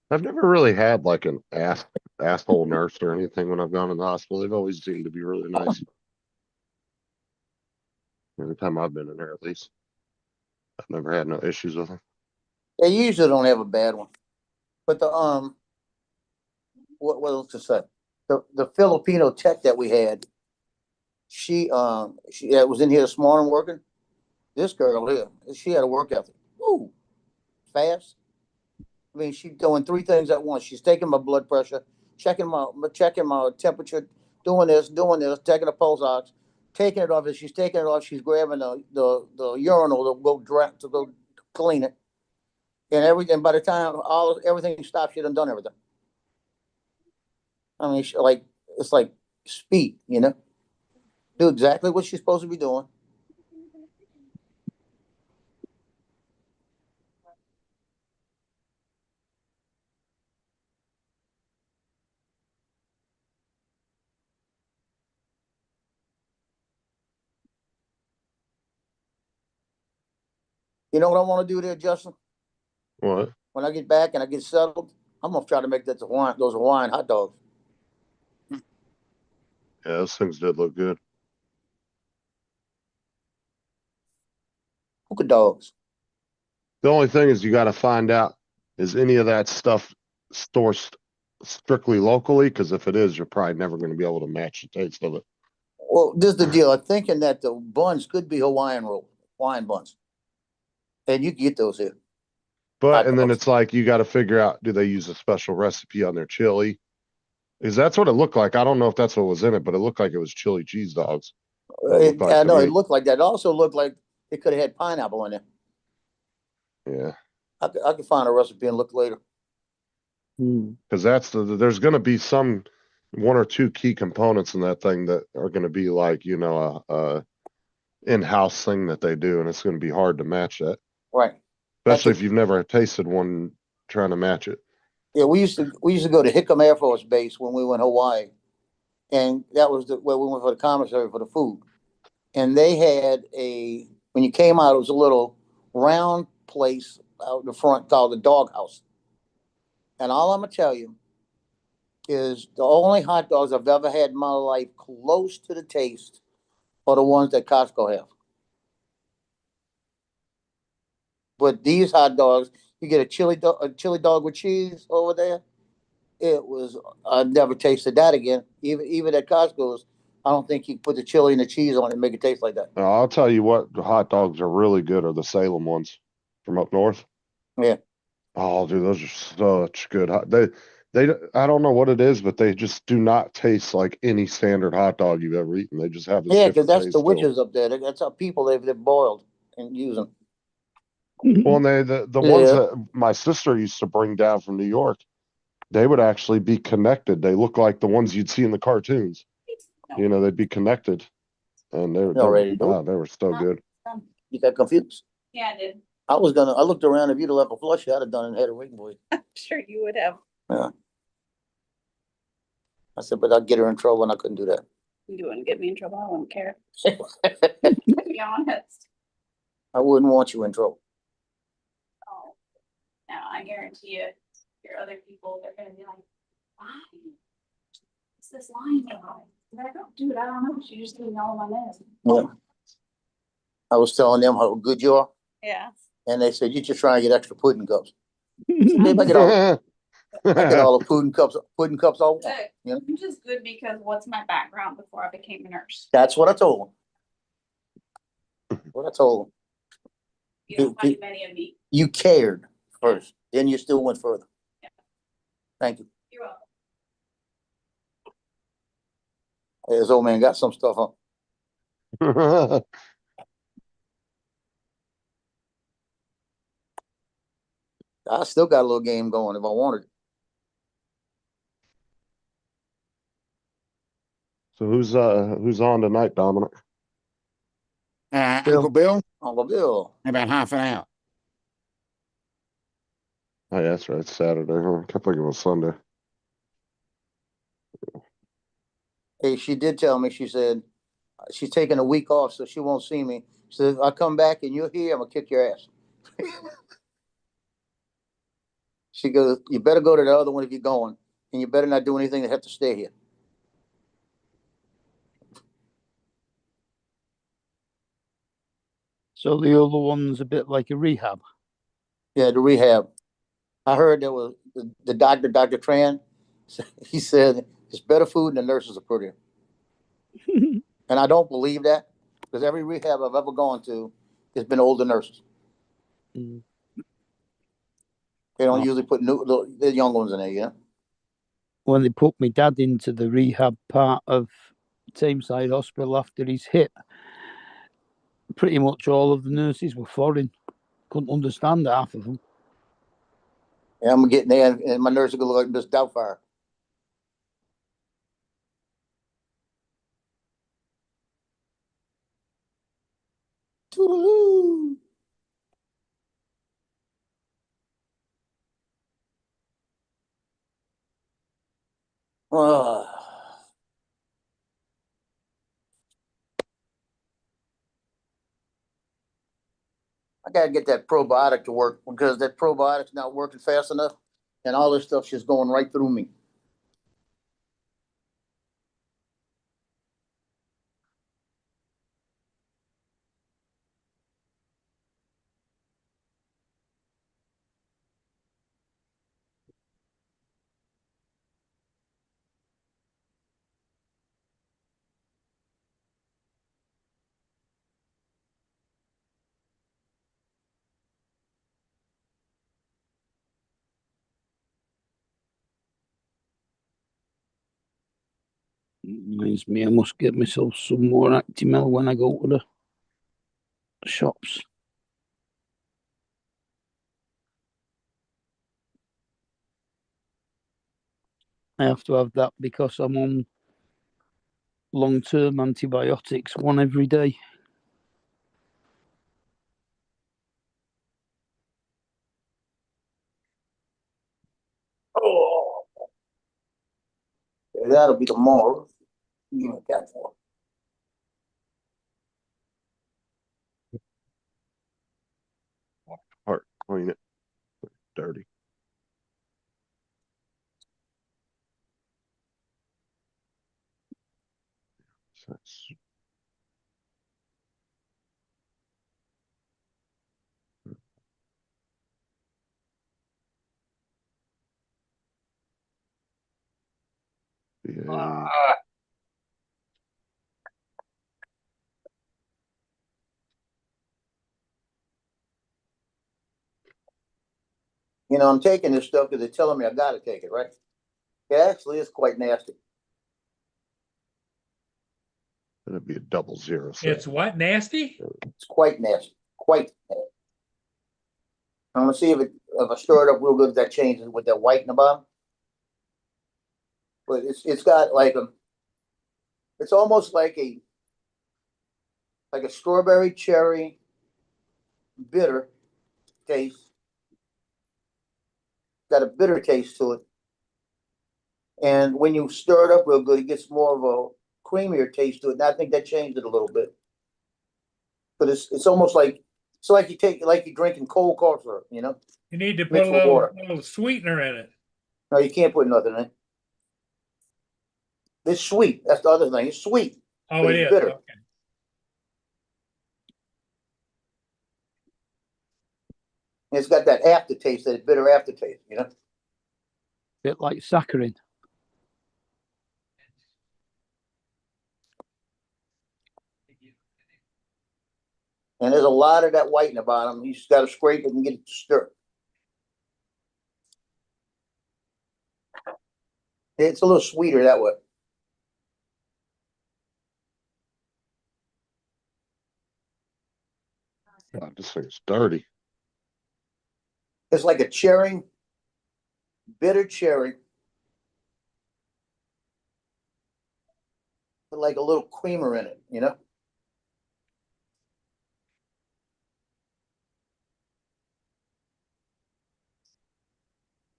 I've never really had like an asshole nurse or anything when I've gone to the hospital. They've always seemed to be really nice. Every time I've been in there, at least. I've never had no issues with them. They usually don't have a bad one. But what else to say? The Filipino tech that we had, she was in here this morning working. This girl here, she had a work ethic. Ooh, fast. I mean, she's doing 3 things at once. She's taking my blood pressure, checking my temperature, doing this, taking a pulse ox, taking it off. As she's taking it off, she's grabbing the urinal to go clean it. And everything, by the time everything stops, she done everything. I mean, it's like speed, do exactly what she's supposed to be doing. You know what I want to do there, Justin? What? When I get back and I get settled, I'm gonna try to make those Hawaiian hot dogs. Yeah, those things did look good. Hookah dogs. The only thing is you got to find out, is any of that stuff sourced strictly locally? Because if it is, you're probably never going to be able to match the taste of it. Well, this is the deal. I'm thinking that the buns could be Hawaiian buns. And you can get those here. But, and then it's like, you got to figure out, do they use a special recipe on their chili? Because that's what it looked like. I don't know if that's what was in it, but it looked like it was chili cheese dogs. I know, it looked like that. It also looked like it could have had pineapple in it. Yeah. I could find a recipe and look later. Because there's going to be one or two key components in that thing that are going to be like, a in-house thing that they do, and it's going to be hard to match that. Right. Especially if you've never tasted one trying to match it. Yeah, we used to go to Hickam Air Force Base when we went to Hawaii, and that was where we went for the commissary for the food. And they had when you came out, it was a little round place out in the front called the Doghouse. And all I'm gonna tell you is the only hot dogs I've ever had in my life close to the taste are the ones that Costco have. But these hot dogs, you get a chili dog with cheese over there. I've never tasted that again. Even at Costco's, I don't think you can put the chili and the cheese on it and make it taste like that. I'll tell you what, the hot dogs are really good are the Salem ones from up north. Yeah. Oh, dude, those are such good. I don't know what it is, but they just do not taste like any standard hot dog you've ever eaten. They just have this Yeah, because different that's taste the to 'em. witches up there. That's how people they've boiled and use them. Well, and the ones Yeah. that my sister used to bring down from New York, they would actually be connected. They look like the ones you'd see in the cartoons. You know, they'd be connected, and they already do it. they were so good. You got confused? Yeah, I did. I looked around. If you'd have left a flush, I'd have done it and had a ring boy. I'm sure you would have. Yeah. I said, but I'd get her in trouble and I couldn't do that. You wouldn't get me in trouble. I wouldn't care. To be honest. I wouldn't want you in trouble. Oh, now I guarantee you, your other people, they're gonna be like, why? What's this line about? And I go, dude, I don't know. She just didn't know my name. Yeah. I was telling them how good you are, Yeah. and they said, you're just trying to get extra pudding cups. I said, "Babe, I get all the pudding cups all. Look, You know? I'm just good because what's my background before I became a nurse? That's what I told them. What I told them. You don't find many of me. You cared first, then you still went further. Yeah. Thank you. You're welcome. Hey, this old man got some stuff on. I still got a little game going if I wanted. So who's on tonight, Dominic? Uncle Bill, Uncle Bill. about half an hour. Oh, yeah, that's right. It's Saturday. Huh? I kept thinking it was Sunday. Hey, she did tell me, she said, she's taking a week off, so she won't see me. She said, if I come back and you're here, I'm gonna kick your ass. She goes, you better go to the other one if you're going, and you better not do anything that have to stay here. So the other one's a bit like a rehab. Yeah, the rehab. I heard there was the doctor, Dr. Tran, he said it's better food and the nurses are prettier. And I don't believe that, because every rehab I've ever gone to has been older nurses. Mm. They don't usually put the young ones in there, yeah. When they put my dad into the rehab part of Tameside Hospital after his hip, pretty much all of the nurses were foreign. Couldn't understand half of them. Yeah, I'm getting there, and my nurse will look like Miss Doubtfire. Toodaloo. I gotta get that probiotic to work because that probiotic's not working fast enough, and all this stuff's just going right through me. Reminds me, I must get myself some more Actimel when I go to the shops. I have to have that because I'm on long-term antibiotics, one every day. Oh, yeah, that'll be tomorrow. You ain't got one. Heart, clean it. Dirty. That's yeah. You know, I'm taking this stuff because they're telling me I gotta take it, right? It actually is quite nasty. That'd be a double zero. It's what, nasty? It's quite nasty. Quite nasty. I'm gonna see if I stir it up real good, if that changes with that white in the bottom. But it's got like it's almost like a strawberry cherry bitter taste. Got a bitter taste to it. And when you stir it up real good, it gets more of a creamier taste to it. And I think that changed it a little bit. But it's almost like you're drinking cold cough syrup, you know? You need to put Mixed a with water. little sweetener in it. No, you can't put nothing in. It's sweet. That's the other thing. It's sweet. Oh, but it it's is. bitter. Okay. And it's got that aftertaste, that bitter aftertaste, you know? Bit like saccharin. And there's a lot of that white in the bottom. You just got to scrape it and get it to stir. It's a little sweeter that way. God, this thing's dirty. It's like a cherry, bitter cherry, with like a little creamer in it, you know?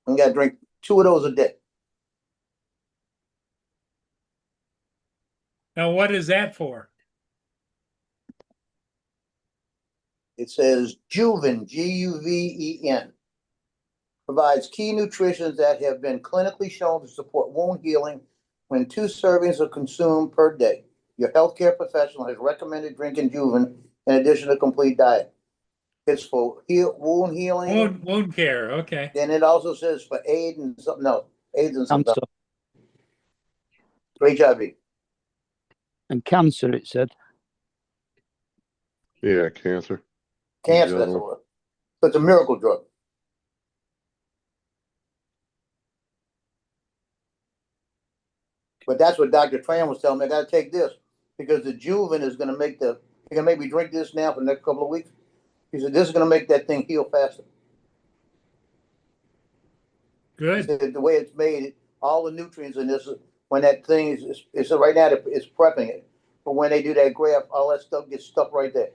You got to drink 2 of those a day. Now, what is that for? It says Juven, G-U-V-E-N. Provides key nutrients that have been clinically shown to support wound healing when 2 servings are consumed per day. Your healthcare professional has recommended drinking Juven in addition to complete diet. It's for wound healing. Wound care. Okay. And it also says for AIDS and something else. AIDS and something Cancer. else. HIV. And cancer, it said. Yeah, cancer. Cancer, that's what. So it's a miracle drug. But that's what Dr. Tran was telling me. I got to take this because the Juven is going to make you're going to make me drink this now for the next couple of weeks. He said, this is going to make that thing heal faster. Good. He said, the way it's made, all the nutrients in this, when that thing is right now, it's prepping it. But when they do that graft, all that stuff gets stuck right there.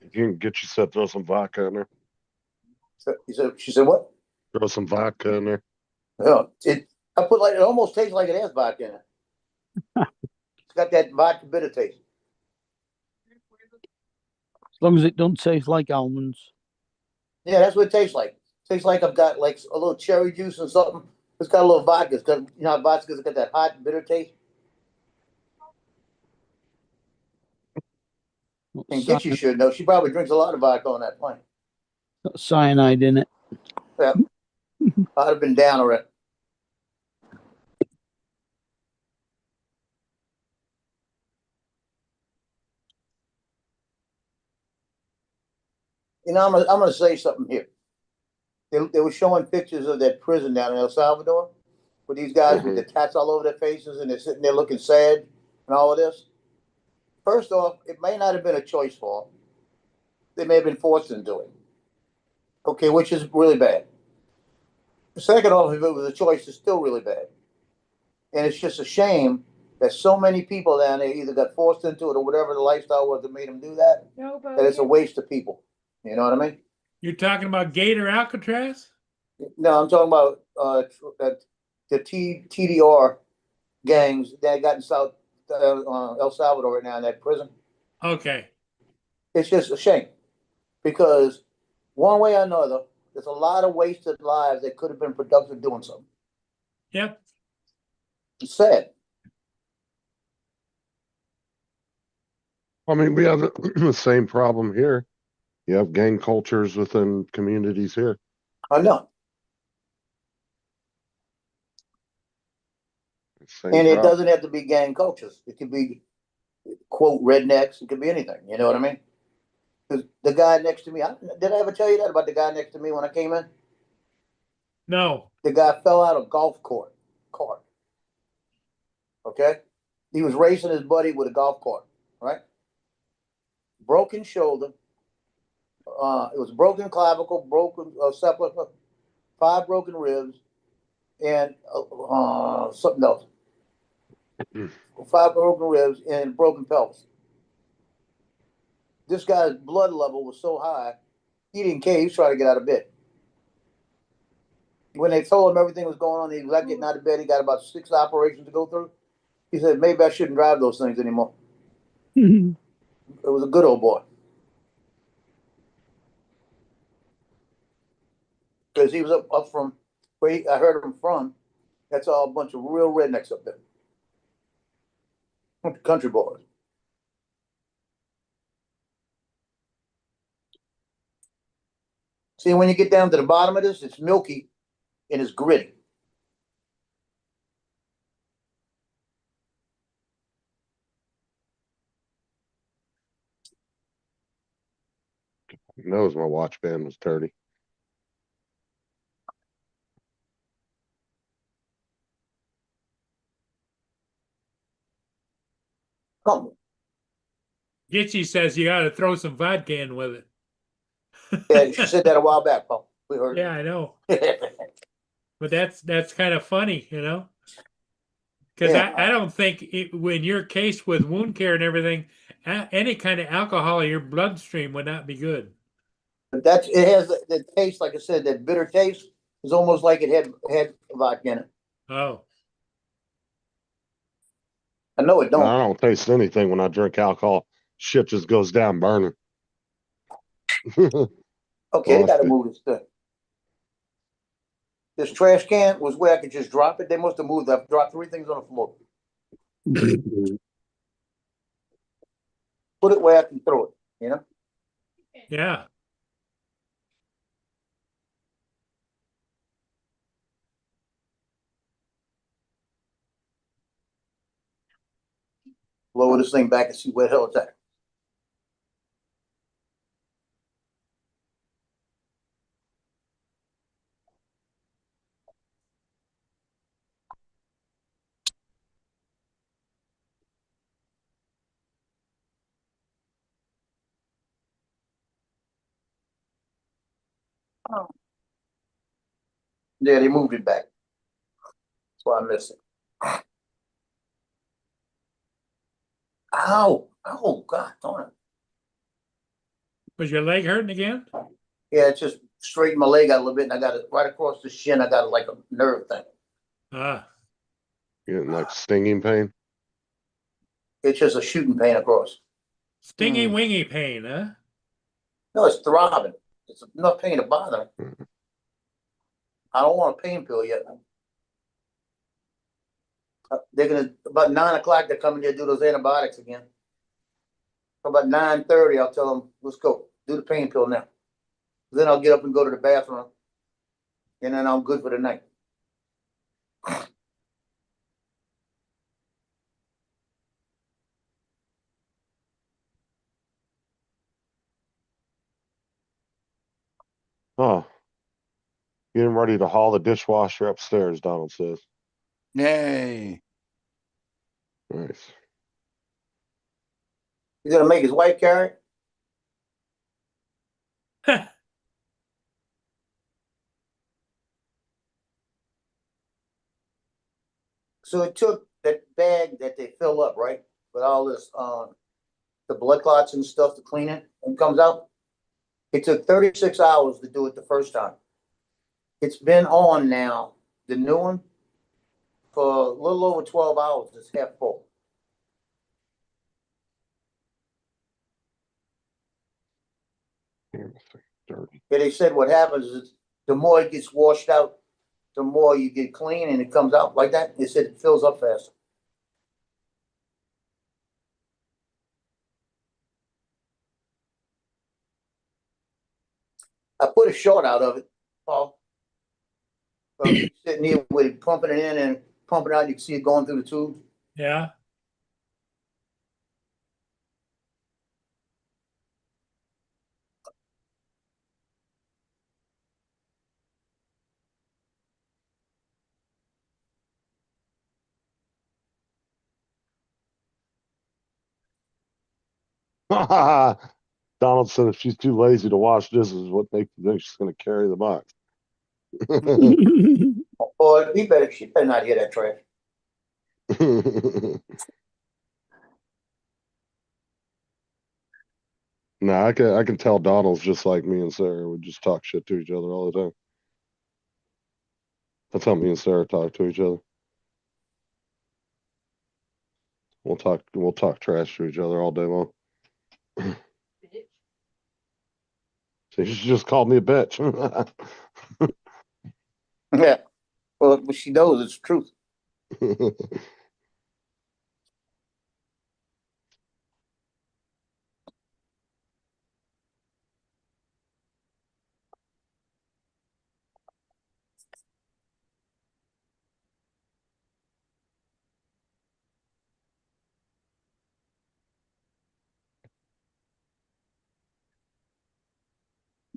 You can get yourself, throw some vodka in there. So she said, what? Throw some vodka in there. Yeah, it almost tastes like it has vodka in it. It's got that vodka bitter taste. As long as it don't taste like almonds. Yeah, that's what it tastes like. Tastes like I've got like a little cherry juice or something. It's got a little vodka. It's got, you know, how vodka's got that hot, bitter taste. And Gitchy should know. She probably drinks a lot of vodka on that plane. Got cyanide in it. Yeah. I'd have been down already. You know, I'm gonna say something here. They were showing pictures of that prison down in El Salvador with these guys with the tats all over their faces and they're sitting there looking sad and all of this. First off, it may not have been a choice for them. They may have been forced into it. Okay, which is really bad. Second off, if it was a choice, it's still really bad. And it's just a shame that so many people down there either got forced into it or whatever the lifestyle was that made them do that. That it's a waste of people. You know what I mean? You're talking about Gator Alcatraz? No, I'm talking about the TDR gangs that got in South El Salvador right now in that prison. Okay. It's just a shame because one way or another, there's a lot of wasted lives that could have been productive doing something. Yep. It's sad. I mean, we have the same problem here. You have gang cultures within communities here. I know. Same And it problem. doesn't have to be gang cultures. It could be, quote, rednecks. It could be anything. You know what I mean? Because the guy next to me, did I ever tell you that about the guy next to me when I came in? No. The guy fell out of golf okay? He was racing his buddy with a golf cart, right? Broken shoulder. It was broken clavicle, broken sepulchre, 5 broken ribs, and something else. 5 broken ribs and broken pelvis. This guy's blood level was so high, he didn't care. He was trying to get out of bed. When they told him everything was going on, he was not getting out of bed. He got about 6 operations to go through. He said, maybe I shouldn't drive those things anymore. It was a good old boy. Because he was up from where I heard him from. That's all a bunch of real rednecks up there. Country boys. See, when you get down to the bottom of this, it's milky and it's gritty. He knows my watch band was dirty. Come. Gitchy says you got to throw some vodka in with it. Yeah, she said that a while back, Paul. We heard Yeah, I know. it. But that's kind of funny, you know? Because Yeah. I don't think when your case with wound care and everything, any kind of alcohol in your bloodstream would not be good. But it has the taste, like I said, that bitter taste. It's almost like it had vodka in it. Oh, I know it don't. I don't taste anything when I drink alcohol. Shit just goes down burning. Okay, they got to Honestly. move this thing. This trash can was where I could just drop it. They must have moved. I've dropped 3 things on the floor. Put it where I can throw it, you know? yeah. Lower this thing back and see where the hell it's at. Oh. Yeah, they moved it back. That's why I missed it. Ow! Oh, God darn it. Was your leg hurting again? Yeah, it just straightened my leg out a little bit, and I got it right across the shin. I got it like a nerve thing. Ah, Getting like stinging pain. It's just a shooting pain across. stingy wingy pain, huh? No, it's throbbing. It's enough pain to bother me. I don't want a pain pill yet. They're gonna about 9 o'clock. They're coming here to do those antibiotics again. About 9:30, I'll tell them, let's go do the pain pill now. Then I'll get up and go to the bathroom, and then I'm good for the night. Oh. Getting ready to haul the dishwasher upstairs, Donald says. Yay. Nice. He's gonna make his wife carry it. So it took that bag that they fill up, right, with all this, the blood clots and stuff to clean it and comes out. It took 36 hours to do it the first time. It's been on now, the new one, for a little over 12 hours. It's half full. Dirty. Yeah, they said what happens is the more it gets washed out, the more you get clean and it comes out like that. They said it fills up faster. I put a short out of it, Paul. Sitting here with it, pumping it in and pumping it out. You can see it going through the tube. Yeah. Donald said if she's too lazy to wash dishes, what makes you think she's going to carry the box? Boy, she better not hear that trash. Nah, I can tell Donald's just like me and Sarah. We just talk shit to each other all the time. That's how me and Sarah talk to each other. We'll talk trash to each other all day long. So she just called me a bitch. Yeah. Well, but she knows it's the truth.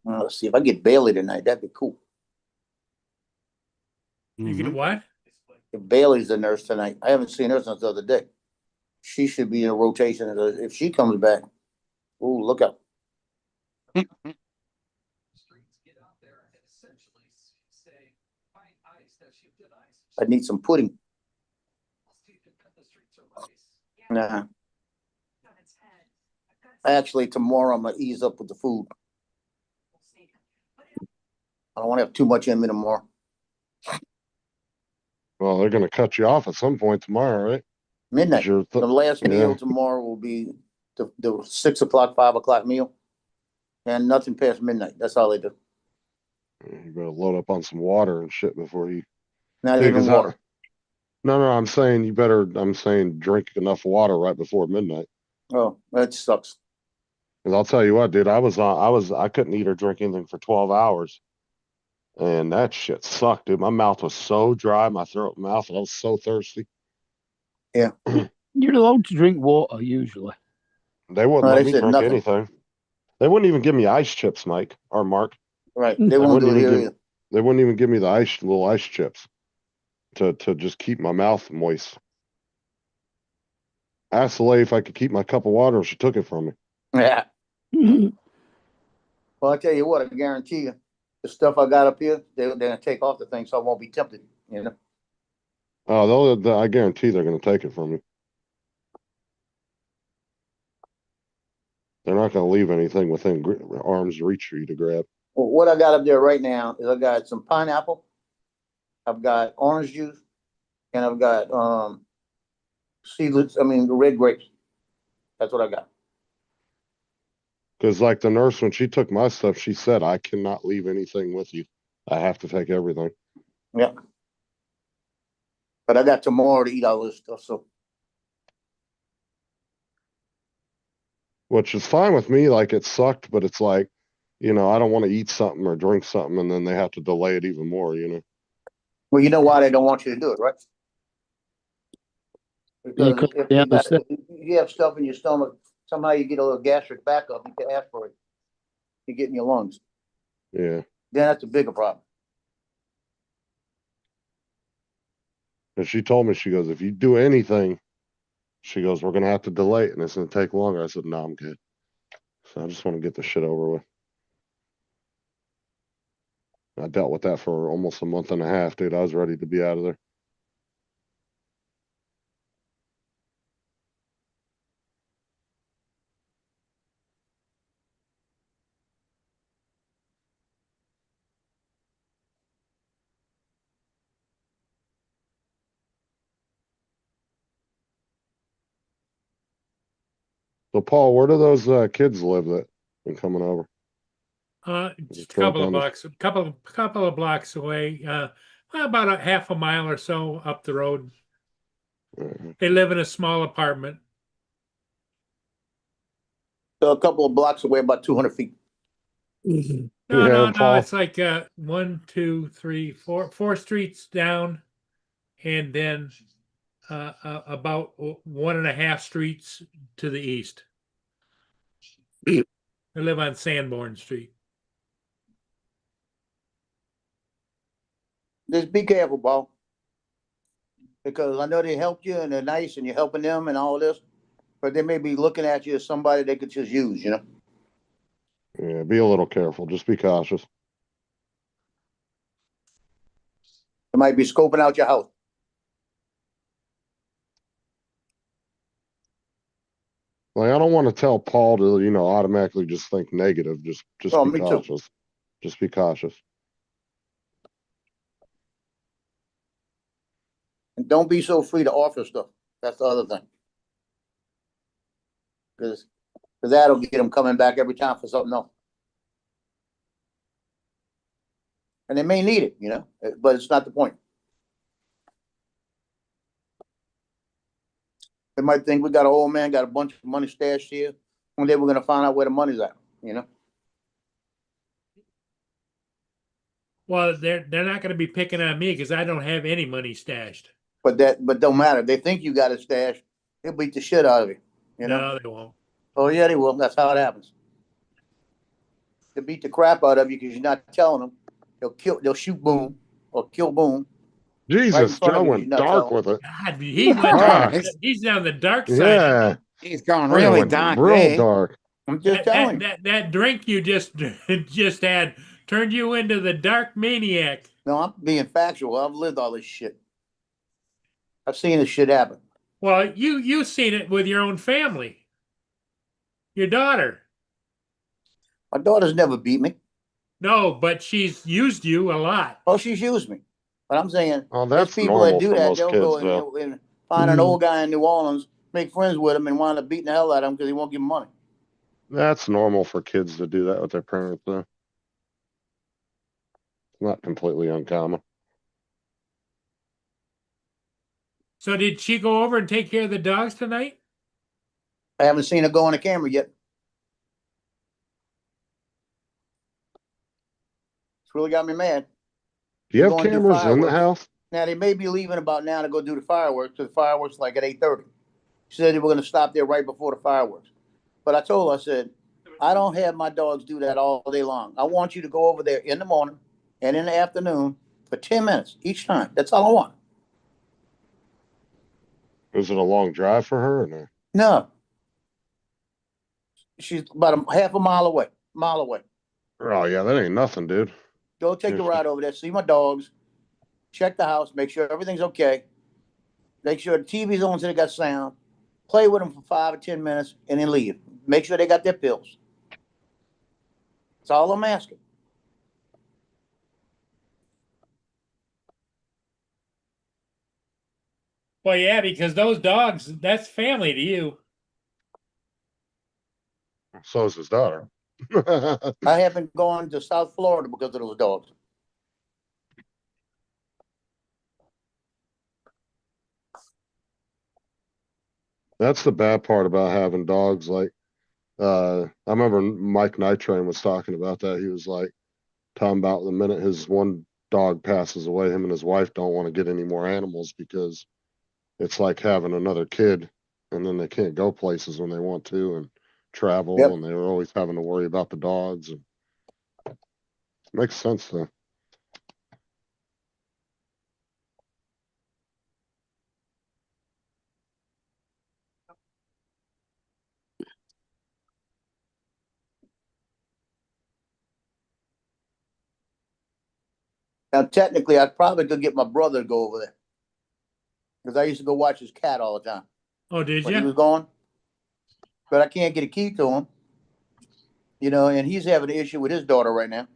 Let's see if I get Bailey tonight. That'd be cool. You get what? If Bailey's the nurse tonight, I haven't seen her since the other day. She should be in a rotation. If she comes back, ooh, look out. I need some pudding. Nah. Actually, tomorrow I'm gonna ease up with the food. I don't want to have too much in me tomorrow. Well, they're going to cut you off at some point tomorrow, right? Midnight. The last meal Yeah. tomorrow will be the 6 o'clock, 5 o'clock meal. And nothing past midnight. That's all they do. You better load up on some water and shit before you. Not Yeah, even 'cause water. No, I'm saying I'm saying drink enough water right before midnight. Oh, that sucks. Cause I'll tell you what, dude, I couldn't eat or drink anything for 12 hours. And that shit sucked, dude. My mouth was so dry, my mouth, I was so thirsty. Yeah. You're allowed to drink water usually. They wouldn't No, let they me said drink nothing. anything. They wouldn't even give me ice chips, Mike or Mark. Right. They won't do it here either. They wouldn't even give me the little ice chips to just keep my mouth moist. I asked the lady if I could keep my cup of water, and she took it from me. Yeah. Well, I tell you what, I guarantee you, the stuff I got up here, they're gonna take off the thing, so I won't be tempted. You know. Oh, I guarantee they're going to take it from me. They're not going to leave anything within arm's reach for you to grab. Well, what I got up there right now is I got some pineapple, I've got orange juice, and I've got seedless. I mean, the red grapes. That's what I got. Because like the nurse, when she took my stuff, she said, I cannot leave anything with you. I have to take everything. Yeah. But I got tomorrow to eat all this stuff, so. Which is fine with me. Like it sucked, but it's like, I don't want to eat something or drink something and then they have to delay it even more, Well, you know why they don't want you to do it, right? Because if you have stuff in your stomach, somehow you get a little gastric backup, you can aspirate. You get in your lungs. Yeah. Then that's a bigger problem. And she told me, she goes, if you do anything, she goes, we're going to have to delay it and it's going to take longer. I said, no, I'm good. So I just want to get the shit over with. I dealt with that for almost a month and a half, dude. I was ready to be out of there. So, Paul, where do those kids live that been coming over? Just a couple of blocks, couple of blocks away. About a half a mile or so up the road. They live in a small apartment. So a couple of blocks away, about 200 feet. No, it's like 1, 2, 3, 4 streets down, and then about 1.5 streets to the east. They live on Sanborn Street. Just be careful, Paul. Because I know they helped you and they're nice and you're helping them and all this. but they may be looking at you as somebody they could just use, you know? Yeah, be a little careful. Just be cautious. They might be scoping out your house. Like, I don't want to tell Paul to, automatically just think negative. Just Oh, be me too. cautious. Just be cautious. And don't be so free to offer stuff. That's the other thing. Because that'll get them coming back every time for something else. And they may need it, but it's not the point. They might think we got an old man, got a bunch of money stashed here. One day we're gonna find out where the money's at, Well, they're not going to be picking on me because I don't have any money stashed. But don't matter. They think you got it stashed. They'll beat the shit out of you. No, they won't. Oh yeah, they will. That's how it happens. They beat the crap out of you because you're not telling them. They'll shoot boom or kill boom. Jesus, front of Joe you, went you're not dark telling. with it. God, he went. Ah, He's down the dark side. yeah. He's gone Joe really went dark real there. dark. I'm just telling you. That drink you just had turned you into the dark maniac. No, I'm being factual. I've lived all this shit. I've seen this shit happen. Well, you seen it with your own family. Your daughter. My daughter's never beat me. No, but she's used you a lot. Oh, she's used me. But I'm saying, Oh, there's that's people that normal do for that. most They'll kids, go though. and find an old guy in New Orleans, make friends with him, and wind up beating the hell out of him because he won't give him money. That's normal for kids to do that with their parents, though. It's not completely uncommon. So did she go over and take care of the dogs tonight? I haven't seen her go on the camera yet. It's really got me mad. Do you They're have going to do cameras in the fireworks. house? Now, they may be leaving about now to go do the fireworks, because the fireworks like at 8:30. She said they were going to stop there right before the fireworks. But I told her, I said, I don't have my dogs do that all day long. I want you to go over there in the morning and in the afternoon for 10 minutes each time. That's all I want. Is it a long drive for her or no? No. She's about half a mile away. Oh, yeah, that ain't nothing, dude. Go take a ride over there, see my dogs, check the house, make sure everything's okay. Make sure the TV's on so they got sound. Play with them for 5 or 10 minutes and then leave. Make sure they got their pills. That's all I'm asking. Well, yeah, because those dogs, that's family to you. So is his daughter. I haven't gone to South Florida because of those dogs. That's the bad part about having dogs. Like, I remember Mike Night Train was talking about that. He was like, talking about the minute his one dog passes away, him and his wife don't want to get any more animals because it's like having another kid, and then they can't go places when they want to and travel, Yep. and they were always having to worry about the dogs. And makes sense though. Now, technically, I probably could get my brother to go over there because I used to go watch his cat all the time Oh, did when he you? was gone. But I can't get a key to him, and he's having an issue with his daughter right now.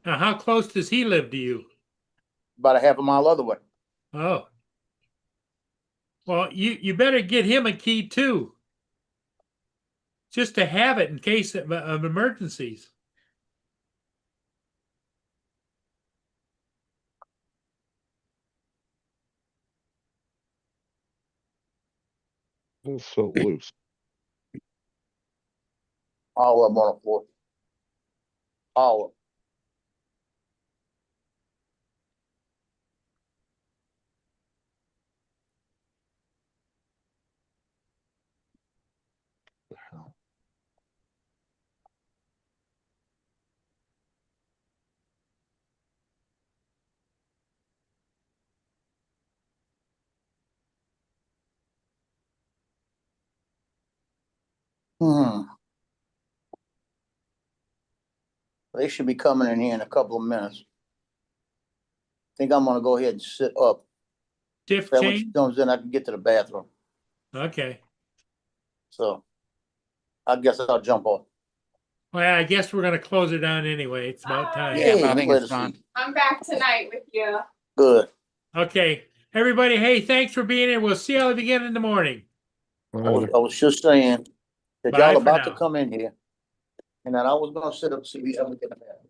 Now, how close does he live to you? About a half a mile other way. Oh. Well, you better get him a key too. Just to have it in case of emergencies. It's so loose. All of them on the floor. All of them. They should be coming in here in a couple of minutes. Think I'm gonna go ahead and sit up. Shift That when she change? comes in, I can get to the bathroom. Okay. So I guess I'll jump off. Well, I guess we're gonna close it down anyway. It's about time. Yeah, Hey, I think wait it's a fine. second. I'm back tonight with you. Good. Okay, everybody, hey, thanks for being here. We'll see y'all again in the morning. I was just saying that Bye y'all for about to now. come in here. And that I was gonna sit up, see if you ever get a bathroom.